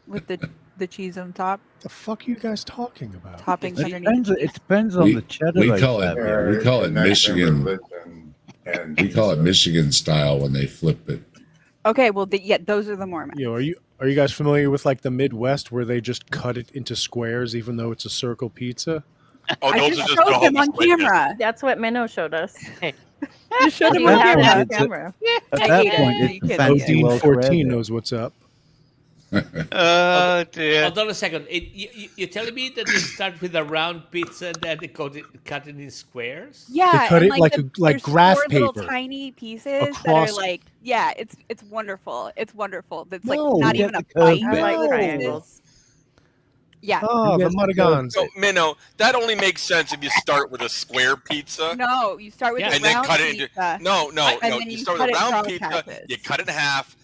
with the cheese on top, The fuck are you guys talking about? toppings It underneath? depends on the cheddar. we they call have. it we call it Michigan. Religion and We call it Michigan style when they flip it. Okay, well, those are the Mormons. Are you guys familiar with like the Midwest where they just cut it into squares even though it's a circle pizza? Oh, I those just are just showed the them on homeless witness. camera. That's what Minnow showed us. Just showed them You on have it camera. on camera. At I that ate it. point, You it's kidding. fancy Odin Welsh 14 red. knows what's up. Oh dear. Hold on a second. You're telling me that they start with a round pizza and then they cut it in squares? Yeah, cut and it like there's graph 4 little paper tiny pieces across- that are like, yeah, it's wonderful. It's wonderful. That's like No, not you even get a the bite. curve I bit. like No. triangles. Yeah. Oh, the Mudigans. So, Minnow, that only makes sense if you start with a square pizza No, you start with Yeah. a and then round cut it into. pizza. No, and no. then You you start cut with a it round round pizza, patches. you cut it in half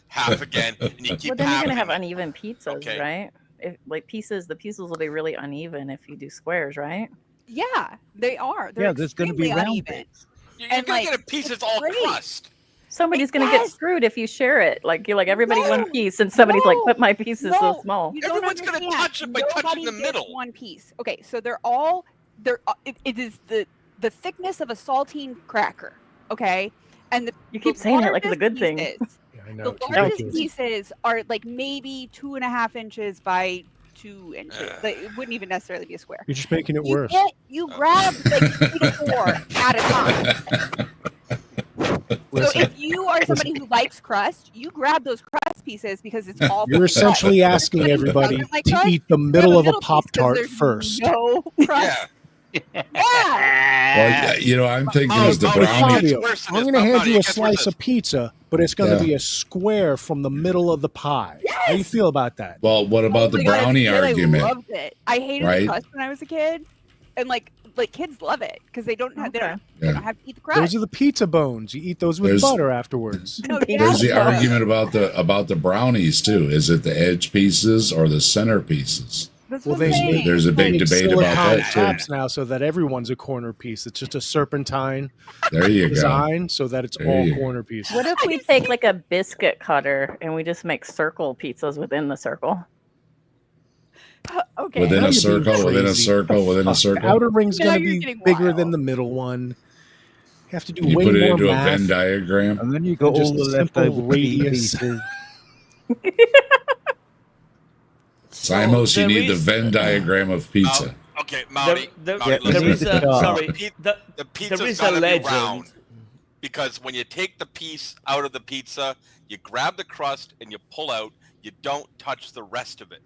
again, and you keep Well, then you're halving gonna have it. uneven pizzas, Okay. right? If like the pieces will be really uneven if you do squares, right? Yeah, they are. They're Yeah, there's going to be extremely round uneven. bits. You're And, gonna like, get a piece that's it's all great. crust. Somebody's gonna get Yes. screwed if you share it. Like you're like everybody No. one piece, and somebody's like, No. "But my piece is so No. small." You don't Everyone's gonna understand. touch it by touching Nobody the gets middle. One piece. Okay, so it is the thickness of a saltine cracker. Okay, and You keep saying it like it's a good largest thing. pieces- Yeah, I know. The it's largest ridiculous. pieces are like maybe 2.5 inches by 2 inches. Like, it wouldn't even necessarily be a square. You're just making it worse. You grab like 3 to 4 at a time. So Listen, if you are somebody who likes crust, you grab those crust pieces because it's all. you're crust. essentially asking Somebody who everybody doesn't like to crust, eat the grab middle of a middle piece 'cause Pop Tart there's first. No crust. Yeah. Yeah. Well, I'm thinking Oh, is the oh, brownie. it's Fabio, worse than I'm this, going to hand Fabio, you a it gets worse slice than of pizza, but it's going to Yeah. be a square from the middle of the pie. How do you feel about that? Well, what about Oh the my God, as a brownie kid, argument? I loved it. I hated Right? the crust when I was a kid, and like kids love it because they don't have they Okay. don't have to eat the crust. Those are the pizza bones. You eat those with There's- butter afterwards. No, There's the yeah. argument about the brownies too. Is it the edge pieces or the center pieces? That's Well, what I'm they saying. There's a big make debate about silicone that caps too. now so that everyone's a corner piece. It's just a serpentine There you go. design so that it's There all you go. corner pieces. What if we take like a biscuit cutter and we just make circle pizzas within the circle? Okay. Within Now a you're being circle, within a crazy. circle, within a The circle. outer ring's Now going to you're be getting bigger wild. than the middle one. You have to do You way put it more into a math. Venn diagram. And then you got Just all the a simple leftover pea radius. pieces. Simos, you there need the is- Venn diagram of pizza. Okay, Maudie. There Maudie, Yeah, listen. there is a chart. sorry. The There pizza's is a gotta be legend. round. Because when you take the piece out of the pizza, you grab the crust and you pull out. You don't touch the rest of it.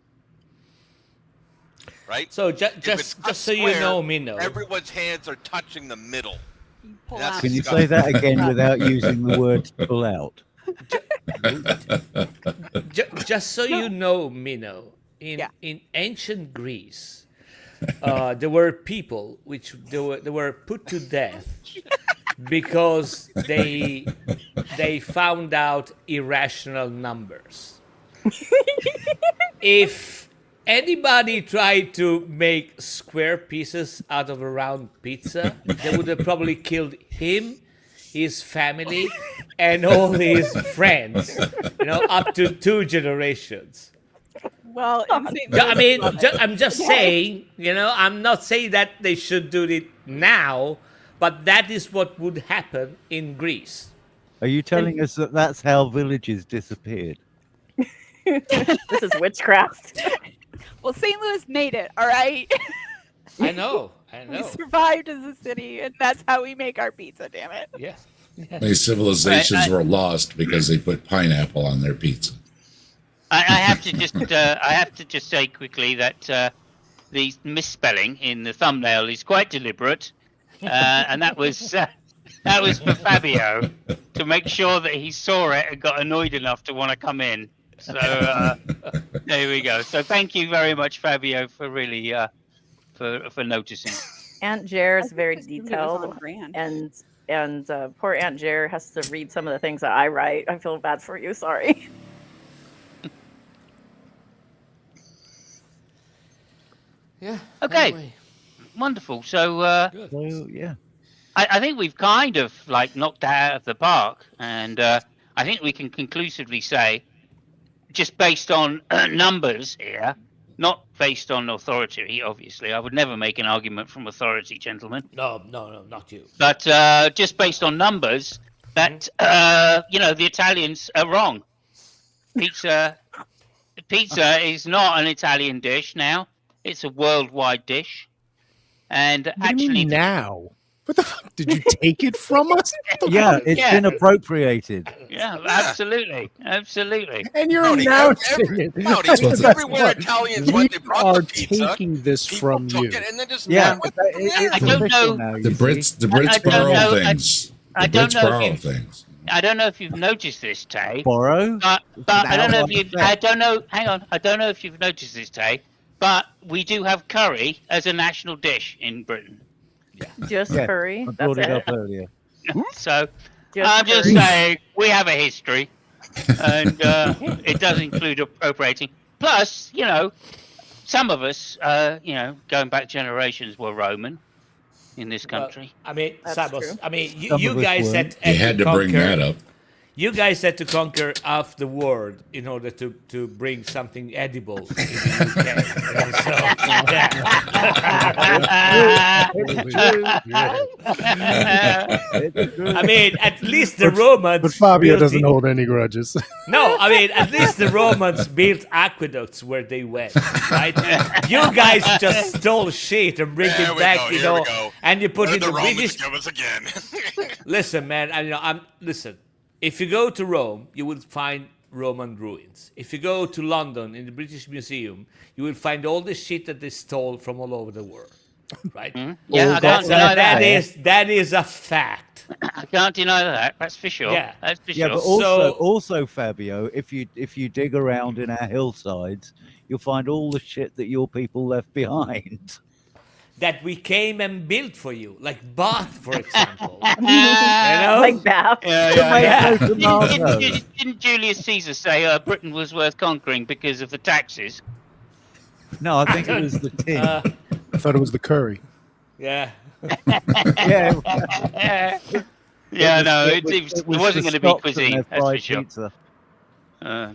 right? So If it's just cut so you square, know, Minnow. everyone's hands are touching the middle. Pull That's out. Can you say that again without using the word pull out? Just so you know, Minnow, in ancient Greece, there were people they were put to death because they found out irrational numbers. If anybody tried to make square pieces out of a round pizza, they would have probably killed him, his family, and all his friends. Up to 2 generations. Well, in St. I mean, Louis- I'm just saying, I'm not saying that they should do it now, but that is what would happen in Greece. Are you telling us that that's how villages disappeared? This is witchcraft. Well, St. Louis made it, all right? I know. We survived as a city, and that's how we make our pizza, damn it. Yeah. These civilizations Right, were lost because they put pineapple on their pizza. I have to just say quickly that the misspelling in the thumbnail is quite deliberate, and that was for Fabio to make sure that he saw it and got annoyed enough to want to come in. So there we go. So thank you very much, Fabio, for really for noticing. Aunt Jer is very It was detailed, on brand. and poor Aunt Jer has to read some of the things that I write. I feel bad for you. Sorry. Yeah. Okay. Anyway. Wonderful. So So, yeah. I think we've kind of knocked that out of the park, and I think we can conclusively say, just based on numbers here, not based on authority. Obviously, I would never make an argument from authority, gentlemen. No, not you. But just based on numbers, that the Italians are wrong. Pizza is not an Italian dish now; it's a worldwide dish. And What do you actually, mean now? What the fuck? Did you take it from us? Yeah, it's Yeah. been appropriated. yeah, absolutely. And you're Howdy, announcing it. howdy, That's everywhere what- Italians we went, they brought are the pizza. taking this People from took you. it and then just Yeah, ran with but it from there. I don't know. now, The you Brits, see. the Brits I don't borrow know- things. The I don't Brits know if borrow you- things. I don't know if you've noticed this, Tay. Borrow? But It's I an don't know if outright you. theft. I don't know. Hang on. I don't know if you've noticed this, Tay. But we do have curry as a national dish in Britain. Just Yeah, curry. I That's brought it it. up earlier. So Just I'm just curry. saying we have a history, and it does include appropriating. Plus, some of us, going back generations, were Roman in this country. I mean, That's Sabos, true. I mean, you, Some you of us guys weren't. had You had to bring that up. You guys had to conquer half the world in order to bring something edible in the UK. I mean, at least the Romans. But Fabio built doesn't the- hold any grudges. No, I mean, at least the Romans built aqueducts where they went, right? You guys just stole shit and bring There it we back, go, you here we know, go. and you put What in did the the Romans British. give us again? Listen, man, listen. If you go to Rome, you will find Roman ruins. If you go to London in the British Museum, you will find all the shit that they stole from all over the world, right? Yeah, I can't deny that. That is a fact. I can't deny that. That's for sure. Yeah. That's for Yeah, sure. but also, Fabio, if you dig around in our hillsides, you'll find all the shit that your people left behind. That we came and built for you, like Bath, for example. Like Bath. Tomato, tomato. Didn't Julius Caesar say Britain was worth conquering because of the taxes? No, I think it was the tin. I thought it was the curry. Yeah. Yeah. Yeah, no, it it was wasn't the going to be Scots and cuisine, their that's for fried sure. pizza.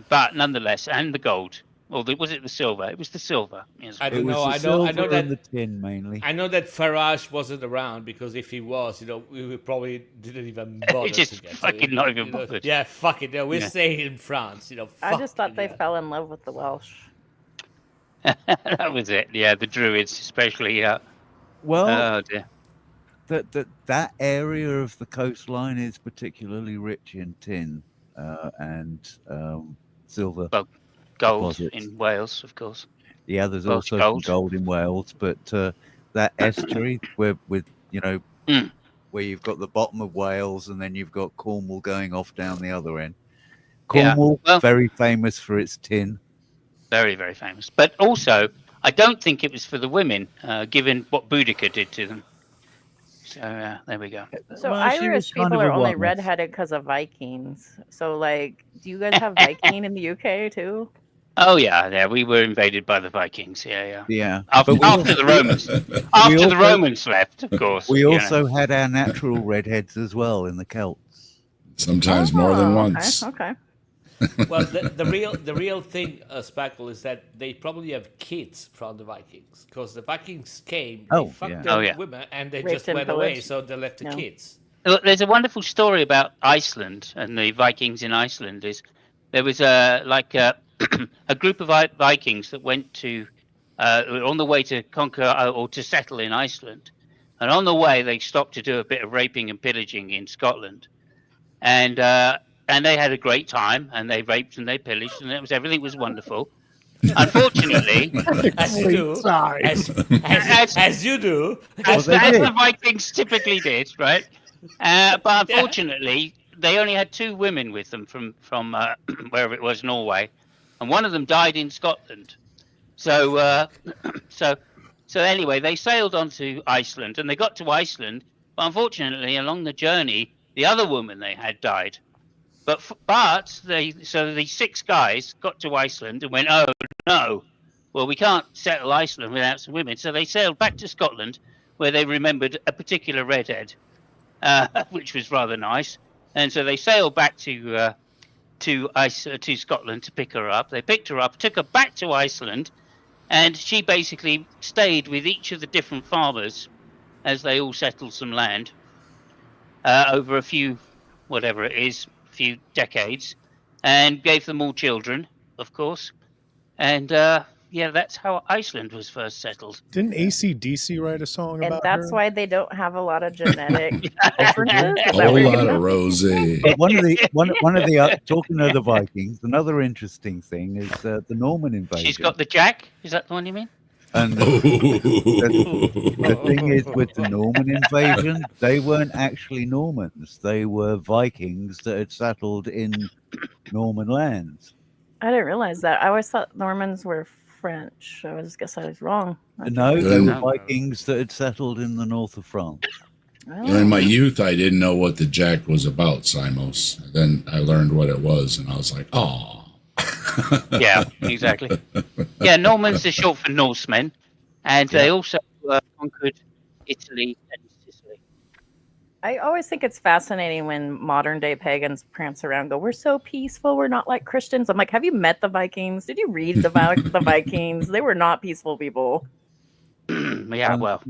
But nonetheless, and the gold. Or was it the silver? It was the silver. Yes. I It don't was know. the I know silver that and the tin mainly. I know that Farage wasn't around because if he was, we would probably didn't even bother. just to get fucking to, not even bothered. Yeah, fuck it. We're Yeah. staying in France. I just thought fucking they hell. fell in love with the Welsh. That was it. Yeah, the Druids, especially. Well, Oh dear. that area of the coastline is particularly rich in tin and silver. Well, gold deposits. in Wales, of course. Yeah, there's Welsh also gold. some gold in Wales, but that estuary where with where you've got the bottom of Wales and then you've got Cornwall going off down the other end. Yeah, Cornwall, well- very famous for its tin. Very, very famous. But also, I don't think it was for the women, given what Boudica did to them. So there we go. So Well, she was Irish kind people of are a only one-off. redheaded because of Vikings. So like, do you guys have Viking in the UK too? Oh yeah, we were invaded by the Vikings. Yeah. Yeah. After, But we after the Romans, after the also- Romans left, of course. We you know. also had our natural redheads as well in the Celts. Sometimes more than Oh, once. Okay. Well, the real thing, Spackle, is that they probably have kids from the Vikings, because the Vikings came, they Oh, fucked yeah. their Oh, yeah. women, and they Raped just and went away, pillaged. so they left the Yeah. kids. Look, there's a wonderful story about Iceland and the Vikings in Iceland. Is there was a a group of Vikings that went to on the way to conquer or to settle in Iceland, and on the way they stopped to do a bit of raping and pillaging in Scotland, and they had a great time, and they raped and they pillaged, and everything was wonderful. Unfortunately, As you do, as you do. as they the did. Vikings typically did, right? But unfortunately, they only had 2 women with them from wherever it was, Norway, and one of them died in Scotland. So so anyway, they sailed on to Iceland, and they got to Iceland, but unfortunately, along the journey, the other woman they had died. But the 6 guys got to Iceland and went, oh no, well we can't settle Iceland without some women. So they sailed back to Scotland, where they remembered a particular redhead, which was rather nice. And so they sailed back to Scotland to pick her up. They picked her up, took her back to Iceland, and she basically stayed with each of the different farmers as they all settled some land over a few, whatever it is, few decades, and gave them all children, of course. And that's how Iceland was first settled. Didn't AC/DC write a song And about that's her? why they don't have a lot of genetic differences. Is A that whole what you're lot getting of at? Rosie. But one of the talking of the Vikings, another interesting thing is the Norman invasion. She's got the jack. Is that the one you mean? And the thing is, with the Norman invasion, they weren't actually Normans. They were Vikings that had settled in Norman lands. I didn't realize that. I always thought Normans were French. I guess I was wrong. No, they Good. were Vikings that had settled in the north of France. In my youth, I didn't know what the jack was about, Simos. Then I learned what it was, and I was like, oh. Yeah, exactly. Yeah, Normans are short for Norsemen, and they also conquered Italy and Sicily. I always think it's fascinating when modern day pagans prance around and go, we're so peaceful, we're not like Christians. I'm like, have you met the Vikings? Did you read about the Vikings? They were not peaceful people. Yeah, well,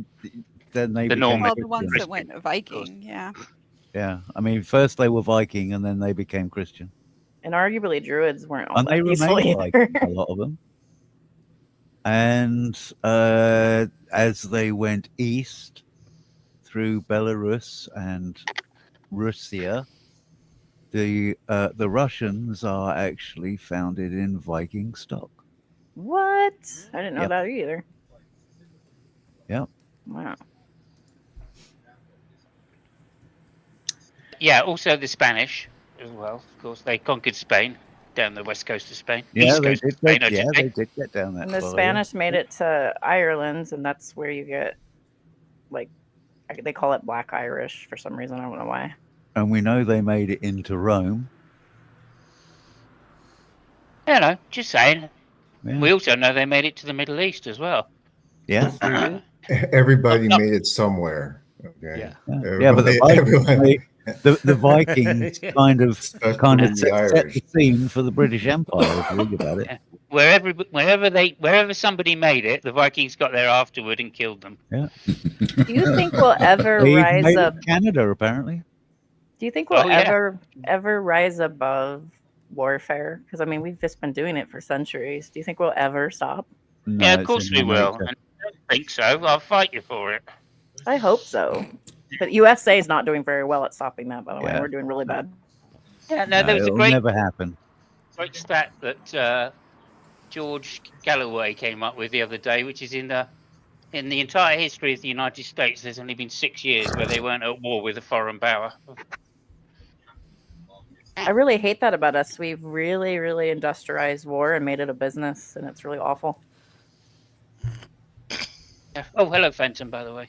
Then they the became Normans. Well, the ones Christian. that went Viking, yeah. Yeah, I mean, first they were Viking, and then they became Christian. And arguably druids weren't all And they that peaceful remained either. Viking, a lot of them. And as they went east through Belarus and Russia, the Russians are actually founded in Viking stock. What? I didn't know Yep. that either. Yep. Wow. Yeah, also the Spanish as well. Of course, they conquered Spain down the west coast of Spain. Yeah, East they coast of did. Spain, I should Yeah, say. they did get down that And the far, yeah. Spanish made it to Ireland, and that's where you get, like, they call it Black Irish for some reason. I don't know why. And we know they made it into Rome. You know, just saying. Yeah. We also know they made it to the Middle East as well. Yeah. Everybody made it somewhere. Okay. Yeah. Yeah, but the Everybody- the Vikings kind of Especially the set the Irish. scene for the British Empire. If you read about it. Wherever somebody made it, the Vikings got there afterward and killed them. Yeah. Do you think we'll ever They even rise made it up? in Canada, apparently. Do you think we'll Oh, yeah. ever rise above warfare? Because I mean, we've just been doing it for centuries. Do you think we'll ever stop? No, Yeah, of it's course in we will. nature. And I don't think so. I'll fight you for it. I hope so. But USA is not doing very well at stopping that. By the way, Yeah. we're doing really bad. Yeah, no, there was a it'll great never happen. stat that George Galloway came up with the other day, which is in the entire history of the United States, there's only been 6 years where they weren't at war with a foreign power. I really hate that about us. We've really, really industrialized war and made it a business, and it's really awful. Yeah. Oh, hello, Phantom, by the way.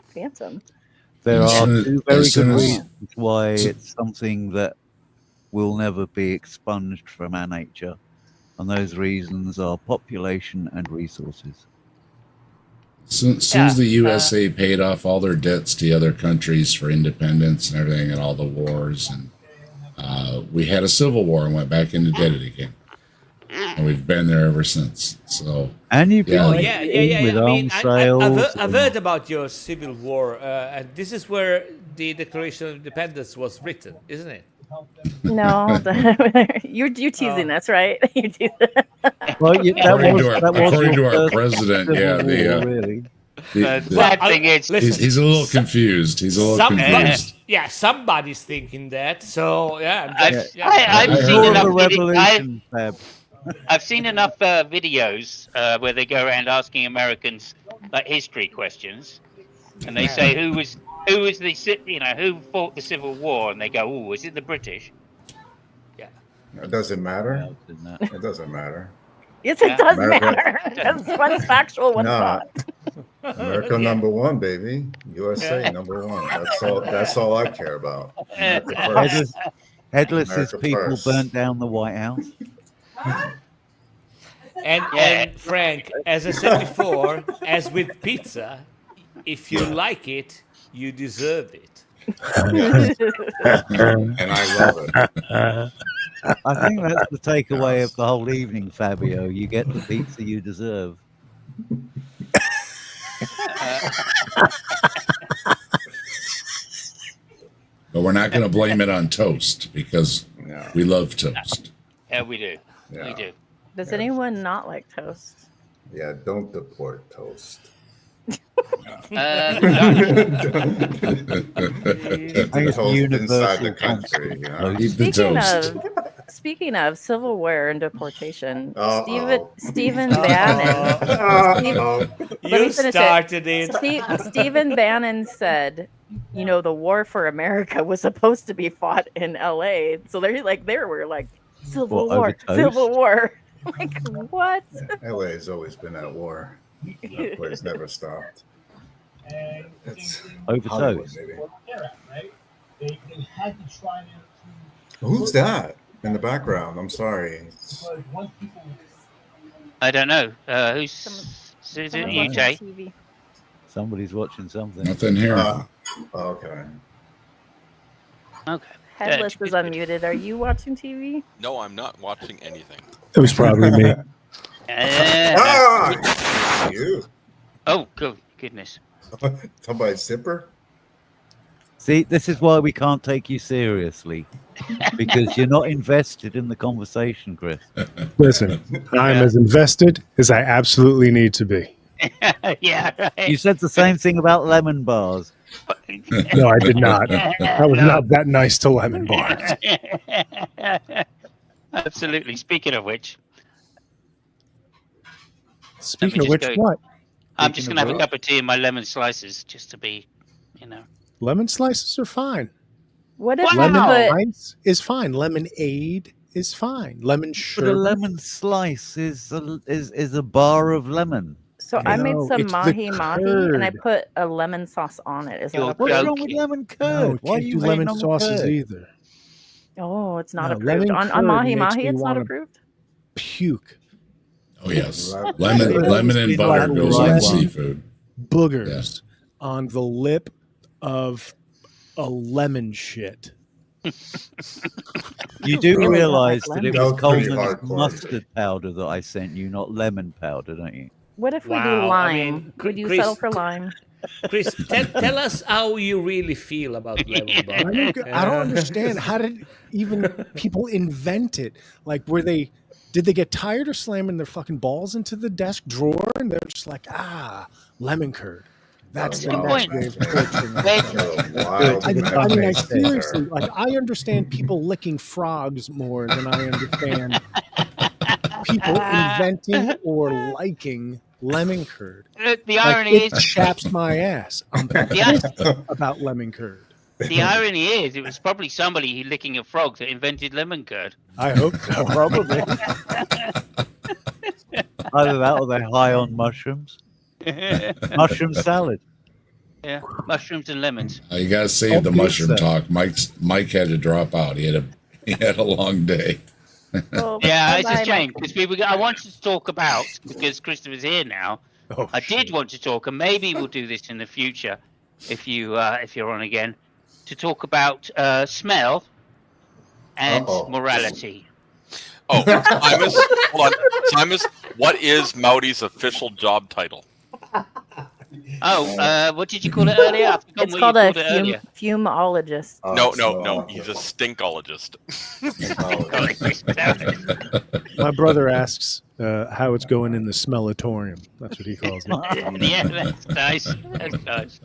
Phantom. There As are soon as- two very as soon good as- reasons why it's something that will never be expunged from our nature. And those reasons are population and resources. Soon as the USA paid off all their debts to other countries for independence and everything, and all the wars, and we had a civil war and went back into debt again, and we've been there ever since. So, and you've Oh been yeah. with I mean, arms sales. I've heard about your civil war, and this is where the Declaration of Independence was written, isn't it? No, you're teasing. That's right. You do that. Well, according to your our first president, civil yeah, war, really. The sad thing is, he's a little confused. He's a little confused. Yeah, somebody's thinking that. So yeah, I've seen enough revolution, I've seen enough videos where they go around asking Americans like history questions, and they say who was the who fought the Civil War, and they go, oh, was it the British? Yeah. It doesn't matter. It doesn't matter. Yes, it does America- matter. One's factual, one's No. not. America number one, baby. USA number one. That's all I care about. America first. Headless America people first. burnt down the White House. And Frank, as I said before, as with pizza, if you like it, you deserve it. And I love it. I think that's the takeaway of the whole evening, Fabio. You get the pizza you deserve. But we're not going to blame it on toast because we love toast. Yeah, we do. Yeah. We do. Does anyone not like toast? Yeah, don't deport toast. Keep the toast inside the country. You know? Keep the toast. Speaking of Civil War and deportation, Uh-oh. Stephen Bannon. Let me You finish started it. Stephen Bannon said, you know, the war for America was supposed to be fought in L.A. So they were like Civil What, War, over toast? Civil War. Like what? LA has always been at war. That place never stopped. It's Over Hollywood, toast. baby. Who's that in the background? I'm sorry. I don't know. Who's is it EJ? Somebody's watching something. Nothing here. Okay. Okay. Headless is unmuted. Are you watching TV? No, I'm not watching anything. It was probably me. You. Oh, good goodness. Somebody zipper? See, this is why we can't take you seriously. Because you're not invested in the conversation, Chris. Listen, I'm as invested as I absolutely need to be. Yeah. Right. You said the same thing about lemon bars. No, I did not. I was not that nice to lemon bars. Absolutely. Speaking of which, Speaking of just which, go- what? I'm just Speaking gonna of have a what? cup of tea and my lemon slices, just to be, Lemon slices are fine. What if Lemon you put slice is fine. Lemonade is fine. Lemon But a sherbet. lemon slice is a bar of lemon. So I made No, some it's the mahi mahi and I curd. put a lemon sauce on it. Is that You're okay? What's wrong with joking. lemon curd? No, Why can't are you do lemon hating on the sauces curd? either. Oh, it's not No, approved. lemon On mahi curd makes mahi, me it's not wanna- approved. Puke. Oh yes, Right. lemon and butter goes on Lemon. seafood. Boogers on the lip of a lemon shit. You do Really realize not that like it lemon. was That was pretty Coleman's hardcore. mustard powder that I sent you, not lemon powder, don't you? What if we do Wow, I lime? mean, Would you Chris- settle for lime? Chris, tell us how you really feel about lemon bar. I don't understand. How did even people invent it? Like, did they get tired of slamming their fucking balls into the desk drawer and they're just like, lemon curd. That's the Wow. next Point. way of torturing me. You're a wild I man, mean, sir. seriously, like, I understand people licking frogs more than I understand people inventing or liking lemon curd. The Like, irony it is, chaps my ass. I'm pissed about lemon curd. the irony is, it was probably somebody licking a frog that invented lemon curd. I hope so. Probably. Either that or they're high on mushrooms. Mushroom salad. Yeah, mushrooms and lemons. You gotta save the On mushroom pizza. talk. Mike had to drop out. He had a long day. Yeah, it's bye-bye, a shame because I wanted to talk about, because Christopher's here now. Oh, I did want to talk, and maybe we'll do this in the future if you're on again, to talk about smell and morality. Oh, Simus, hold on. Simus, what is Maudy's official job title? Oh, what did you call it earlier? I forgot It's what called you a called it earlier. fumeologist. No. He's a stinkologist. My brother asks how it's going in the smellatorium. That's what he calls it. Yeah, that's nice. That's nice.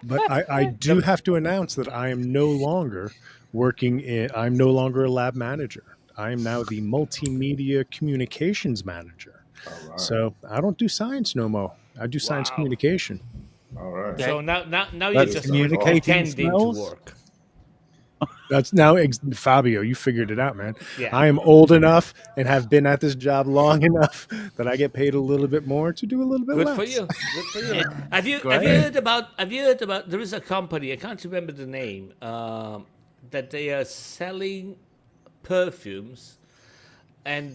But I do have to announce that I am no longer I'm no longer a lab manager. I am now the multimedia communications manager. So I don't do science no more. I do science communication. All right. So now you're That's just communicating pretending to smells? work. That's now Fabio. You figured it out, man. Yeah. I am old enough and have been at this job long enough that I get paid a little bit more to do a little bit Good less. for you. Good for you. Have you Great. heard about? There is a company, I can't remember the name, that they are selling perfumes, and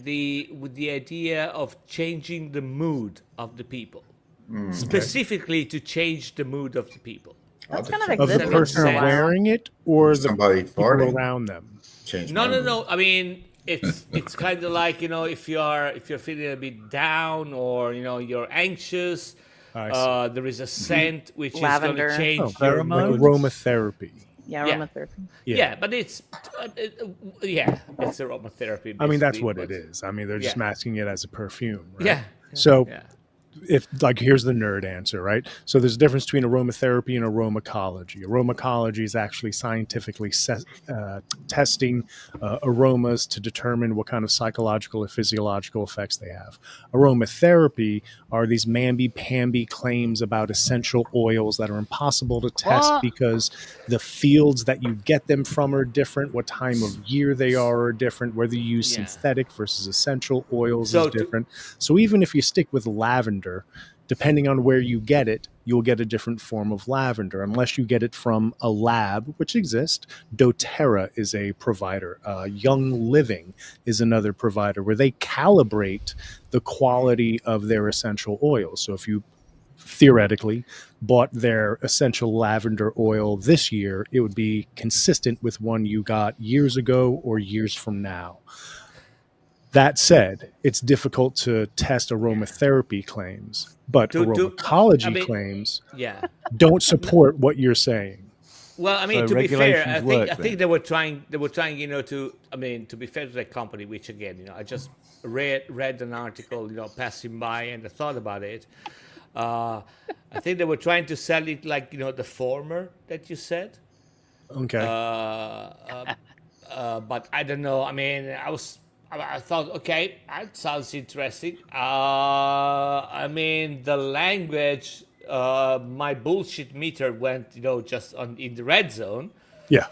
with the idea of changing the mood of the people, specifically to change the mood of the people. That's kind of Of the existing person for a while. wearing it or the Somebody people farting. around them. Change No, my no, mood. no. I mean, it's kind of like, if you're feeling a bit down, or you're anxious. I There is a scent which Lavender. is going to change Oh, your like mood. aromatherapy. Yeah, Yeah. aromatherapy. Yeah, but it's it's aromatherapy. I mean, that's basically, what but- it is. I mean, they're just Yeah. masking it as a perfume. Right? Yeah. So Yeah. if here's the nerd answer, right? So there's a difference between aromatherapy and aromacology. Aromacology is actually scientifically testing aromas to determine what kind of psychological or physiological effects they have. Aromatherapy are these mamby-pamby claims about essential oils that are impossible to test What? because the fields that you get them from are different, what time of year they are different, whether you use Yeah. synthetic versus essential oils So is to- different. So even if you stick with lavender, depending on where you get it, you'll get a different form of lavender, unless you get it from a lab, which exists. doTERRA is a provider. Young Living is another provider where they calibrate the quality of their essential oils. So if you theoretically bought their essential lavender oil this year, it would be consistent with one you got years ago or years from now. That said, it's difficult to test aromatherapy claims, but aromatology claims Yeah. don't support what you're saying. Well, I mean, So to be fair, regulations I work think they were trying, to be fair to that company, which again, I just read an article, passing by, and I thought about it. I think they were trying to sell it like, the former that you said. Okay. But I don't know. I mean, I thought, okay, that sounds interesting. I mean, the language, my bullshit meter went, just in the red zone. Yeah.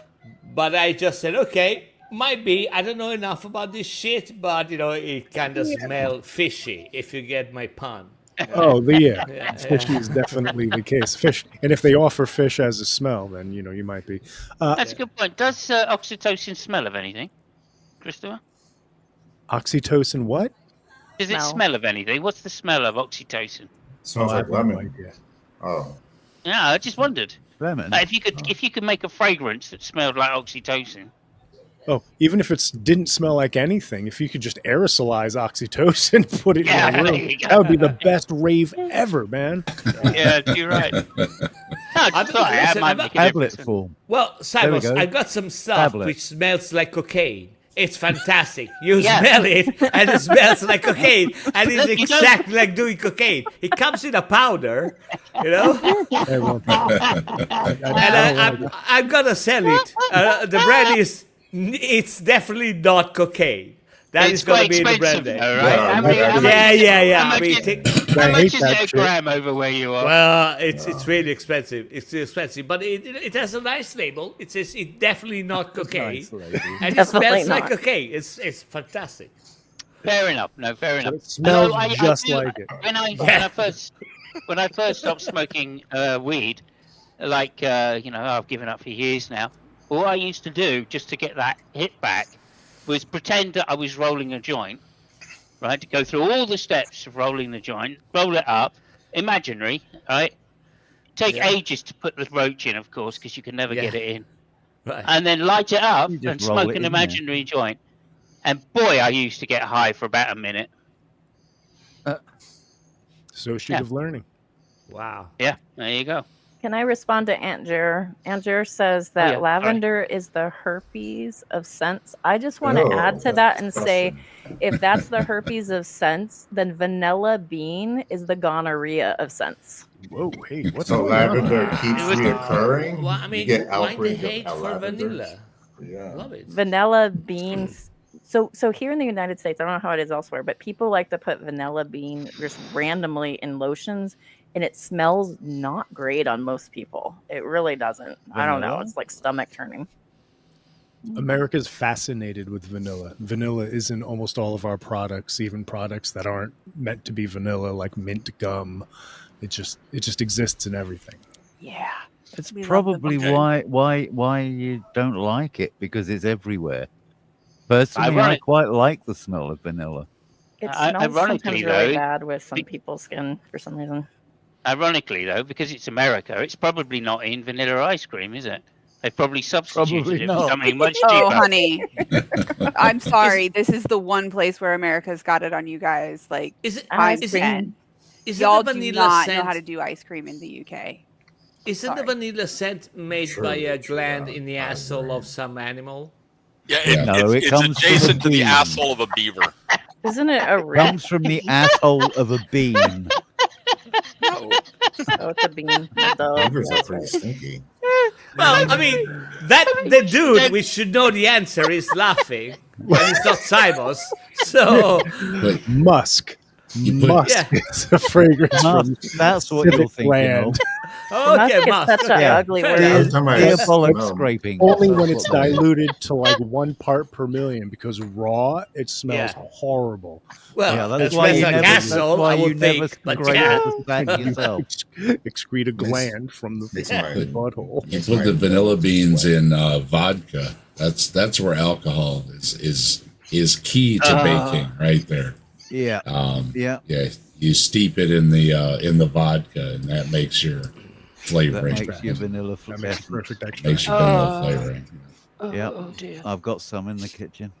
But I just said, okay, might be. I don't know enough about this shit, but it kind of smells fishy, if you get my pun. Oh, yeah. Yeah, Fishy yeah. is definitely the case. Fish, and if they offer fish as a smell, then you might be. That's a good point. Does oxytocin smell of anything, Christopher? Oxytocin, what? Does it smell of anything? What's the smell of oxytocin? Smells I like have no lemon. idea. Oh. Yeah, I just wondered. Lemon. If you could make a fragrance that smelled like oxytocin. Oh, even if it didn't smell like anything, if you could just aerosolize oxytocin, put it Yeah, in a there room, you go. that would be the best rave ever, man. Yeah, you're right. No, I just thought it listen, might make a Tablet difference. form. Well, There we Simon, go. I've got some stuff Tablet. which smells like cocaine. It's fantastic. You Yeah. smell it, and it smells like cocaine, and it's Look, you don't- exactly like doing cocaine. It comes in a powder, Everyone- and I'm gonna sell it. The brand is, it's definitely not cocaine. That It's is going to quite be the expensive, brand name. though, right? Yeah, How many- how much- Yeah. how I much mean, is- take, How I much hate is that it a shit. gram over where you are? well, it's really expensive. It's too expensive, but it has a nice label. It says it's definitely not cocaine, Nice label. and it Definitely smells like not. cocaine. It's fantastic. Fair enough. No, fair enough. It smells Although just do- like it. When I when I first stopped smoking weed, like I've given up for years now. All I used to do just to get that hit back was pretend that I was rolling a joint, right? To go through all the steps of rolling the joint, roll it up, imaginary, right? Take ages to put the roach in, of course, because you can never get it in. Right. And then light it up You just and roll smoke it an in there. imaginary joint. And boy, I used to get high for about a minute. Associative learning. Wow. Yeah, there you go. Can I respond to Aunt Jer? Aunt Jer says that yeah, sorry. lavender is the herpes of scents. I just want to Oh, add to that's that and say, disgusting. if that's the herpes of scents, then vanilla bean is the gonorrhea of scents. Whoa, hey, what's So going on? lavender keeps reoccurring. Well, I You mean, get why the outbreak hate of for lavender? vanilla? Yeah. Love it. Vanilla beans. So here in the United States, I don't know how it is elsewhere, but people like to put vanilla bean just randomly in lotions, and it smells not great on most people. It really doesn't. I don't know. Vanilla? It's like stomach turning. America's fascinated with vanilla. Vanilla is in almost all of our products, even products that aren't meant to be vanilla, like mint gum. It just exists in everything. Yeah. It's We love the probably vanilla. why you don't like it, because it's everywhere. Personally, I Ironic- quite like the smell of vanilla. It I- smells ironically, sometimes really though, bad with some people's skin for some reason. Ironically, though, because it's America, it's probably not in vanilla ice cream, is it? They probably substituted Probably it not. for something much Oh, cheaper. honey. I'm sorry. This is the one place where America's got it on you guys. Like, Is it? times Is it- 10. Is Y'all it the do vanilla not scent? know how to do ice cream in the UK. Isn't the Sorry. vanilla scent made True, by a true, gland I- in the I asshole agree. of some animal? Yeah, Yeah. No, it it's comes from a adjacent to the bean. asshole of a beaver. Isn't it a rat? Comes from the asshole of a bean. Oh, it's a bean. Duh. Beavers are That's pretty right. stinky. Well, I mean, the dude we should know the answer is laughing, and it's not Simos. So But Musk. You put- Musk Yeah. is a fragrance from Musk, that's what you're civic thinking land. of. Musk okay, is Musk. such an Yeah. ugly Fair word. enough. Every time I Diabolic smell- scraping. Only That's when it's what they are. diluted to like 1 part per million, because raw, it smells Yeah. horrible. Well, Yeah, that's that's why you a never, castle, that's why I you would never think, but scrape yeah. the back yourself. Excrete a gland from the Makes my- butthole. You put the vanilla beans in vodka. That's where alcohol is key to baking, right there. Yeah, yeah. Yeah, you steep it in the vodka, and that makes your That flavoring. makes your vanilla That makes effervescent. perfect extra. Makes your vanilla flavoring. Yep. Oh, dear. I've got some in the kitchen.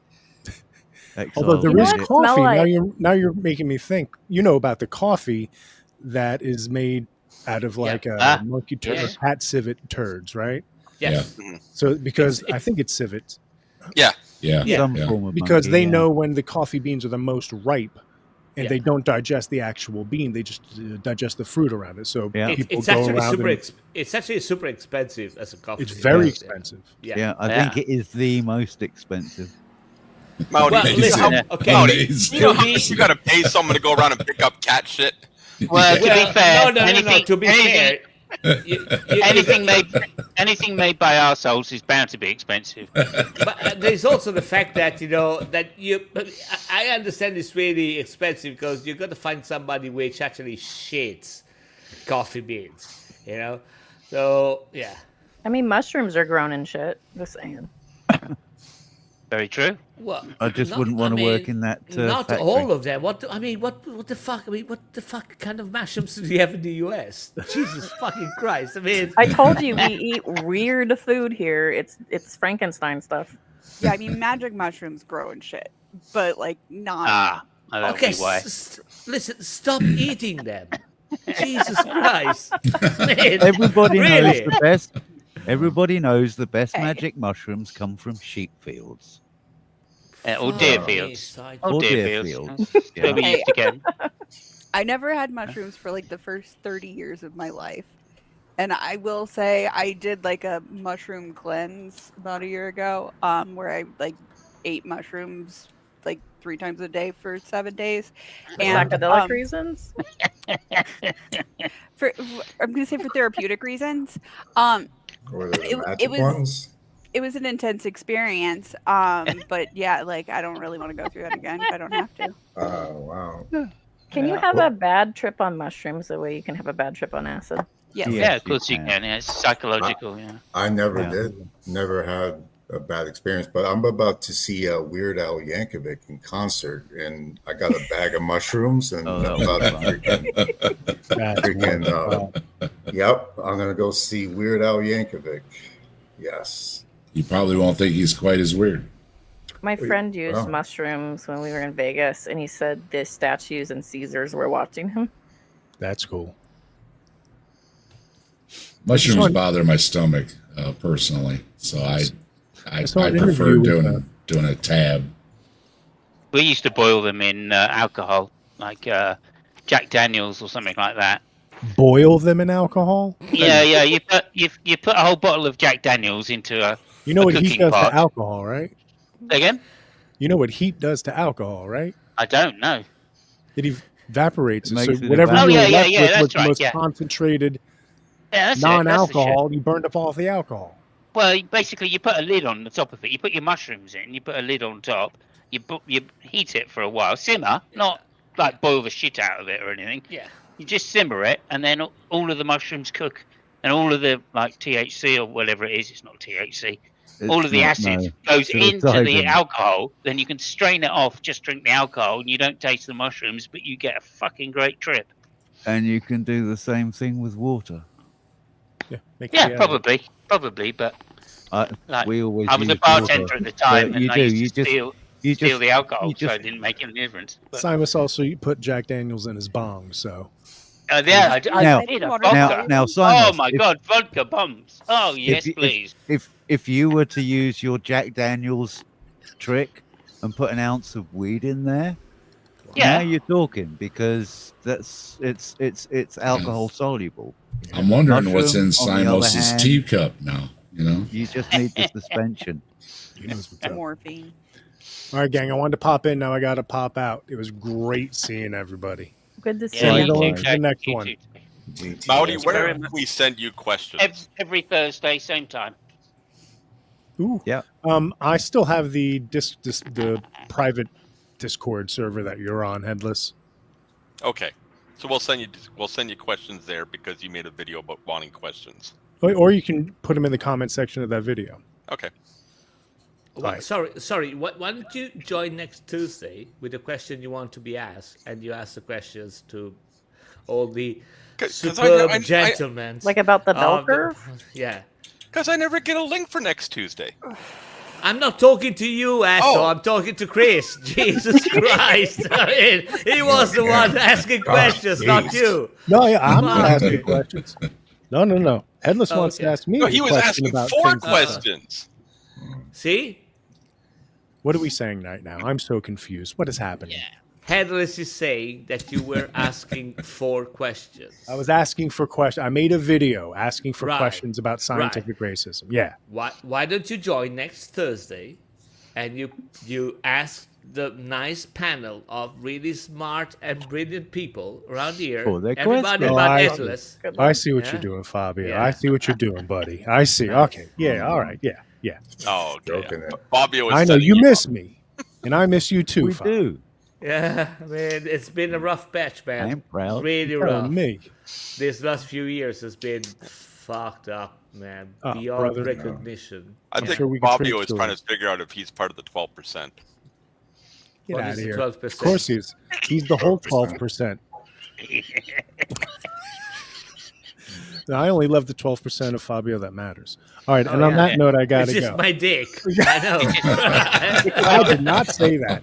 Although there You know is what smell coffee. like- Now you're making me think. You know about the coffee that is made out of like Ah, monkey turd yes. or cat civet turds, right? Yes. So because It's- I think it's civets, Yeah, Some yeah. form of because monkey, they yeah. know when the coffee beans are the most ripe, and Yeah. they don't digest the actual bean; they just digest the fruit around it. So Yeah. people It's go actually around. super. And It's actually super expensive as a coffee. it's very Yeah. expensive. Yeah. Yeah, I Yeah. think it is the most expensive. Maoni, Well, listen, Yeah. okay. Amazing. you gotta pay someone to go around and pick up cat shit. Well, to Well, be fair, no. anything, To be anything, fair, anything made by assholes is bound to be expensive. but there's also the fact that I understand it's really expensive because you got to find somebody which actually shits coffee beans, So yeah, I mean, mushrooms are grown in shit. Just saying. Very true. well, I just not- wouldn't want to I work mean, in that Not factory. all of them. What the fuck? I mean, what the fuck kind of mushrooms do you have in the U.S.? Jesus fucking Christ! I mean, I told you we eat weird food here. It's Frankenstein stuff. Yeah, I mean, magic mushrooms grow and shit, but like not. Ah, that'll okay, be why. listen, stop eating them. Jesus Christ! Man, Everybody knows really? the best. Everybody knows the best Hey. magic mushrooms come from sheep fields Or Fuck deer me, fields. side- or deer deer fields. fields. Where we Yeah. used to go. I never had mushrooms for like the first 30 years of my life. And I will say I did like a mushroom cleanse about a year ago, where I like ate mushrooms like 3 times a day for 7 days. For And psychedelic reasons? I'm gonna say for therapeutic reasons. Or the It magic was ones. it was an intense experience. But yeah, like I don't really want to go through that again if I don't have to. Oh wow. Can you have a bad trip on mushrooms the way you can have a bad trip on acid? Yes. Yeah, of course you can. Yeah, it's psychological. Yeah. I never Yeah. did. Never had a bad experience. But I'm about to see Weird Al Yankovic in concert, and I got a bag of mushrooms, and Oh, I'm about to That's freaking. Yep, I'm gonna go see Weird Al Yankovic. Yes. You probably won't think he's quite as weird. My friend used wow. mushrooms when we were in Vegas, and he said the statues and Caesars were watching him. That's cool. Mushrooms saw- bother my stomach personally, so I saw an prefer interview with, doing a tab. We used to boil them in alcohol, like Jack Daniels or something like that. Boil them in alcohol? Yeah, yeah. You put a whole bottle of Jack Daniels into a. You know a what heat cooking does pot. to alcohol, right? Again? You know what heat does to alcohol, right? I don't know. It evaporates. It it. So makes it whatever evaporate. you Oh, were yeah, left yeah, with that's was the right, most yeah. concentrated Yeah, that's it, that's the non-alcohol. shit. You burned up all the alcohol. Well, basically, you put a lid on the top of it. You put your mushrooms in. You put a lid on top. You heat it for a while. Simmer, not like boil the shit out of it or anything. Yeah. You just simmer it, and then all of the mushrooms cook, and all of the like THC or whatever it is. It's not THC. all of the acid goes into the psilocybin. alcohol. Then you can strain it off. Just drink the alcohol, and you don't taste the mushrooms, but you get a fucking great trip. And you can do the same thing with water. Yeah, probably, but like, we always I was a use bartender water. at the time, But and you I do. used to steal the alcohol, so it didn't make any difference. But, Simus also put Jack Daniels in his bong, so. yeah, I Now- did. now, Oh Simus, my if- God, vodka bombs! Oh yes, if, please. If you were to use your Jack Daniels trick and put an ounce of weed in there, Yeah. now you're talking, because it's alcohol soluble. I'm wondering what's in Mushroom, on the other Simos's hand, teacup now. You know, You just need the suspension. He knows what's up. Morphine. All right, gang. I wanted to pop in. Now I got to pop out. It was great seeing everybody. Good to see Yeah, you. you on too, to Jack, the next you one. too. Maudie, where very can much. we send you questions? Every Thursday, same time. Ooh. Yeah. I still have the the private Discord server that you're on, Headless. Okay, so we'll send you questions there because you made a video about wanting questions. Or you can put them in the comment section of that video. Okay. Right. Sorry. Why don't you join next Tuesday with the question you want to be asked, and you ask the questions to all the 'Cause I- superb I- gentlemen. Like about the bell of curve? Yeah. Because I never get a link for next Tuesday. I'm not talking to you, asshole. Oh. I'm talking to Chris. Jesus Christ. I mean, he was the one asking questions, not jeez. you. No, yeah, I'm Come not on. asking questions. No. Headless wants to Okay. ask me. No, a he was question asking about 4 things. questions. See? What are we saying right now? I'm so confused. What is happening? Headless is saying that you were asking 4 questions. I was asking for questions. I made a video asking for Right. questions about scientific racism. Yeah. Why don't you join next Thursday, and you ask the nice panel of really smart and brilliant people around here, Oh, they're everybody questions. but I- Headless. I see what Yeah. you're doing, Fabio. Yeah. I see what you're doing, buddy. I see. Okay. Yeah. All right. Yeah. Oh, okay. Joking it. Fabio is I know setting you up. miss me, and I miss you too. We Fabio. do. Yeah, I mean, it's been a rough patch, man. I'm proud. Really Tell rough. me. This last few years has been fucked up, man. Oh, Beyond brother. recognition. I I'm think sure we can Fabio treat is trying to stories. figure out if he's part of the 12%. Get What out is of the here. 12%? Of course he is. He's the whole 12%. I only love the 12% of Fabio that matters. All right, and on yeah. that note, I gotta It's just go. my dick. I know. I did not say that.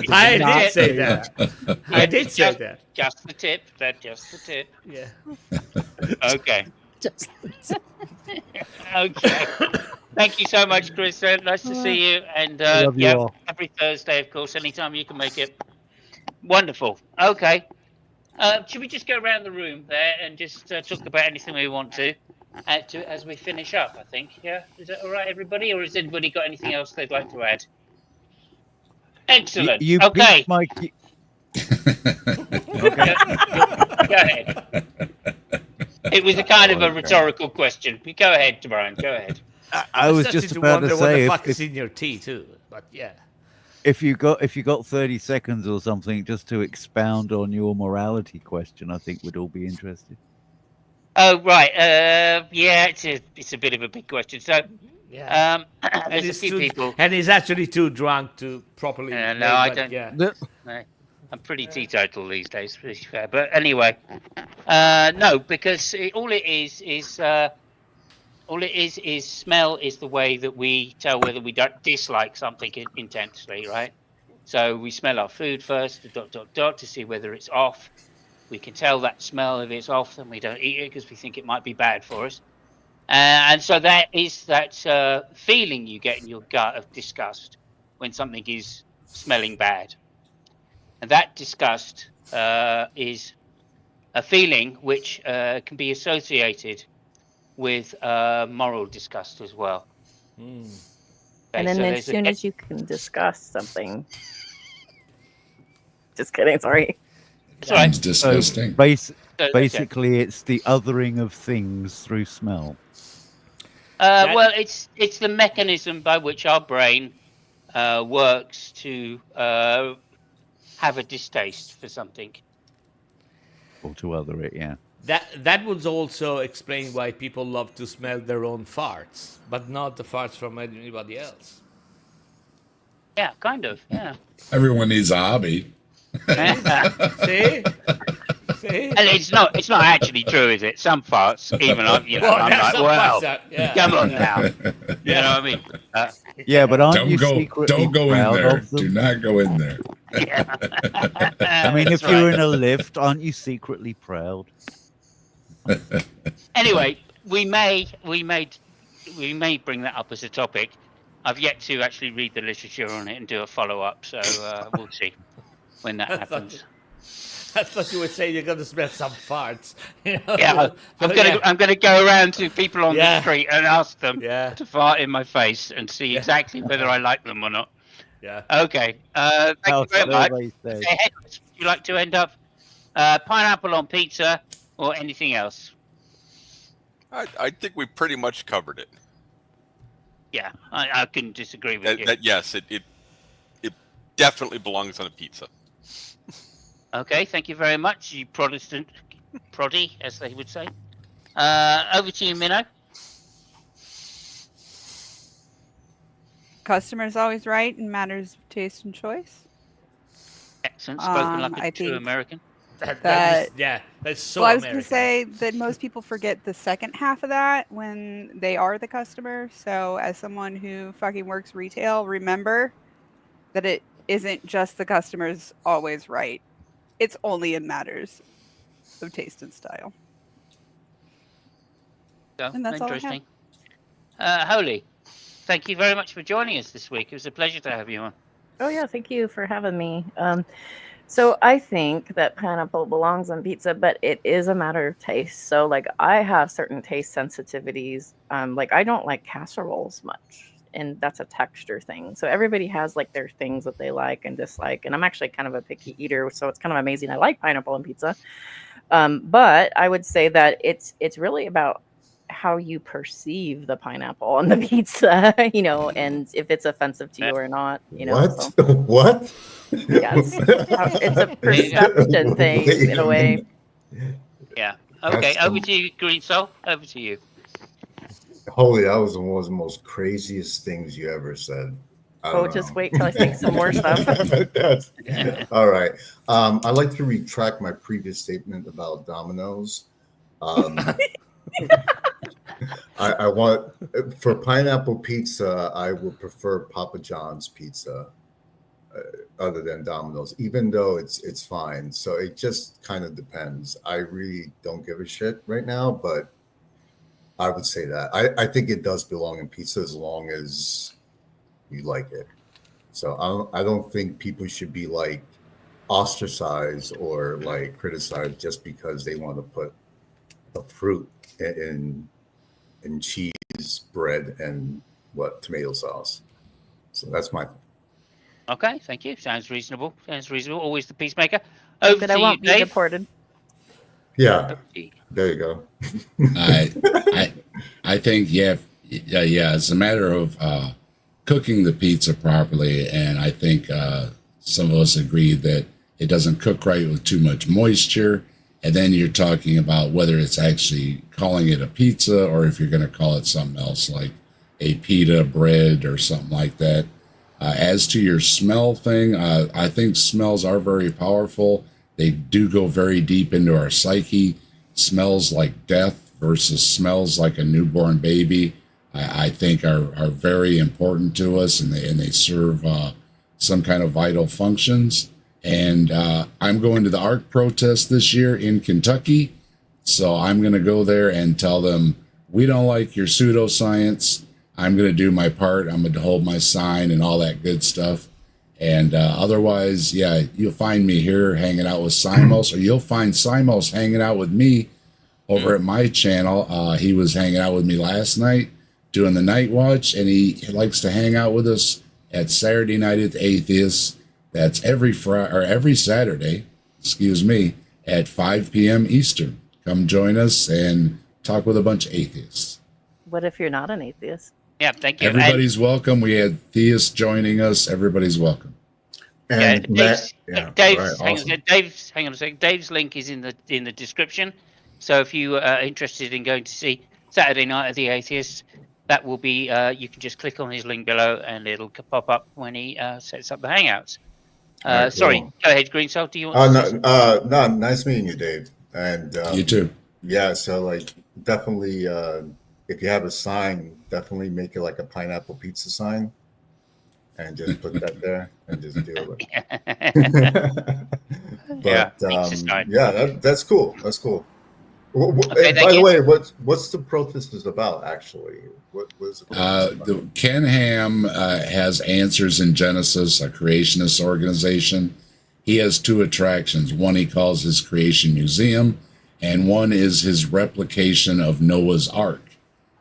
I not did say say that. I did say that. Just the tip. Just the tip. Yeah. Okay. Okay. Thank you so much, Chris. Nice to see you. And love you all. every Thursday, of course, anytime you can make it. Wonderful. Okay. Should we just go around the room there and just talk about anything we want to as we finish up, I think. Yeah? Is that all right, everybody? Or has anybody got anything else they'd like to add? Excellent. You okay. piqued my Go ahead. It was a kind of a rhetorical question. Go ahead, Brian. Go ahead. I was started just to about to wonder what say the if- fuck is if- in your tea too. But yeah. if you got 30 seconds or something just to expound on your morality question, I think we'd all be interested. Oh right. Yeah, it's a bit of a big question. So Yeah. there's a few people. And he's actually too drunk to properly. No, play, I but don't. Yeah. No, I'm pretty teetotal these days, to be fair. But anyway, no, because all it is smell is the way that we tell whether we don't dislike something intensely, right? So we smell our food first, to see whether it's off. We can tell that smell if it's off, then we don't eat it because we think it might be bad for us. And so that is that feeling you get in your gut of disgust when something is smelling bad. And that disgust is a feeling which can be associated with moral disgust as well. And Okay, then so as there's soon as you can discuss something. Just kidding, sorry. Sounds disgusting. Basically, it's the othering of things through smell. well, it's the mechanism by which our brain works to have a distaste for something. Or to other it, yeah. That would also explain why people love to smell their own farts, but not the farts from anybody else. Yeah, kind of. Yeah. Everyone needs a hobby. See? See? And it's not actually true, is it? Some farts, even I'm Well, like, some well, farts are- yeah. come on now. You know what I mean? Yeah, but aren't you Don't secretly go in proud there. of them? Do not go in there. I mean, if That's you're right. in a lift, aren't you secretly proud? Anyway, we may bring that up as a topic. I've yet to actually read the literature on it and do a follow up, so we'll see when that happens. I thought you were saying you're going to smell some farts. You know? Yeah, I'm gonna go around to people on Yeah. the street and ask them Yeah. to fart in my face and see exactly whether I like them or not. Yeah. Okay. Thank you very much. survey says. Okay, Henry, would you like to end up pineapple on pizza or anything else? I think we pretty much covered it. Yeah, I couldn't disagree with you. That yes, it definitely belongs on a pizza. Okay, thank you very much, you Protestant proddy, as they would say. Over to you, Minnow. Customer's always right in matters of taste and choice. Excellent, spoken like a I true think American. That is, yeah, that's so well, I was American. going to say that most people forget the second half of that when they are the customer. So, as someone who fucking works retail, remember that it isn't just the customer's always right. It's only in matters of taste and style. So, And that's all I have. interesting. Holy, thank you very much for joining us this week. It was a pleasure to have you on. Oh yeah, thank you for having me. So I think that pineapple belongs on pizza, but it is a matter of taste. So like I have certain taste sensitivities. Like I don't like casseroles much, and that's a texture thing. So everybody has like their things that they like and dislike. And I'm actually kind of a picky eater, so it's kind of amazing. I like pineapple on pizza, but I would say that it's really about how you perceive the pineapple on the pizza, you know, and if it's offensive to you or not, you know. What? So, What? yes, it's a perception thing in a way. Yeah. Okay, That's over to you, Green Soul. Over to you. Holy, that was one of the most craziest things you ever said. I Oh, don't just know. wait till I think some more stuff. Yes. All right. I'd like to retract my previous statement about Domino's. I want for pineapple pizza. I would prefer Papa John's pizza, other than Domino's, even though it's fine. So it just kind of depends. I really don't give a shit right now, but I would say that I think it does belong in pizza as long as you like it. So I don't think people should be like ostracized or like criticized just because they want to put a fruit in cheese, bread, and tomato sauce. So that's my. Okay, thank you. Sounds reasonable. Always the peacemaker. Over But to I you, won't be Dave. deported. Yeah, there you go. I think yeah, it's a matter of cooking the pizza properly, and I think some of us agree that it doesn't cook right with too much moisture. And then you're talking about whether it's actually calling it a pizza or if you're going to call it something else like a pita bread or something like that. As to your smell thing, I think smells are very powerful. They do go very deep into our psyche. Smells like death versus smells like a newborn baby, I think are very important to us, and they serve some kind of vital functions. And I'm going to the ARC protest this year in Kentucky. So I'm going to go there and tell them, we don't like your pseudoscience. I'm going to do my part. I'm going to hold my sign and all that good stuff. And otherwise, yeah, you'll find me here hanging out with Simos, or you'll find Simos hanging out with me over at my channel. He was hanging out with me last night doing the night watch, and he likes to hang out with us at Saturday Night at the Atheist. That's every Saturday, at 5 p.m. Eastern. Come join us and talk with a bunch of atheists. What if you're not an atheist? Yeah, thank you. Everybody's welcome. We had theists joining us. Everybody's welcome. And Dave's, right, hang awesome. on a second. Dave's link is in the description. So if you are interested in going to see Saturday Night at the Atheist, that will be you can just click on his link below and it'll pop up when he sets up the hangouts. Right, sorry, cool. go ahead, Green Soul. Do you want to say something? No, nice meeting you, Dave. And You too. yeah, so like definitely, if you have a sign, definitely make it like a pineapple pizza sign, and just put that there and just deal with it. But that's cool. That's cool. Okay, And thank by the you. way, what's the protest is about actually? What is the protest about? Ken Ham has Answers in Genesis, a creationist organization. He has two attractions. One he calls his Creation Museum, and one is his replication of Noah's Ark,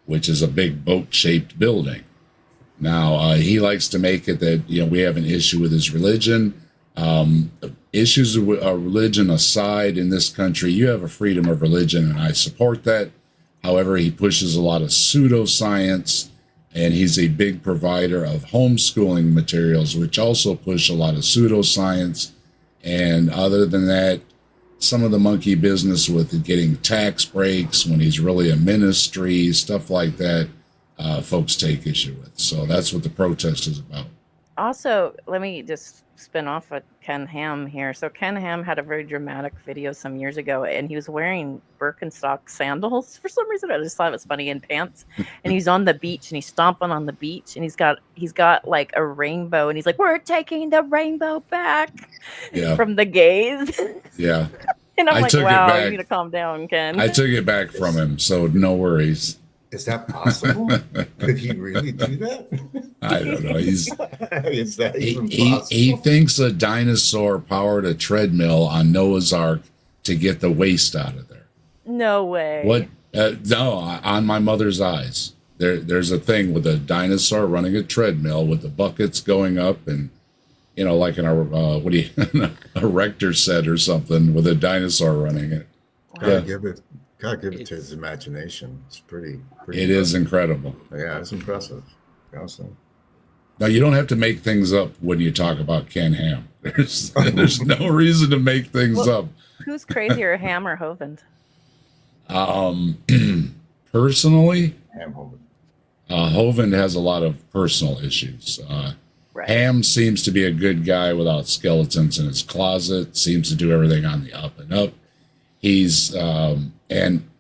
which is a big boat-shaped building. Now, he likes to make it that, we have an issue with his religion. Issues of religion aside, in this country, you have a freedom of religion, and I support that. However, he pushes a lot of pseudoscience, and he's a big provider of homeschooling materials, which also push a lot of pseudoscience. And other than that, some of the monkey business with getting tax breaks when he's really a ministry, stuff like that, folks take issue with. So that's what the protest is about. Also, let me just spin off of Ken Ham here. So Ken Ham had a very dramatic video some years ago, and he was wearing Birkenstock sandals for some reason. I just thought it was funny, in pants. And he's on the beach, and he's stomping on the beach, and he's got like a rainbow, and he's like, "We're taking the rainbow back from the gays." Yeah. And I'm I like, took it "Wow, back. you need to calm down, Ken." I took it back from him, so no worries. Is that possible? Could he really do that? I don't know. Is that even he possible? thinks a dinosaur powered a treadmill on Noah's Ark to get the waste out of there. No way. What? No, on my mother's eyes. There's a thing with a dinosaur running a treadmill with the buckets going up, and like in a erector set or something with a dinosaur running it. Gotta give it to his imagination. It's pretty It is incredible. Yeah, it's impressive. Awesome. Now, you don't have to make things up when you talk about Ken Ham. There's no reason to make things up. Who's crazier, Ham or Hovind? Personally, Ham Hovind. Hovind has a lot of personal issues. Right. Ham seems to be a good guy without skeletons in his closet, seems to do everything on the up and up. He's Ken Ham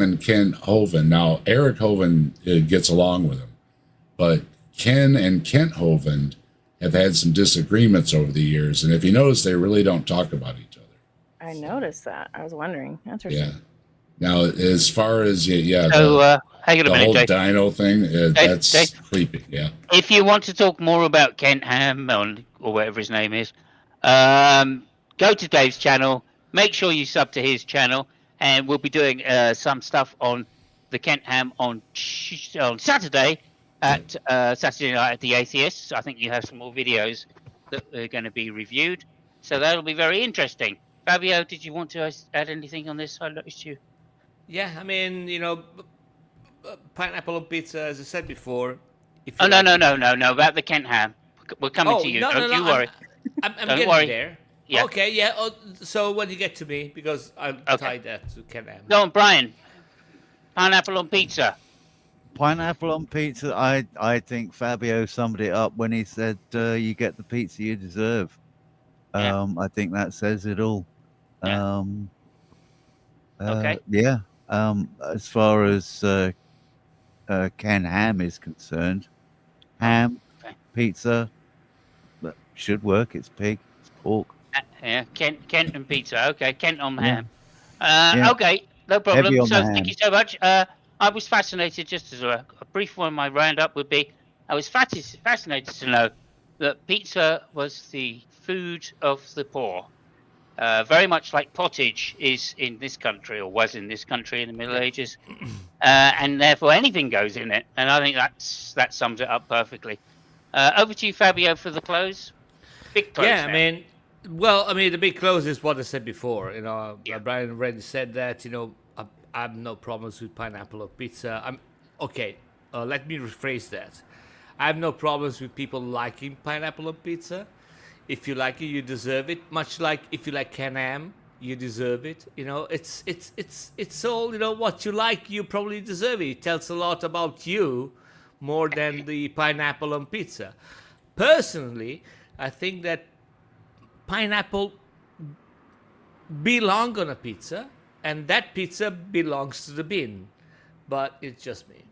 and Ken Hovind. Now, Eric Hovind gets along with him, but Ken and Kent Hovind have had some disagreements over the years, and if you notice, they really don't talk about each other. I noticed that. I was wondering. Interesting. Yeah. Now, as far as So, hang on a the minute, whole Dave. dino thing, that's Dave. creepy. Yeah. If you want to talk more about Kent Ham or whatever his name is, go to Dave's channel. Make sure you sub to his channel, and we'll be doing some stuff on the Kent Ham on Saturday at Saturday night at the Atheists. I think you have some more videos that are going to be reviewed, so that'll be very interesting. Fabio, did you want to add anything on this? I noticed you. Yeah, I mean, pineapple on pizza, as I said before. If Oh you no, like no, it- no, no, no! About the Kent ham, we're coming to you. No, Don't no, you no, worry. I'm Don't getting worry. there. Yeah. Okay, yeah. Oh, so when you get to me, because I'll tie that to Ken Ham. Go on, Brian. Pineapple on pizza. Pineapple on pizza. I think Fabio summed it up when he said you get the pizza you deserve. Yeah. I think that says it all. Yeah. Okay. Yeah. As far as Ken Ham is concerned, ham, pizza, that should work. It's pig, it's pork. Yeah, Kent and pizza. Okay, Kent on Yeah. ham. Yeah. Okay, no Heavy problem. on So the thank ham. you so much. I was fascinated, just as a brief one, my roundup would be, I was fascinated to know that pizza was the food of the poor. Very much like pottage is in this country, or was in this country in the Middle Ages. And therefore anything goes in it. And I think that sums it up perfectly. Over to you, Fabio, for the close. Big close. Yeah, now. I mean, the big close is what I said before. Brian already said that. I have no problems with pineapple on pizza. Okay. Let me rephrase that. I have no problems with people liking pineapple on pizza. If you like it, you deserve it. Much like if you like Can-Am, you deserve it. It's all what you like. You probably deserve it. It tells a lot about you, more than the pineapple on pizza. Personally, I think that pineapple belong on a pizza, and that pizza belongs to the bin. But it's just me.